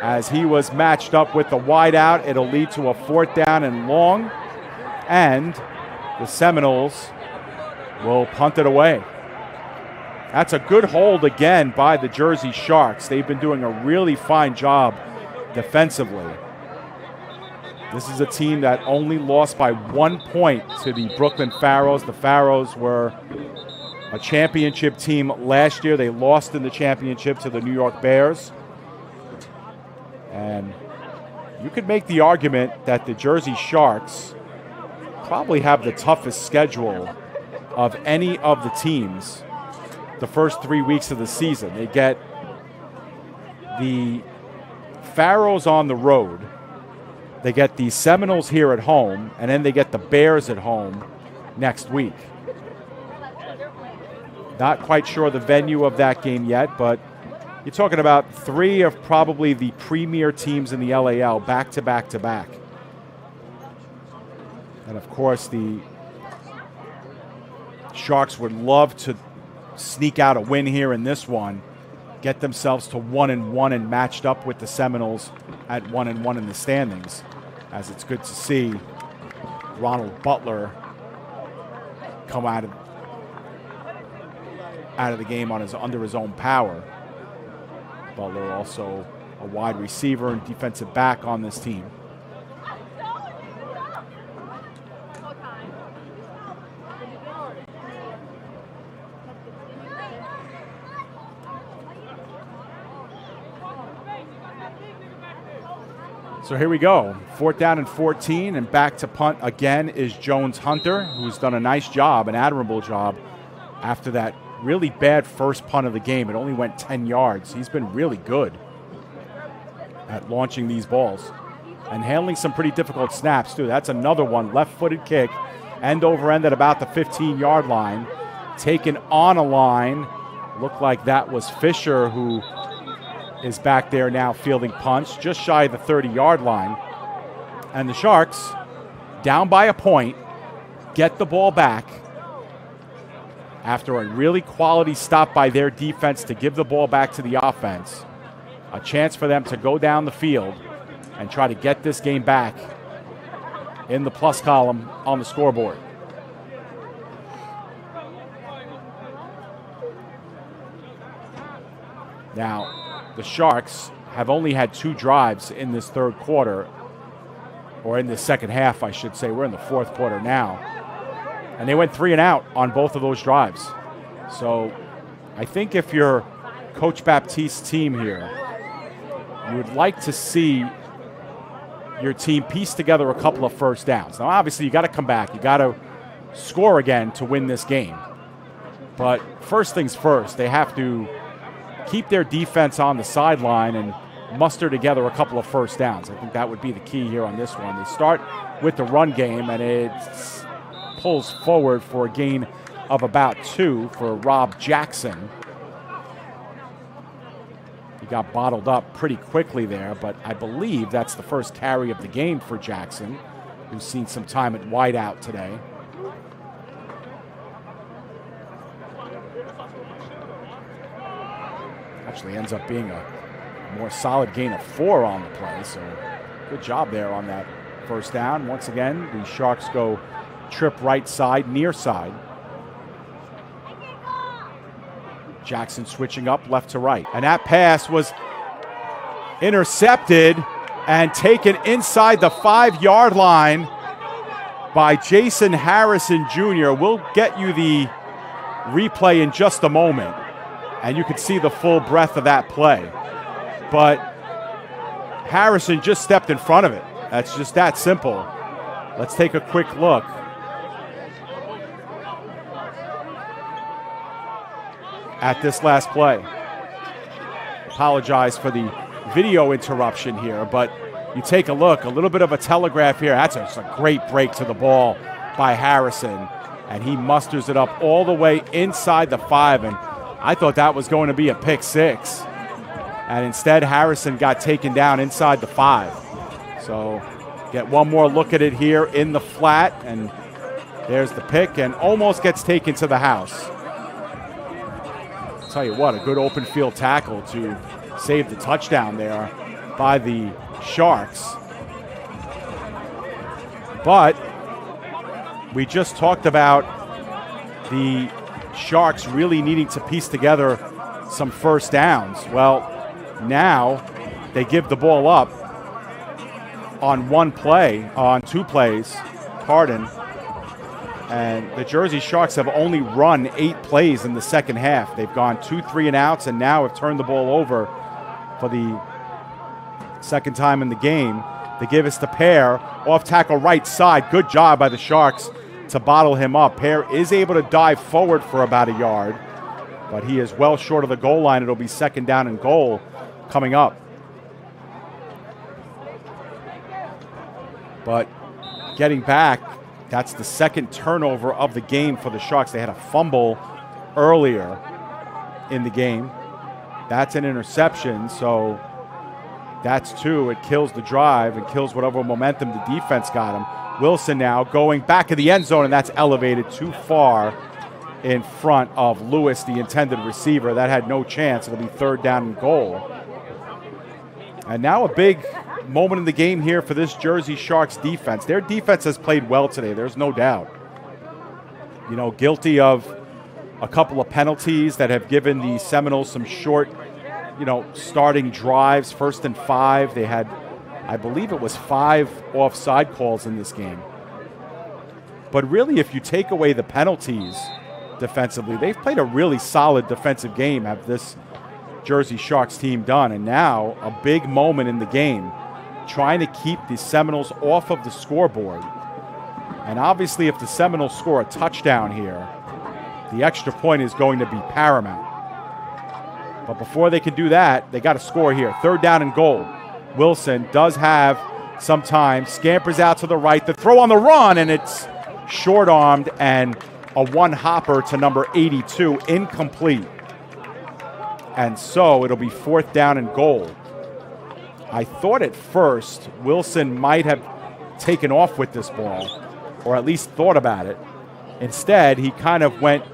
As he was matched up with the wide out, it'll lead to a 4th down and long. And the Seminoles will punt it away. That's a good hold again by the Jersey Sharks. They've been doing a really fine job defensively. This is a team that only lost by 1 point to the Brooklyn Pharaohs. The Pharaohs were a championship team last year. They lost in the championship to the New York Bears. And you could make the argument that the Jersey Sharks probably have the toughest schedule of any of the teams the first 3 weeks of the season. They get the Pharaohs on the road. They get the Seminoles here at home, and then they get the Bears at home next week. Not quite sure the venue of that game yet, but you're talking about 3 of probably the premier teams in the LAL back to back to back. And of course, the Sharks would love to sneak out a win here in this one, get themselves to 1-1 and matched up with the Seminoles at 1-1 in the standings, as it's good to see Ronald Butler come out of the game under his own power. Butler also a wide receiver and defensive back on this team. So here we go, 4th down and 14, and back to punt again is Jones Hunter, who's done a nice job, an admirable job, after that really bad first punt of the game. It only went 10 yards. He's been really good at launching these balls and handling some pretty difficult snaps, too. That's another one, left-footed kick, end over end at about the 15-yard line, taken on a line. Looked like that was Fisher, who is back there now fielding punts, just shy of the 30-yard line. And the Sharks, down by a point, get the ball back after a really quality stop by their defense to give the ball back to the offense. A chance for them to go down the field and try to get this game back in the plus column on the scoreboard. Now, the Sharks have only had 2 drives in this 3rd quarter, or in the second half, I should say. We're in the 4th quarter now. And they went 3 and out on both of those drives. So I think if you're Coach Baptiste's team here, you would like to see your team piece together a couple of first downs. Now, obviously, you got to come back. You got to score again to win this game. But first things first, they have to keep their defense on the sideline and muster together a couple of first downs. I think that would be the key here on this one. They start with the run game, and it pulls forward for a gain of about 2 for Rob Jackson. He got bottled up pretty quickly there, but I believe that's the first carry of the game for Jackson, who's seen some time at wideout today. Actually ends up being a more solid gain of 4 on the play, so good job there on that first down. Once again, the Sharks go trip right side, near side. Jackson switching up left to right. And that pass was intercepted and taken inside the 5-yard line by Jason Harrison Jr. We'll get you the replay in just a moment, and you can see the full breadth of that play. But Harrison just stepped in front of it. That's just that simple. Let's take a quick look. At this last play. Apologize for the video interruption here, but you take a look, a little bit of a telegraph here. That's a great break to the ball by Harrison, and he musters it up all the way inside the 5, and I thought that was going to be a pick 6. And instead, Harrison got taken down inside the 5. So get one more look at it here in the flat, and there's the pick, and almost gets taken to the house. I'll tell you what, a good open field tackle to save the touchdown there by the Sharks. But we just talked about the Sharks really needing to piece together some first downs. Well, now they give the ball up on 2 plays, and the Jersey Sharks have only run 8 plays in the second half. They've gone 2 3-and-outs and now have turned the ball over for the second time in the game. They give us the Pair off tackle right side. Good job by the Sharks to bottle him up. Pair is able to dive forward for about a yard, but he is well short of the goal line. It'll be second down and goal coming up. But getting back, that's the second turnover of the game for the Sharks. They had a fumble earlier in the game. That's an interception, so that's 2. It kills the drive and kills whatever momentum the defense got him. Wilson now going back of the end zone, and that's elevated too far in front of Lewis, the intended receiver. That had no chance. It'll be third down and goal. And now a big moment in the game here for this Jersey Sharks defense. Their defense has played well today, there's no doubt. You know, guilty of a couple of penalties that have given the Seminoles some short, starting drives, 1st and 5. They had, I believe it was 5 offside calls in this game. But really, if you take away the penalties defensively, they've played a really solid defensive game, have this Jersey Sharks team done. And now a big moment in the game, trying to keep the Seminoles off of the scoreboard. And obviously, if the Seminoles score a touchdown here, the extra point is going to be paramount. But before they can do that, they got to score here. Third down and goal. Wilson does have some time, scampers out to the right, the throw on the run, and it's short-armed and a one-hopper to number 82, incomplete. And so it'll be 4th down and goal. I thought at first Wilson might have taken off with this ball, or at least thought about it. Instead, he kind of went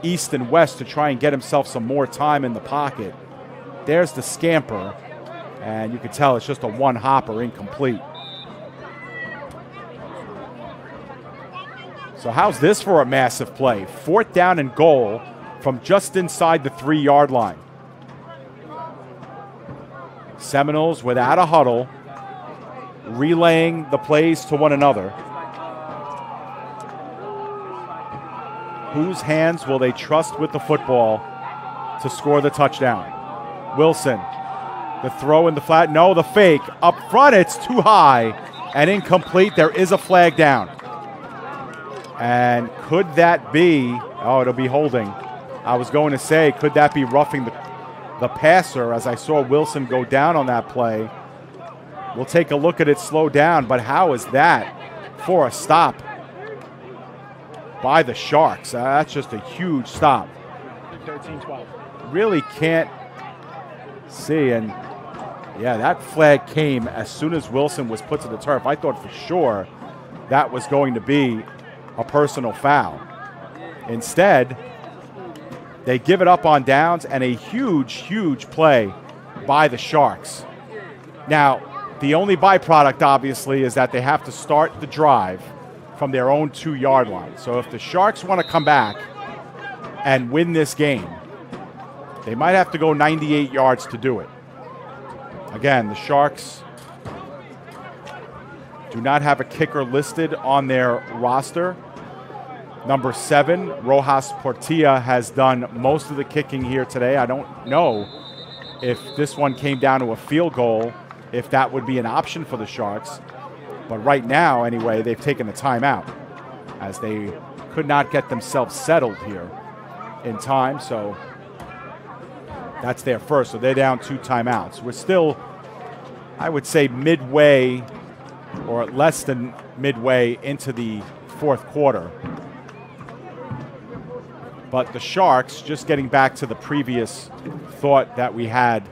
east and west to try and get himself some more time in the pocket. There's the scamper, and you can tell it's just a one-hopper, incomplete. So how's this for a massive play? 4th down and goal from just inside the 3-yard line. Seminoles without a huddle, relaying the plays to one another. Whose hands will they trust with the football to score the touchdown? Wilson, the throw in the flat. No, the fake. Up front, it's too high and incomplete. There is a flag down. And could that be, oh, it'll be holding. I was going to say, could that be roughing the passer, as I saw Wilson go down on that play? We'll take a look at it slow down, but how is that for a stop by the Sharks? That's just a huge stop. 13-12. Really can't see, and yeah, that flag came as soon as Wilson was put to the turf. I thought for sure that was going to be a personal foul. Instead, they give it up on downs, and a huge play by the Sharks. Now, the only byproduct, obviously, is that they have to start the drive from their own 2-yard line. So if the Sharks want to come back and win this game, they might have to go 98 yards to do it. Again, the Sharks do not have a kicker listed on their roster. Number 7, Rojas Portilla, has done most of the kicking here today. I don't know if this one came down to a field goal, if that would be an option for the Sharks. But right now, anyway, they've taken a timeout as they could not get themselves settled here in time. So that's their first. So they're down 2 timeouts. We're still, I would say, midway or less than midway into the fourth quarter. But the Sharks, just getting back to the previous thought that we had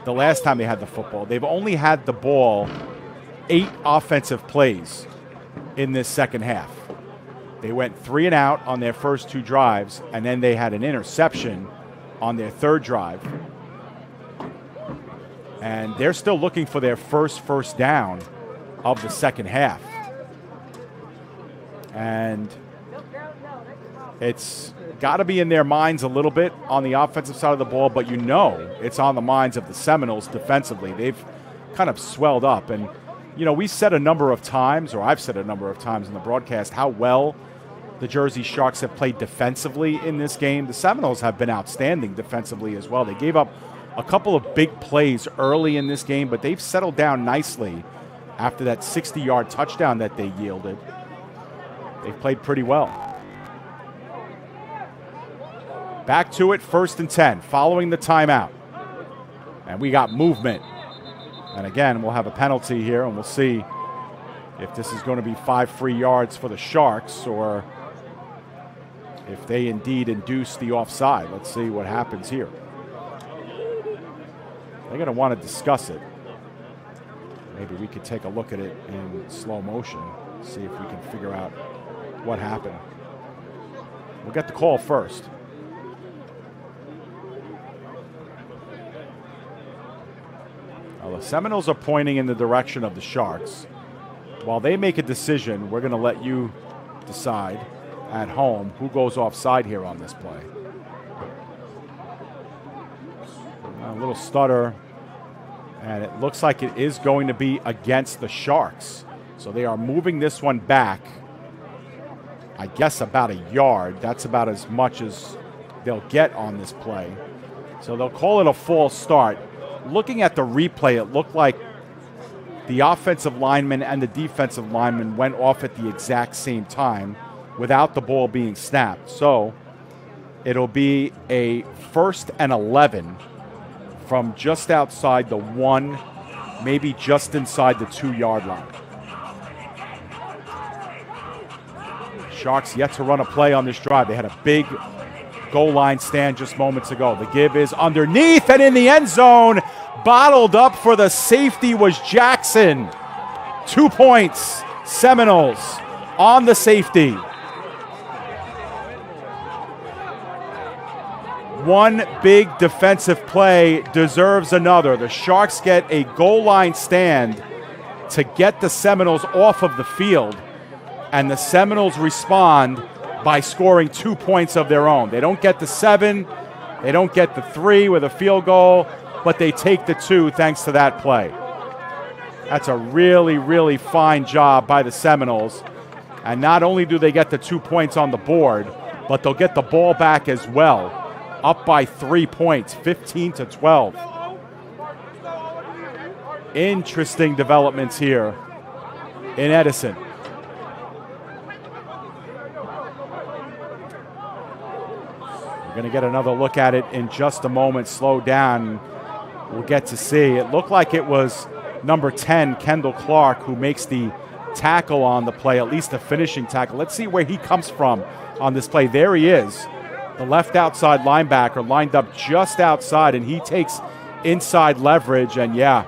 the last time they had the football, they've only had the ball 8 offensive plays in this second half. They went 3 and out on their first 2 drives, and then they had an interception on their third drive. And they're still looking for their first down of the second half. And it's got to be in their minds a little bit on the offensive side of the ball, but you know it's on the minds of the Seminoles defensively. They've kind of swelled up. And, you know, we said a number of times, or I've said a number of times in the broadcast, how well the Jersey Sharks have played defensively in this game. The Seminoles have been outstanding defensively as well. They gave up a couple of big plays early in this game, but they've settled down nicely after that 60-yard touchdown that they yielded. They've played pretty well. Back to it, 1st and 10, following the timeout. And we got movement. And again, we'll have a penalty here, and we'll see if this is going to be 5 free yards for the Sharks or if they indeed induce the offside. Let's see what happens here. They're going to want to discuss it. Maybe we could take a look at it in slow motion, see if we can figure out what happened. We'll get the call first. Well, the Seminoles are pointing in the direction of the Sharks. While they make a decision, we're going to let you decide at home who goes offside here on this play. A little stutter, and it looks like it is going to be against the Sharks. So they are moving this one back, I guess about a yard. That's about as much as they'll get on this play. So they'll call it a false start. Looking at the replay, it looked like the offensive lineman and the defensive lineman went off at the exact same time without the ball being snapped. So it'll be a 1st and 11 from just outside the 1, maybe just inside the 2-yard line. Sharks yet to run a play on this drive. They had a big goal line stand just moments ago. The give is underneath and in the end zone. Bottled up for the safety was Jackson. 2 points, Seminoles on the safety. One big defensive play deserves another. The Sharks get a goal line stand to get the Seminoles off of the field, and the Seminoles respond by scoring 2 points of their own. They don't get the 7, they don't get the 3 with a field goal, but they take the 2 thanks to that play. That's a really fine job by the Seminoles. And not only do they get the 2 points on the board, but they'll get the ball back as well. Up by 3 points, 15-12. Interesting developments here in Edison. We're going to get another look at it in just a moment. Slow down. We'll get to see. It looked like it was number 10, Kendall Clark, who makes the tackle on the play, at least the finishing tackle. Let's see where he comes from on this play. There he is, the left outside linebacker, lined up just outside, and he takes inside leverage, and yeah,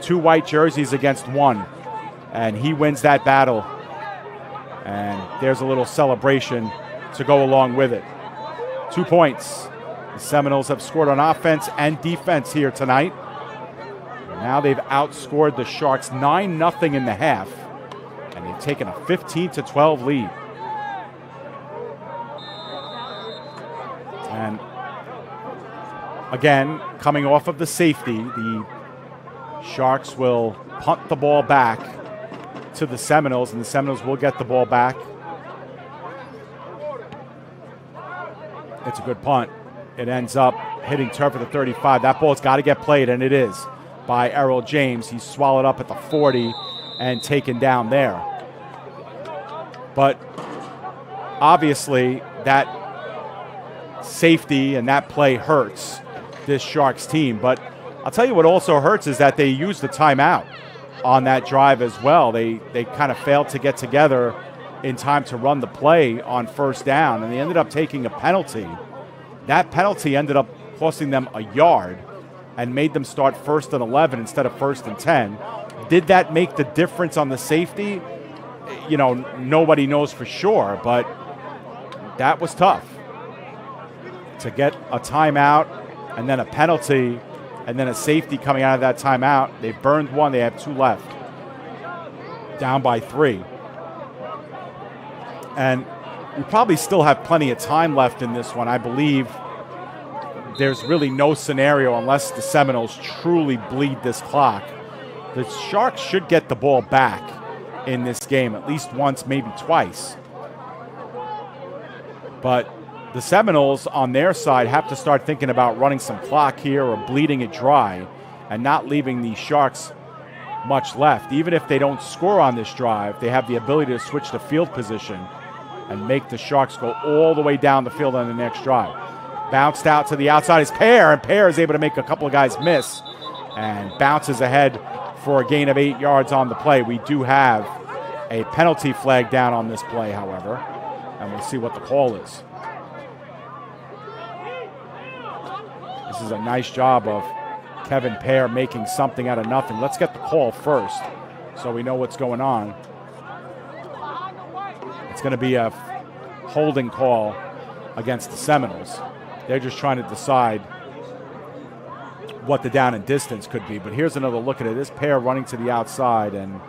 2 white jerseys against 1, and he wins that battle. And there's a little celebration to go along with it. 2 points. The Seminoles have scored on offense and defense here tonight. Now they've outscored the Sharks 9-0 in the half, and they've taken a 15-12 lead. And again, coming off of the safety, the Sharks will punt the ball back to the Seminoles, and the Seminoles will get the ball back. It's a good punt. It ends up hitting turf at the 35. That ball's got to get played, and it is, by Errol James. He's swallowed up at the 40 and taken down there. But obviously that safety and that play hurts this Sharks team. But I'll tell you what also hurts is that they used the timeout on that drive as well. They kind of failed to get together in time to run the play on first down, and they ended up taking a penalty. That penalty ended up costing them a yard and made them start 1st and 11 instead of 1st and 10. Did that make the difference on the safety? You know, nobody knows for sure, but that was tough. To get a timeout and then a penalty and then a safety coming out of that timeout. They burned 1. They have 2 left. Down by 3. And we probably still have plenty of time left in this one. I believe there's really no scenario unless the Seminoles truly bleed this clock. The Sharks should get the ball back in this game at least once, maybe twice. But the Seminoles on their side have to start thinking about running some clock here or bleeding it dry and not leaving the Sharks much left. Even if they don't score on this drive, they have the ability to switch the field position and make the Sharks go all the way down the field on the next drive. Bounced out to the outside is Pear, and Pear is able to make a couple of guys miss and bounces ahead for a gain of 8 yards on the play. We do have a penalty flag down on this play, however, and we'll see what the call is. This is a nice job of Kevin Pear making something out of nothing. Let's get the call first so we know what's going on. It's going to be a holding call against the Seminoles. They're just trying to decide what the down and distance could be. But here's another look at it. This Pear running to the outside, and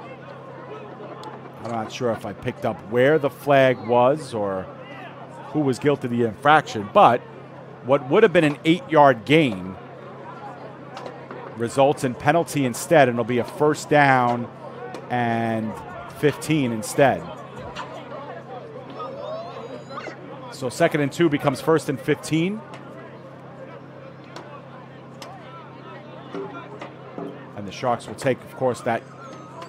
I'm not sure if I picked up where the flag was or who was guilty of the infraction, but what would have been an 8-yard gain results in penalty instead, and it'll be a 1st down and 15 instead. So 2nd and 2 becomes 1st and 15. And the Sharks will take, of course, that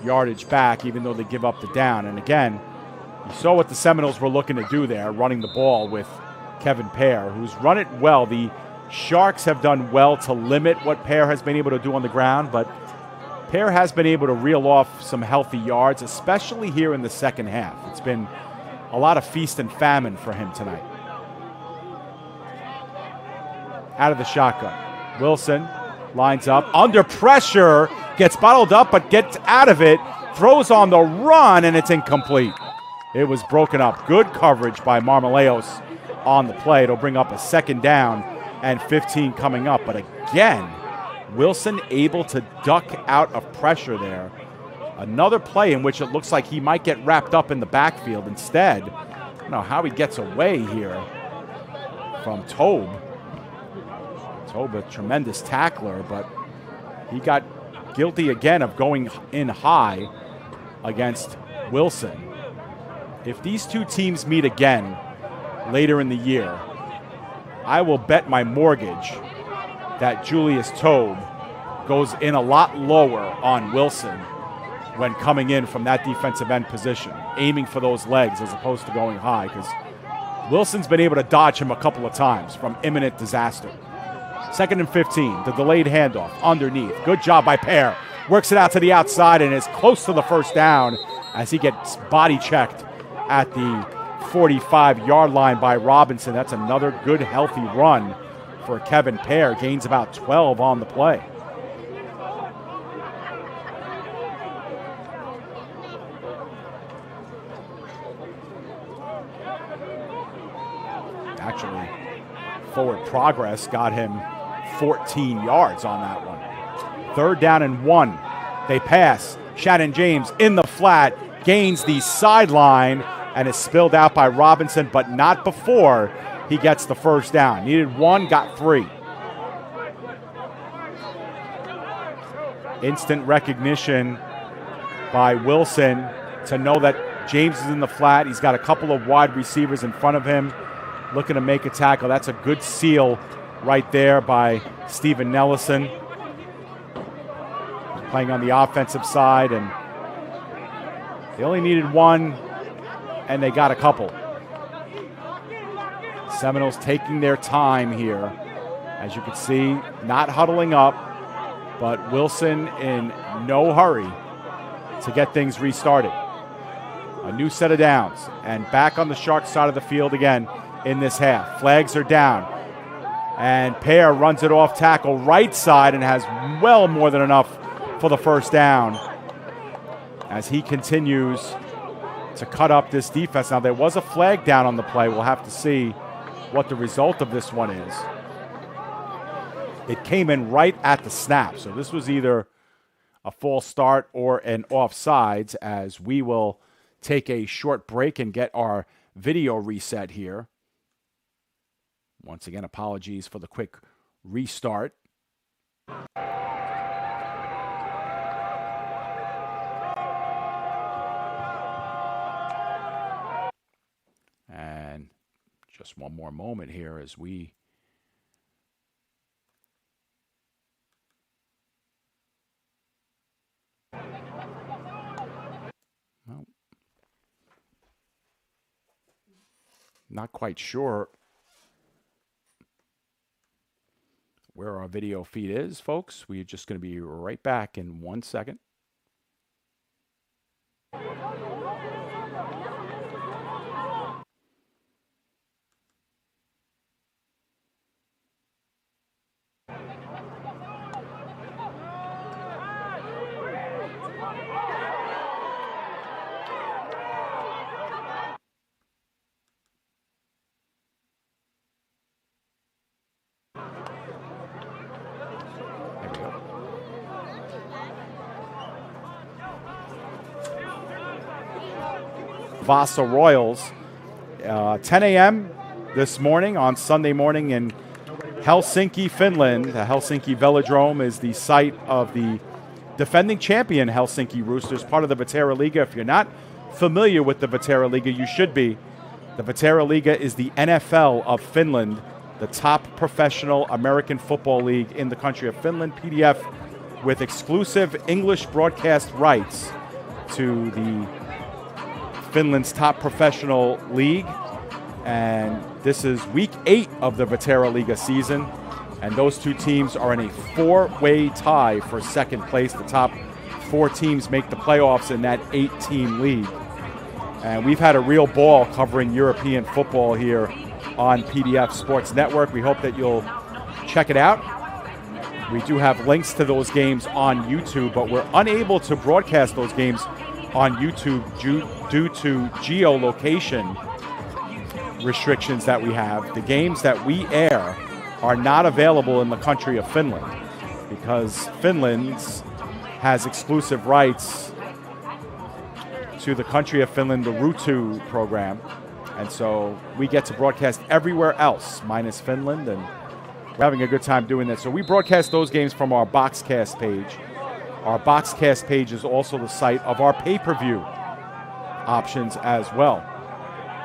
yardage back, even though they give up the down. And again, you saw what the Seminoles were looking to do there, running the ball with Kevin Pear, who's run it well. The Sharks have done well to limit what Pear has been able to do on the ground, but Pear has been able to reel off some healthy yards, especially here in the second half. It's been a lot of feast and famine for him tonight. Out of the shotgun. Wilson lines up. Under pressure. Gets bottled up, but gets out of it. Throws on the run, and it's incomplete. It was broken up. Good coverage by Marmoleos on the play. It'll bring up a 2nd down and 15 coming up. But again, Wilson able to duck out of pressure there. Another play in which it looks like he might get wrapped up in the backfield. Instead, I don't know how he gets away here from Tobe. Tobe, a tremendous tackler, but he got guilty again of going in high against Wilson. If these two teams meet again later in the year, I will bet my mortgage that Julius Tobe goes in a lot lower on Wilson when coming in from that defensive end position, aiming for those legs as opposed to going high, because Wilson's been able to dodge him a couple of times from imminent disaster. 2nd and 15, the delayed handoff underneath. Good job by Pear. Works it out to the outside and is close to the first down as he gets body checked at the 45-yard line by Robinson. That's another good, healthy run for Kevin Pear. Gains about 12 on the play. Actually, forward progress got him 14 yards on that one. 3rd down and 1. They pass. Shannon James in the flat, gains the sideline, and is spilled out by Robinson, but not before he gets the first down. Needed 1, got 3. Instant recognition by Wilson to know that James is in the flat. He's got a couple of wide receivers in front of him looking to make a tackle. That's a good seal right there by Steven Nelson. Playing on the offensive side, and they only needed 1, and they got a couple. Seminoles taking their time here. As you can see, not huddling up, but Wilson in no hurry to get things restarted. A new set of downs, and back on the Sharks side of the field again in this half. Flags are down, and Pear runs it off tackle right side and has well more than enough for the first down as he continues to cut up this defense. Now, there was a flag down on the play. We'll have to see what the result of this one is. It came in right at the snap, so this was either a false start or an offsides, as we will take a short break and get our video reset here. Once again, apologies for the quick restart. And just one more moment here as we not quite sure where our video feed is, folks. We're just going to be right back in 1 second. Vasa Royals, 10 a.m. this morning on Sunday morning in Helsinki, Finland. The Helsinki Velodrome is the site of the defending champion Helsinki Roosters, part of the Vetera Liga. If you're not familiar with the Vetera Liga, you should be. The Vetera Liga is the NFL of Finland, the top professional American football league in the country of Finland. PDF with exclusive English broadcast rights to the Finland's top professional league, and this is week 8 of the Vetera Liga season, and those two teams are in a 4-way tie for second place. The top 4 teams make the playoffs in that 8-team league, and we've had a real ball covering European football here on PDF Sports Network. We hope that you'll check it out. We do have links to those games on YouTube, but we're unable to broadcast those games on YouTube due to geolocation restrictions that we have. The games that we air are not available in the country of Finland because Finland has exclusive rights to the country of Finland, the Ruutu program. And so we get to broadcast everywhere else minus Finland, and we're having a good time doing that. So we broadcast those games from our Boxcast page. Our Boxcast page is also the site of our pay-per-view options as well.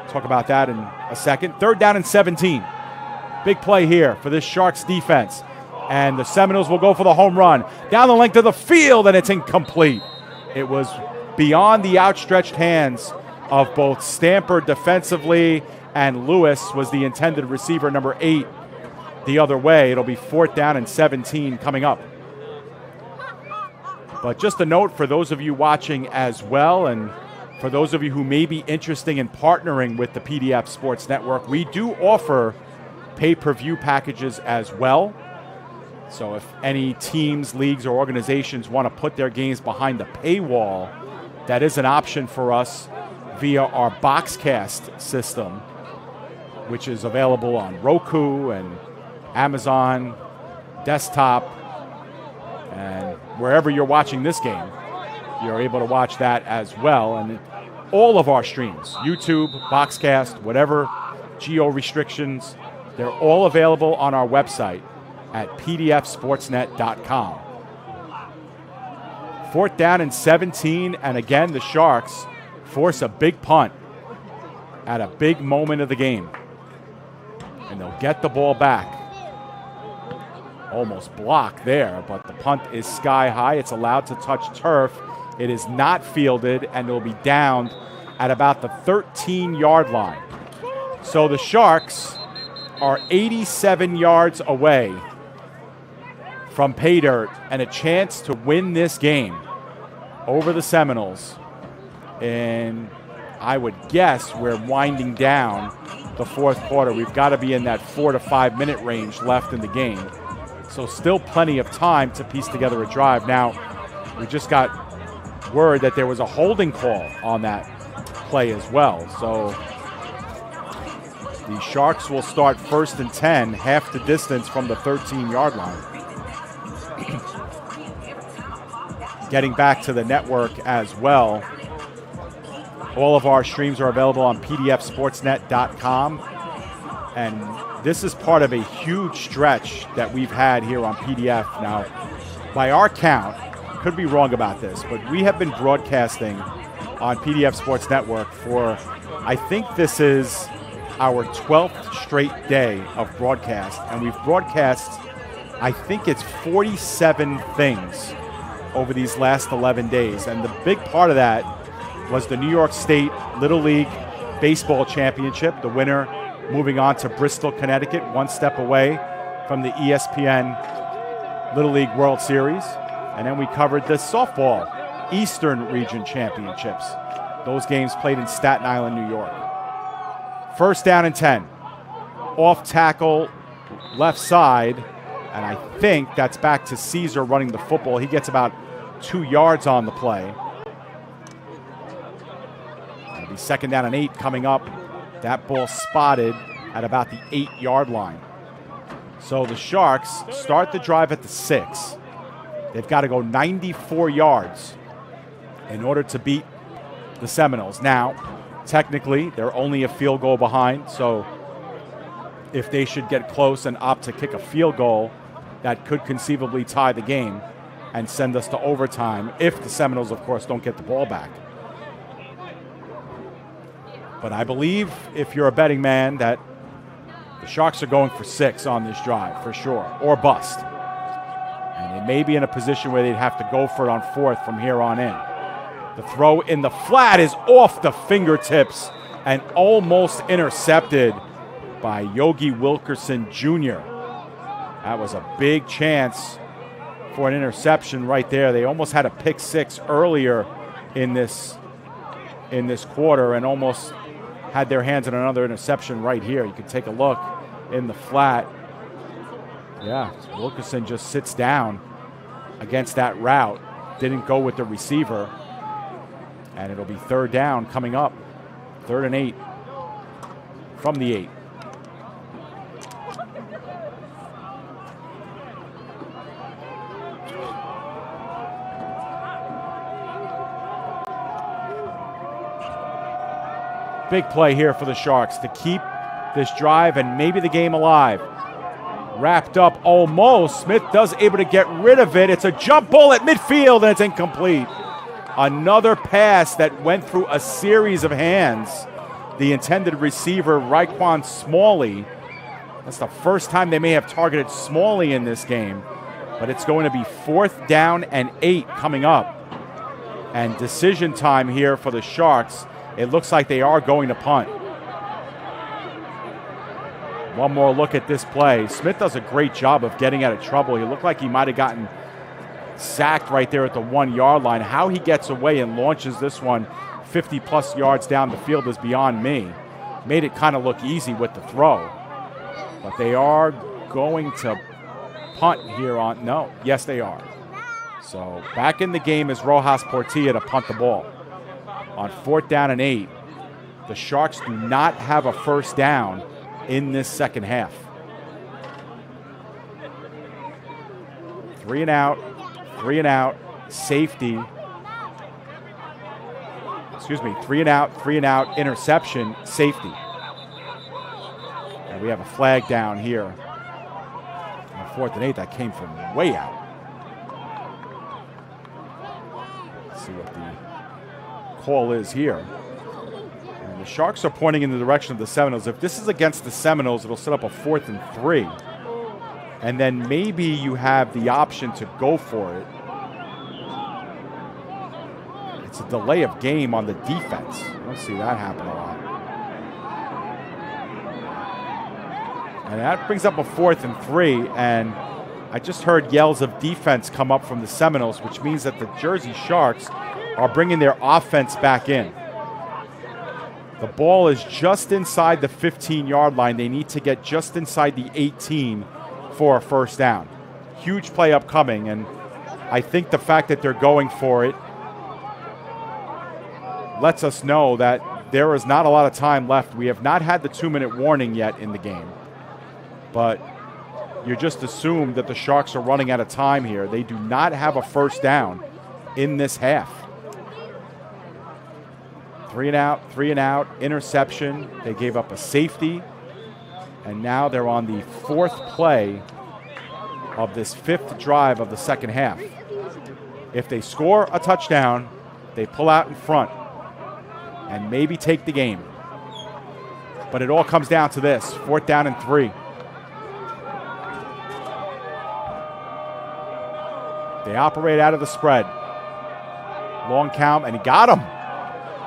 Talk about that in a second. 3rd down and 17. Big play here for this Sharks defense. And the Seminoles will go for the home run. Down the length of the field, and it's incomplete. It was beyond the outstretched hands of both Stamper defensively, and Lewis was the intended receiver, number 8, the other way. It'll be 4th down and 17 coming up. But just a note for those of you watching as well, and for those of you who may be interested in partnering with the PDF Sports Network, we do offer pay-per-view packages as well. So if any teams, leagues, or organizations want to put their games behind the paywall, that is an option for us via our Boxcast system, which is available on Roku and Amazon, desktop, and wherever you're watching this game, you're able to watch that as well. And all of our streams, YouTube, Boxcast, whatever geo restrictions, they're all available on our website at pdfsportsnet.com. 4th down and 17, and again, the Sharks force a big punt at a big moment of the game. And they'll get the ball back. Almost blocked there, but the punt is sky high. It's allowed to touch turf. It is not fielded, and it'll be downed at about the 13-yard line. So the Sharks are 87 yards away from pay dirt and a chance to win this game over the Seminoles. And I would guess we're winding down the 4th quarter. We've got to be in that 4 to 5 minute range left in the game. So still plenty of time to piece together a drive. Now, we just got word that there was a holding call on that play as well. So the Sharks will start 1st and 10, half the distance from the 13-yard line. Getting back to the network as well. All of our streams are available on pdfsportsnet.com. And this is part of a huge stretch that we've had here on PDF. Now, by our count, could be wrong about this, but we have been broadcasting on PDF Sports Network for, I think this is our 12th straight day of broadcast. And we've broadcast, I think it's 47 things over these last 11 days. And the big part of that was the New York State Little League Baseball Championship, the winner moving on to Bristol, Connecticut, one step away from the ESPN Little League World Series. And then we covered the softball Eastern Region Championships. Those games played in Staten Island, New York. 1st down and 10. Off tackle, left side. And I think that's back to Caesar running the football. He gets about 2 yards on the play. It'll be 2nd down and 8 coming up. That ball spotted at about the 8-yard line. So the Sharks start the drive at the 6. They've got to go 94 yards in order to beat the Seminoles. Now, technically, they're only a field goal behind, so if they should get close and opt to kick a field goal, that could conceivably tie the game and send us to overtime if the Seminoles, of course, don't get the ball back. But I believe, if you're a betting man, that the Sharks are going for 6 on this drive, for sure, or bust. And they may be in a position where they'd have to go for it on 4th from here on in. The throw in the flat is off the fingertips and almost intercepted by Yogi Wilkerson Jr. That was a big chance for an interception right there. They almost had a pick 6 earlier in this quarter and almost had their hands on another interception right here. You can take a look in the flat. Yeah, Wilkerson just sits down against that route. Didn't go with the receiver. And it'll be 3rd down coming up. 3rd and 8 from the 8. Big play here for the Sharks to keep this drive and maybe the game alive. Wrapped up almost. Smith does able to get rid of it. It's a jump ball at midfield, and it's incomplete. Another pass that went through a series of hands the intended receiver, Raekwon Smalley. That's the first time they may have targeted Smalley in this game. But it's going to be 4th down and 8 coming up. And decision time here for the Sharks. It looks like they are going to punt. One more look at this play. Smith does a great job of getting out of trouble. He looked like he might have gotten sacked right there at the 1-yard line. How he gets away and launches this one 50-plus yards down the field is beyond me. Made it kind of look easy with the throw. But they are going to punt here on, no, yes they are. So back in the game is Rojas Portilla to punt the ball. On 4th down and 8, the Sharks do not have a first down in this second half. 3 and out, safety. Excuse me, 3 and out, interception, safety. And we have a flag down here. On 4th and 8, that came from way out. Let's see what the call is here. And the Sharks are pointing in the direction of the Seminoles. If this is against the Seminoles, it'll set up a 4th and 3. And then maybe you have the option to go for it. It's a delay of game on the defense. I don't see that happen a lot. And that brings up a 4th and 3, and I just heard yells of defense come up from the Seminoles, which means that the Jersey Sharks are bringing their offense back in. The ball is just inside the 15-yard line. They need to get just inside the 18 for a first down. Huge play upcoming, and I think the fact that they're going for it lets us know that there is not a lot of time left. We have not had the 2-minute warning yet in the game, but you just assume that the Sharks are running out of time here. They do not have a first down in this half. 3 and out, interception. They gave up a safety, and now they're on the 4th play of this 5th drive of the second half. If they score a touchdown, they pull out in front and maybe take the game. But it all comes down to this, 4th down and 3. They operate out of the spread. Long count, and he got him.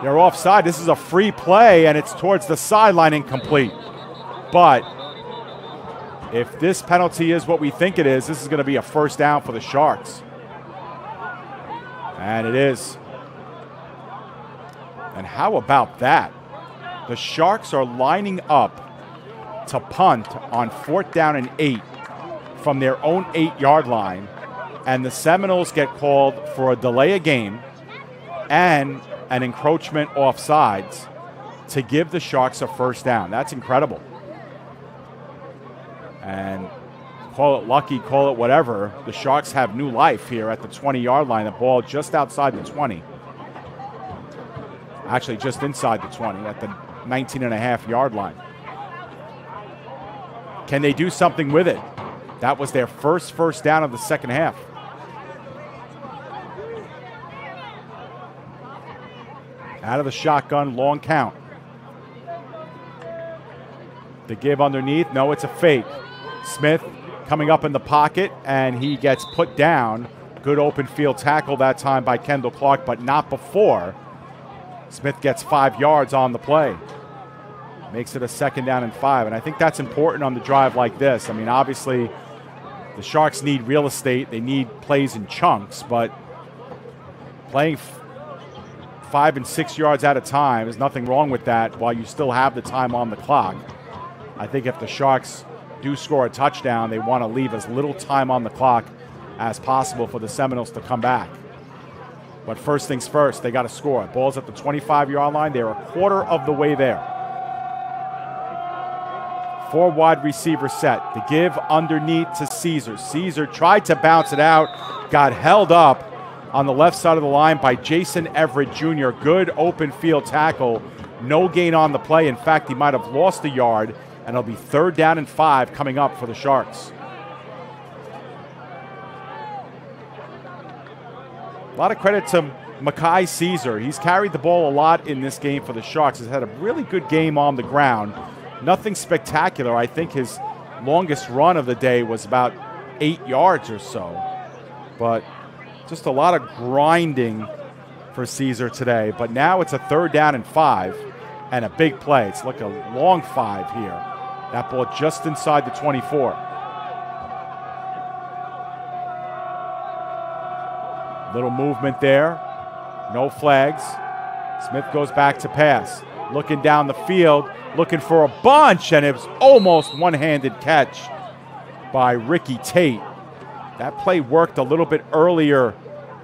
They're offside. This is a free play, and it's towards the sideline, incomplete. But if this penalty is what we think it is, this is going to be a first down for the Sharks. And it is. And how about that? The Sharks are lining up to punt on 4th down and 8 from their own 8-yard line. And the Seminoles get called for a delay of game and an encroachment offsides to give the Sharks a first down. That's incredible. And call it lucky, call it whatever, the Sharks have new life here at the 20-yard line. The ball just outside the 20. Actually, just inside the 20 at the 19.5-yard line. Can they do something with it? That was their first down of the second half. Out of the shotgun, long count. The give underneath, no, it's a fake. Smith coming up in the pocket, and he gets put down. Good open field tackle that time by Kendall Clark, but not before. Smith gets 5 yards on the play. Makes it a 2nd down and 5, and I think that's important on the drive like this. I mean, obviously, the Sharks need real estate. They need plays in chunks, but playing 5 and 6 yards at a time, there's nothing wrong with that while you still have the time on the clock. I think if the Sharks do score a touchdown, they want to leave as little time on the clock as possible for the Seminoles to come back. But first things first, they got to score. Ball's at the 25-yard line. They're a quarter of the way there. 4 wide receiver set. The give underneath to Caesar. Caesar tried to bounce it out, got held up on the left side of the line by Jason Everett Jr. Good open field tackle. No gain on the play. In fact, he might have lost a yard, and it'll be 3rd down and 5 coming up for the Sharks. A lot of credit to Mekhi Caesar. He's carried the ball a lot in this game for the Sharks. He's had a really good game on the ground. Nothing spectacular. I think his longest run of the day was about 8 yards or so. But just a lot of grinding for Caesar today. But now it's a 3rd down and 5 and a big play. It's like a long 5 here. That ball just inside the 24. Little movement there. No flags. Smith goes back to pass. Looking down the field, looking for a bunch, and it was almost one-handed catch by Ricky Tate. That play worked a little bit earlier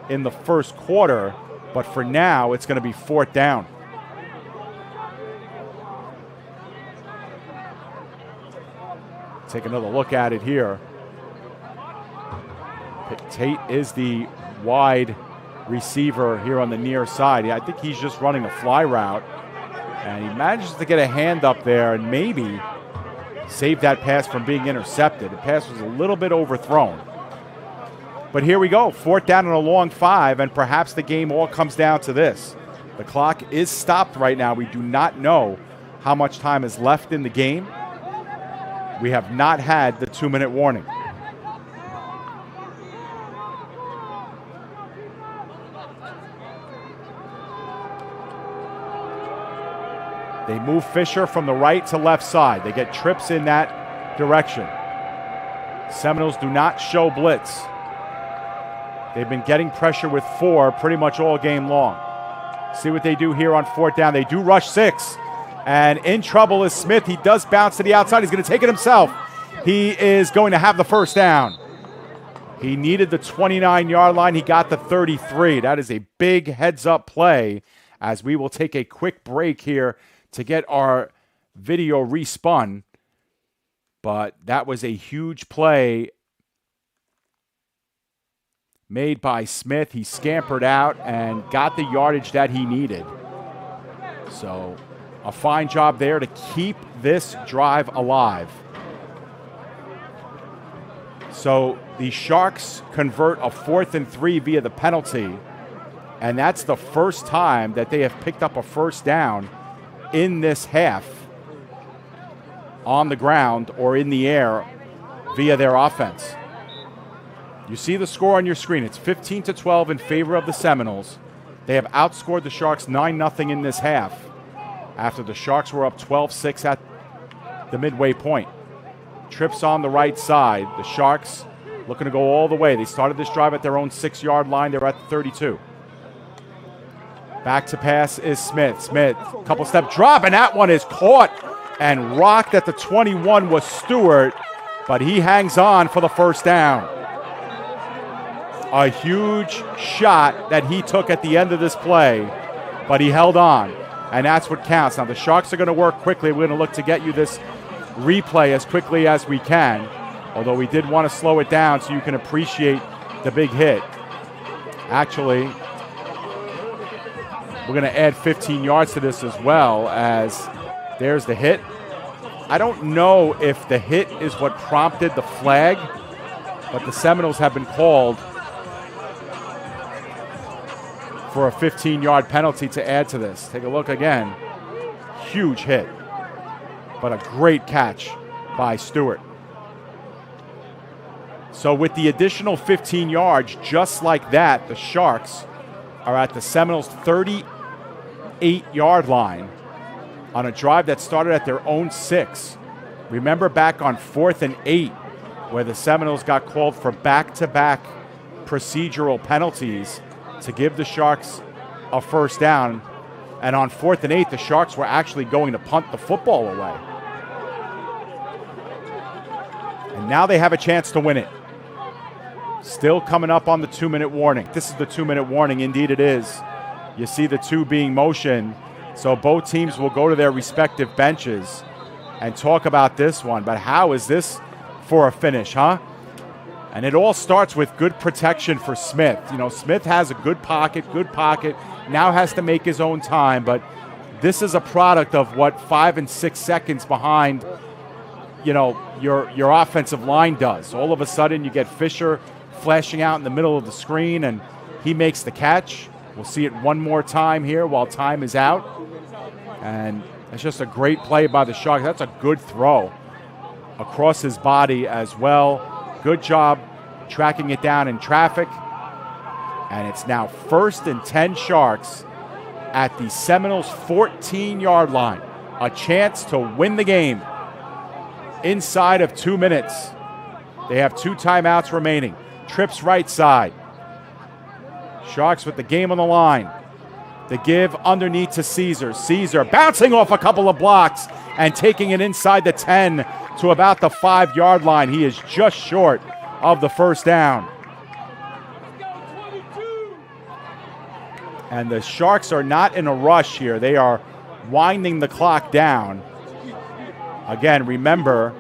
in the first quarter, but for now, it's going to be 4th down. Take another look at it here. Tate is the wide receiver here on the near side. I think he's just running a fly route, and he manages to get a hand up there and maybe save that pass from being intercepted. The pass was a little bit overthrown. But here we go, 4th down and a long 5, and perhaps the game all comes down to this. The clock is stopped right now. We do not know how much time is left in the game. We have not had the 2-minute warning. They move Fisher from the right to left side. They get trips in that direction. Seminoles do not show blitz. They've been getting pressure with 4 pretty much all game long. See what they do here on 4th down. They do rush 6. And in trouble is Smith. He does bounce to the outside. He's going to take it himself. He is going to have the 1st down. He needed the 29-yard line. He got the 33. That is a big heads-up play, as we will take a quick break here to get our video respun. But that was a huge play made by Smith. He scampered out and got the yardage that he needed. So a fine job there to keep this drive alive. So the Sharks convert a 4th and 3 via the penalty, and that's the first time that they have picked up a 1st down in this half on the ground or in the air via their offense. You see the score on your screen. It's 15-12 in favor of the Seminoles. They have outscored the Sharks 9-0 in this half after the Sharks were up 12-6 at the midway point. Trips on the right side. The Sharks looking to go all the way. They started this drive at their own 6-yard line. They're at the 32. Back to pass is Smith. Smith, couple step drop, and that one is caught and rocked at the 21 was Stewart, but he hangs on for the 1st down. A huge shot that he took at the end of this play, but he held on, and that's what counts. Now the Sharks are going to work quickly. We're going to look to get you this replay as quickly as we can, although we did want to slow it down so you can appreciate the big hit. Actually, we're going to add 15 yards to this as well, as there's the hit. I don't know if the hit is what prompted the flag, but the Seminoles have been called for a 15-yard penalty to add to this. Take a look again. Huge hit, but a great catch by Stewart. So with the additional 15 yards, just like that, the Sharks are at the Seminoles' 38-yard line on a drive that started at their own 6. Remember back on 4th and 8, where the Seminoles got called for back-to-back procedural penalties to give the Sharks a 1st down. And on 4th and 8, the Sharks were actually going to punt the football away. And now they have a chance to win it. Still coming up on the 2-minute warning. This is the 2-minute warning. Indeed it is. You see the 2 being motioned. So both teams will go to their respective benches and talk about this one. But how is this for a finish, huh? And it all starts with good protection for Smith. You know, Smith has a good pocket, now has to make his own time, but this is a product of what 5 and 6 seconds behind, you know, your offensive line does. All of a sudden you get Fisher flashing out in the middle of the screen and he makes the catch. We'll see it one more time here while time is out. And it's just a great play by the Sharks. That's a good throw across his body as well. Good job tracking it down in traffic. And it's now 1st and 10 Sharks at the Seminoles 14-yard line. A chance to win the game inside of 2 minutes. They have 2 timeouts remaining. Trips right side. Sharks with the game on the line. The give underneath to Caesar. Caesar bouncing off a couple of blocks and taking it inside the 10 to about the 5-yard line. He is just short of the first down. And the Sharks are not in a rush here. They are winding the clock down. Again, remember,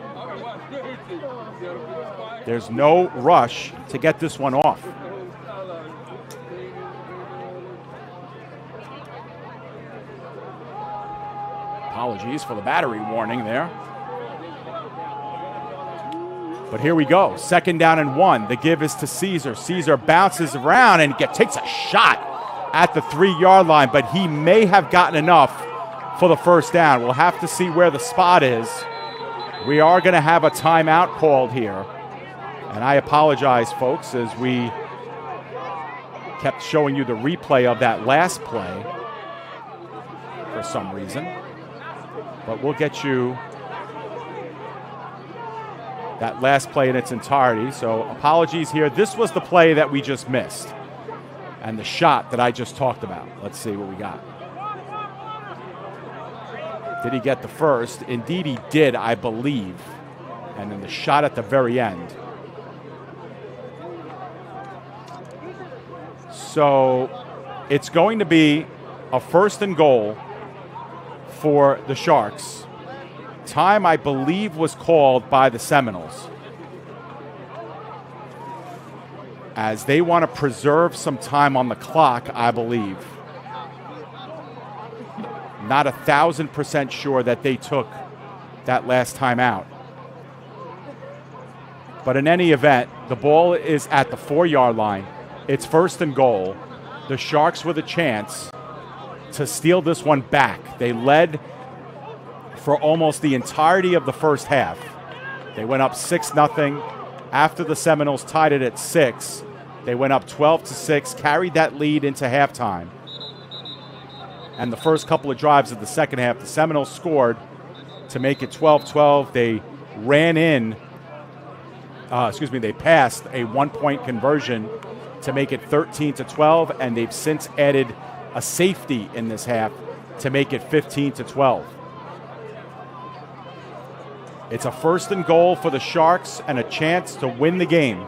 there's no rush to get this one off. Apologies for the battery warning there. But here we go. 2nd down and 1. The give is to Caesar. Caesar bounces around and takes a shot at the 3-yard line, but he may have gotten enough for the first down. We'll have to see where the spot is. We are going to have a timeout called here. And I apologize, folks, as we kept showing you the replay of that last play for some reason. But we'll get you that last play in its entirety. So apologies here. This was the play that we just missed and the shot that I just talked about. Let's see what we got. Did he get the first? Indeed he did, I believe. And then the shot at the very end. So it's going to be a 1st and goal for the Sharks. Time, I believe, was called by the Seminoles, as they want to preserve some time on the clock, I believe. Not 1,000% sure that they took that last time out. But in any event, the ball is at the 4-yard line. It's 1st and goal. The Sharks with a chance to steal this one back. They led for almost the entirety of the first half. They went up 6-0. After the Seminoles tied it at 6, they went up 12-6, carried that lead into halftime. And the first couple of drives of the second half, the Seminoles scored to make it 12-12. They ran in, they passed a 1-point conversion to make it 13-12, and they've since added a safety in this half to make it 15-12. It's a 1st and goal for the Sharks and a chance to win the game.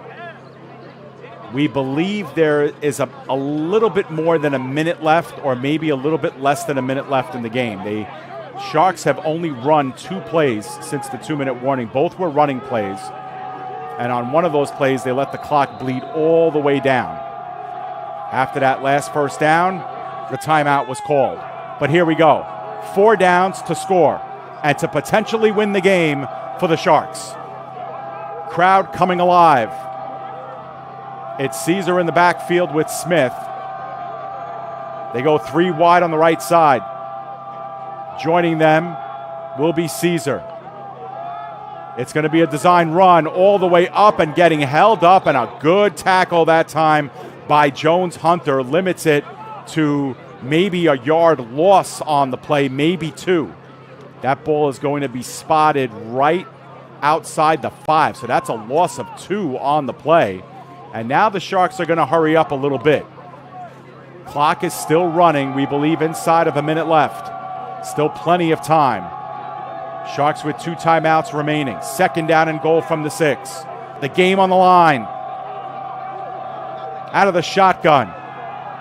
We believe there is a little bit more than a minute left, or maybe a little bit less than a minute left in the game. The Sharks have only run 2 plays since the 2-minute warning. Both were running plays. And on one of those plays, they let the clock bleed all the way down. After that last first down, the timeout was called. But here we go. 4 downs to score and to potentially win the game for the Sharks. Crowd coming alive. It's Caesar in the backfield with Smith. They go 3 wide on the right side. Joining them will be Caesar. It's going to be a design run all the way up and getting held up, and a good tackle that time by Jones-Hunter limits it to maybe a yard loss on the play, maybe 2. That ball is going to be spotted right outside the 5, so that's a loss of 2 on the play. And now the Sharks are going to hurry up a little bit. Clock is still running, we believe, inside of a minute left. Still plenty of time. Sharks with 2 timeouts remaining. 2nd down and goal from the 6. The game on the line. Out of the shotgun.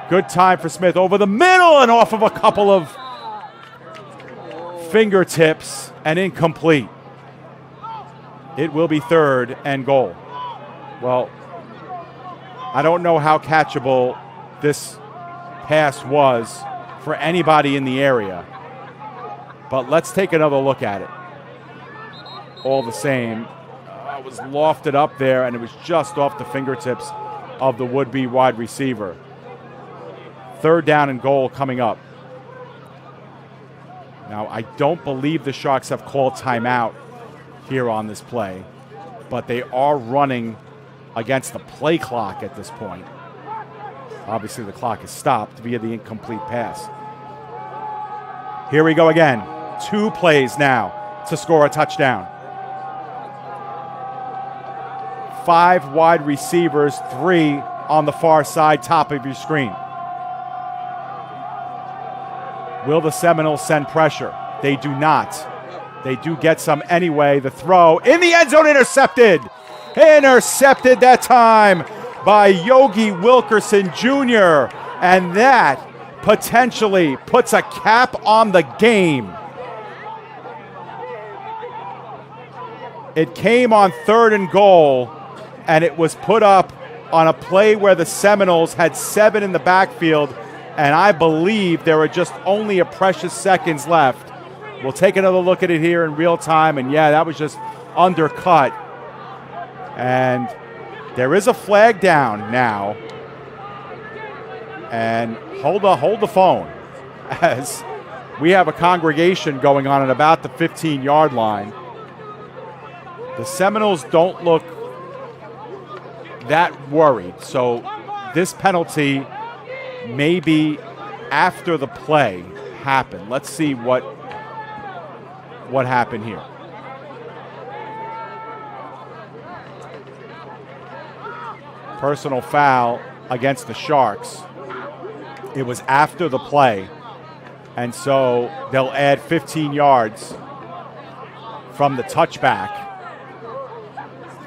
Good time for Smith over the middle and off of a couple of fingertips and incomplete. It will be 3rd and goal. Well, I don't know how catchable this pass was for anybody in the area, but let's take another look at it. All the same, it was lofted up there, and it was just off the fingertips of the would-be wide receiver. 3rd down and goal coming up. Now, I don't believe the Sharks have called timeout here on this play, but they are running against the play clock at this point. Obviously, the clock is stopped via the incomplete pass. Here we go again. 2 plays now to score a touchdown. 5 wide receivers, 3 on the far side, top of your screen. Will the Seminoles send pressure? They do not. They do get some anyway. The throw in the end zone, intercepted. Intercepted that time by Yogi Wilkerson Jr. And that potentially puts a cap on the game. It came on 3rd and goal, and it was put up on a play where the Seminoles had 7 in the backfield, and I believe there were just only a precious seconds left. We'll take another look at it here in real time, and yeah, that was just undercut. And there is a flag down now. And hold the phone, as we have a congregation going on at about the 15-yard line. The Seminoles don't look that worried, so this penalty may be after the play happened. Let's see what happened here. Personal foul against the Sharks. It was after the play, and so they'll add 15 yards from the touchback,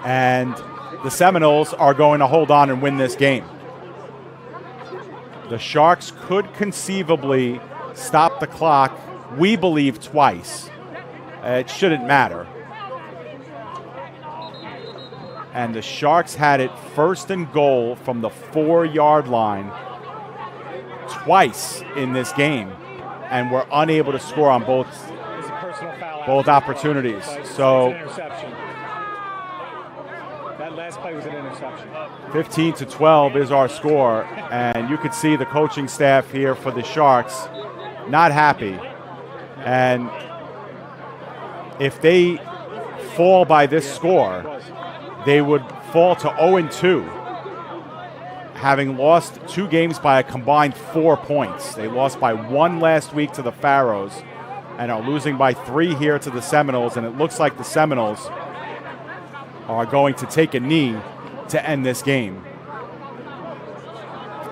and the Seminoles are going to hold on and win this game. The Sharks could conceivably stop the clock, we believe, twice. It shouldn't matter. And the Sharks had it 1st and goal from the 4-yard line twice in this game, and were unable to score on both opportunities. So that last play was an interception. 15-12 is our score, and you could see the coaching staff here for the Sharks not happy. And if they fall by this score, they would fall to 0-2, having lost 2 games by a combined 4 points. They lost by 1 last week to the Pharaohs and are losing by 3 here to the Seminoles, and it looks like the Seminoles are going to take a knee to end this game.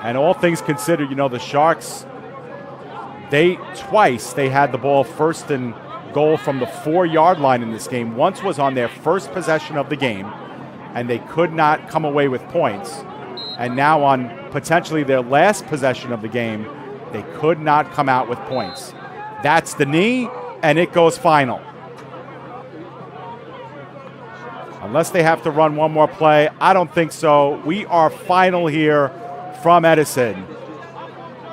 And all things considered, the Sharks, they had the ball 1st and goal from the 4-yard line in this game. Once was on their first possession of the game, and they could not come away with points. And now on potentially their last possession of the game, they could not come out with points. That's the knee, and it goes final. Unless they have to run one more play, I don't think so. We are final here from Edison.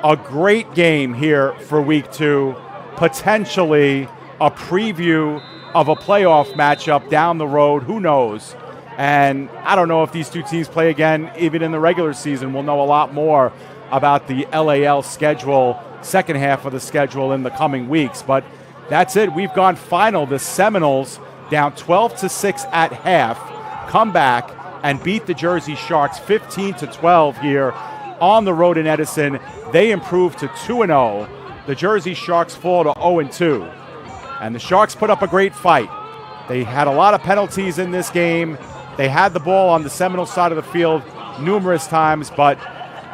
A great game here for week 2, potentially a preview of a playoff matchup down the road. Who knows? And I don't know if these 2 teams play again, even in the regular season. We'll know a lot more about the LAL schedule, second half of the schedule in the coming weeks. But that's it. We've gone final. The Seminoles down 12-6 at half, come back and beat the Jersey Sharks 15-12 here on the road in Edison. They improve to 2-0. The Jersey Sharks fall to 0-2. And the Sharks put up a great fight. They had a lot of penalties in this game. They had the ball on the Seminole side of the field numerous times, but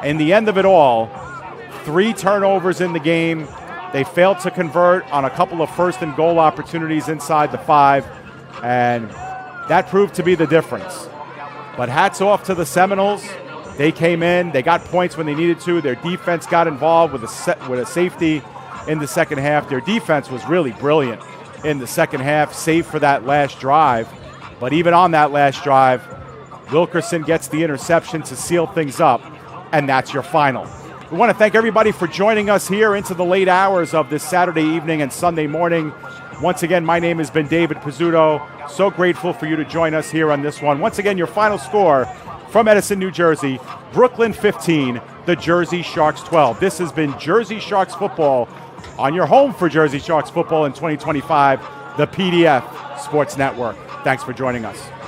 in the end of it all, 3 turnovers in the game. They failed to convert on a couple of 1st and goal opportunities inside the 5, and that proved to be the difference. But hats off to the Seminoles. They came in, they got points when they needed to. Their defense got involved with a safety in the second half. Their defense was really brilliant in the second half, save for that last drive. But even on that last drive, Wilkerson gets the interception to seal things up, and that's your final. We want to thank everybody for joining us here into the late hours of this Saturday evening and Sunday morning. Once again, my name has been David Pizzuto. So grateful for you to join us here on this one. Once again, your final score from Edison, New Jersey, Brooklyn 15, the Jersey Sharks 12. This has been Jersey Sharks football on your home for Jersey Sharks football in 2025, the PDF Sports Network. Thanks for joining us.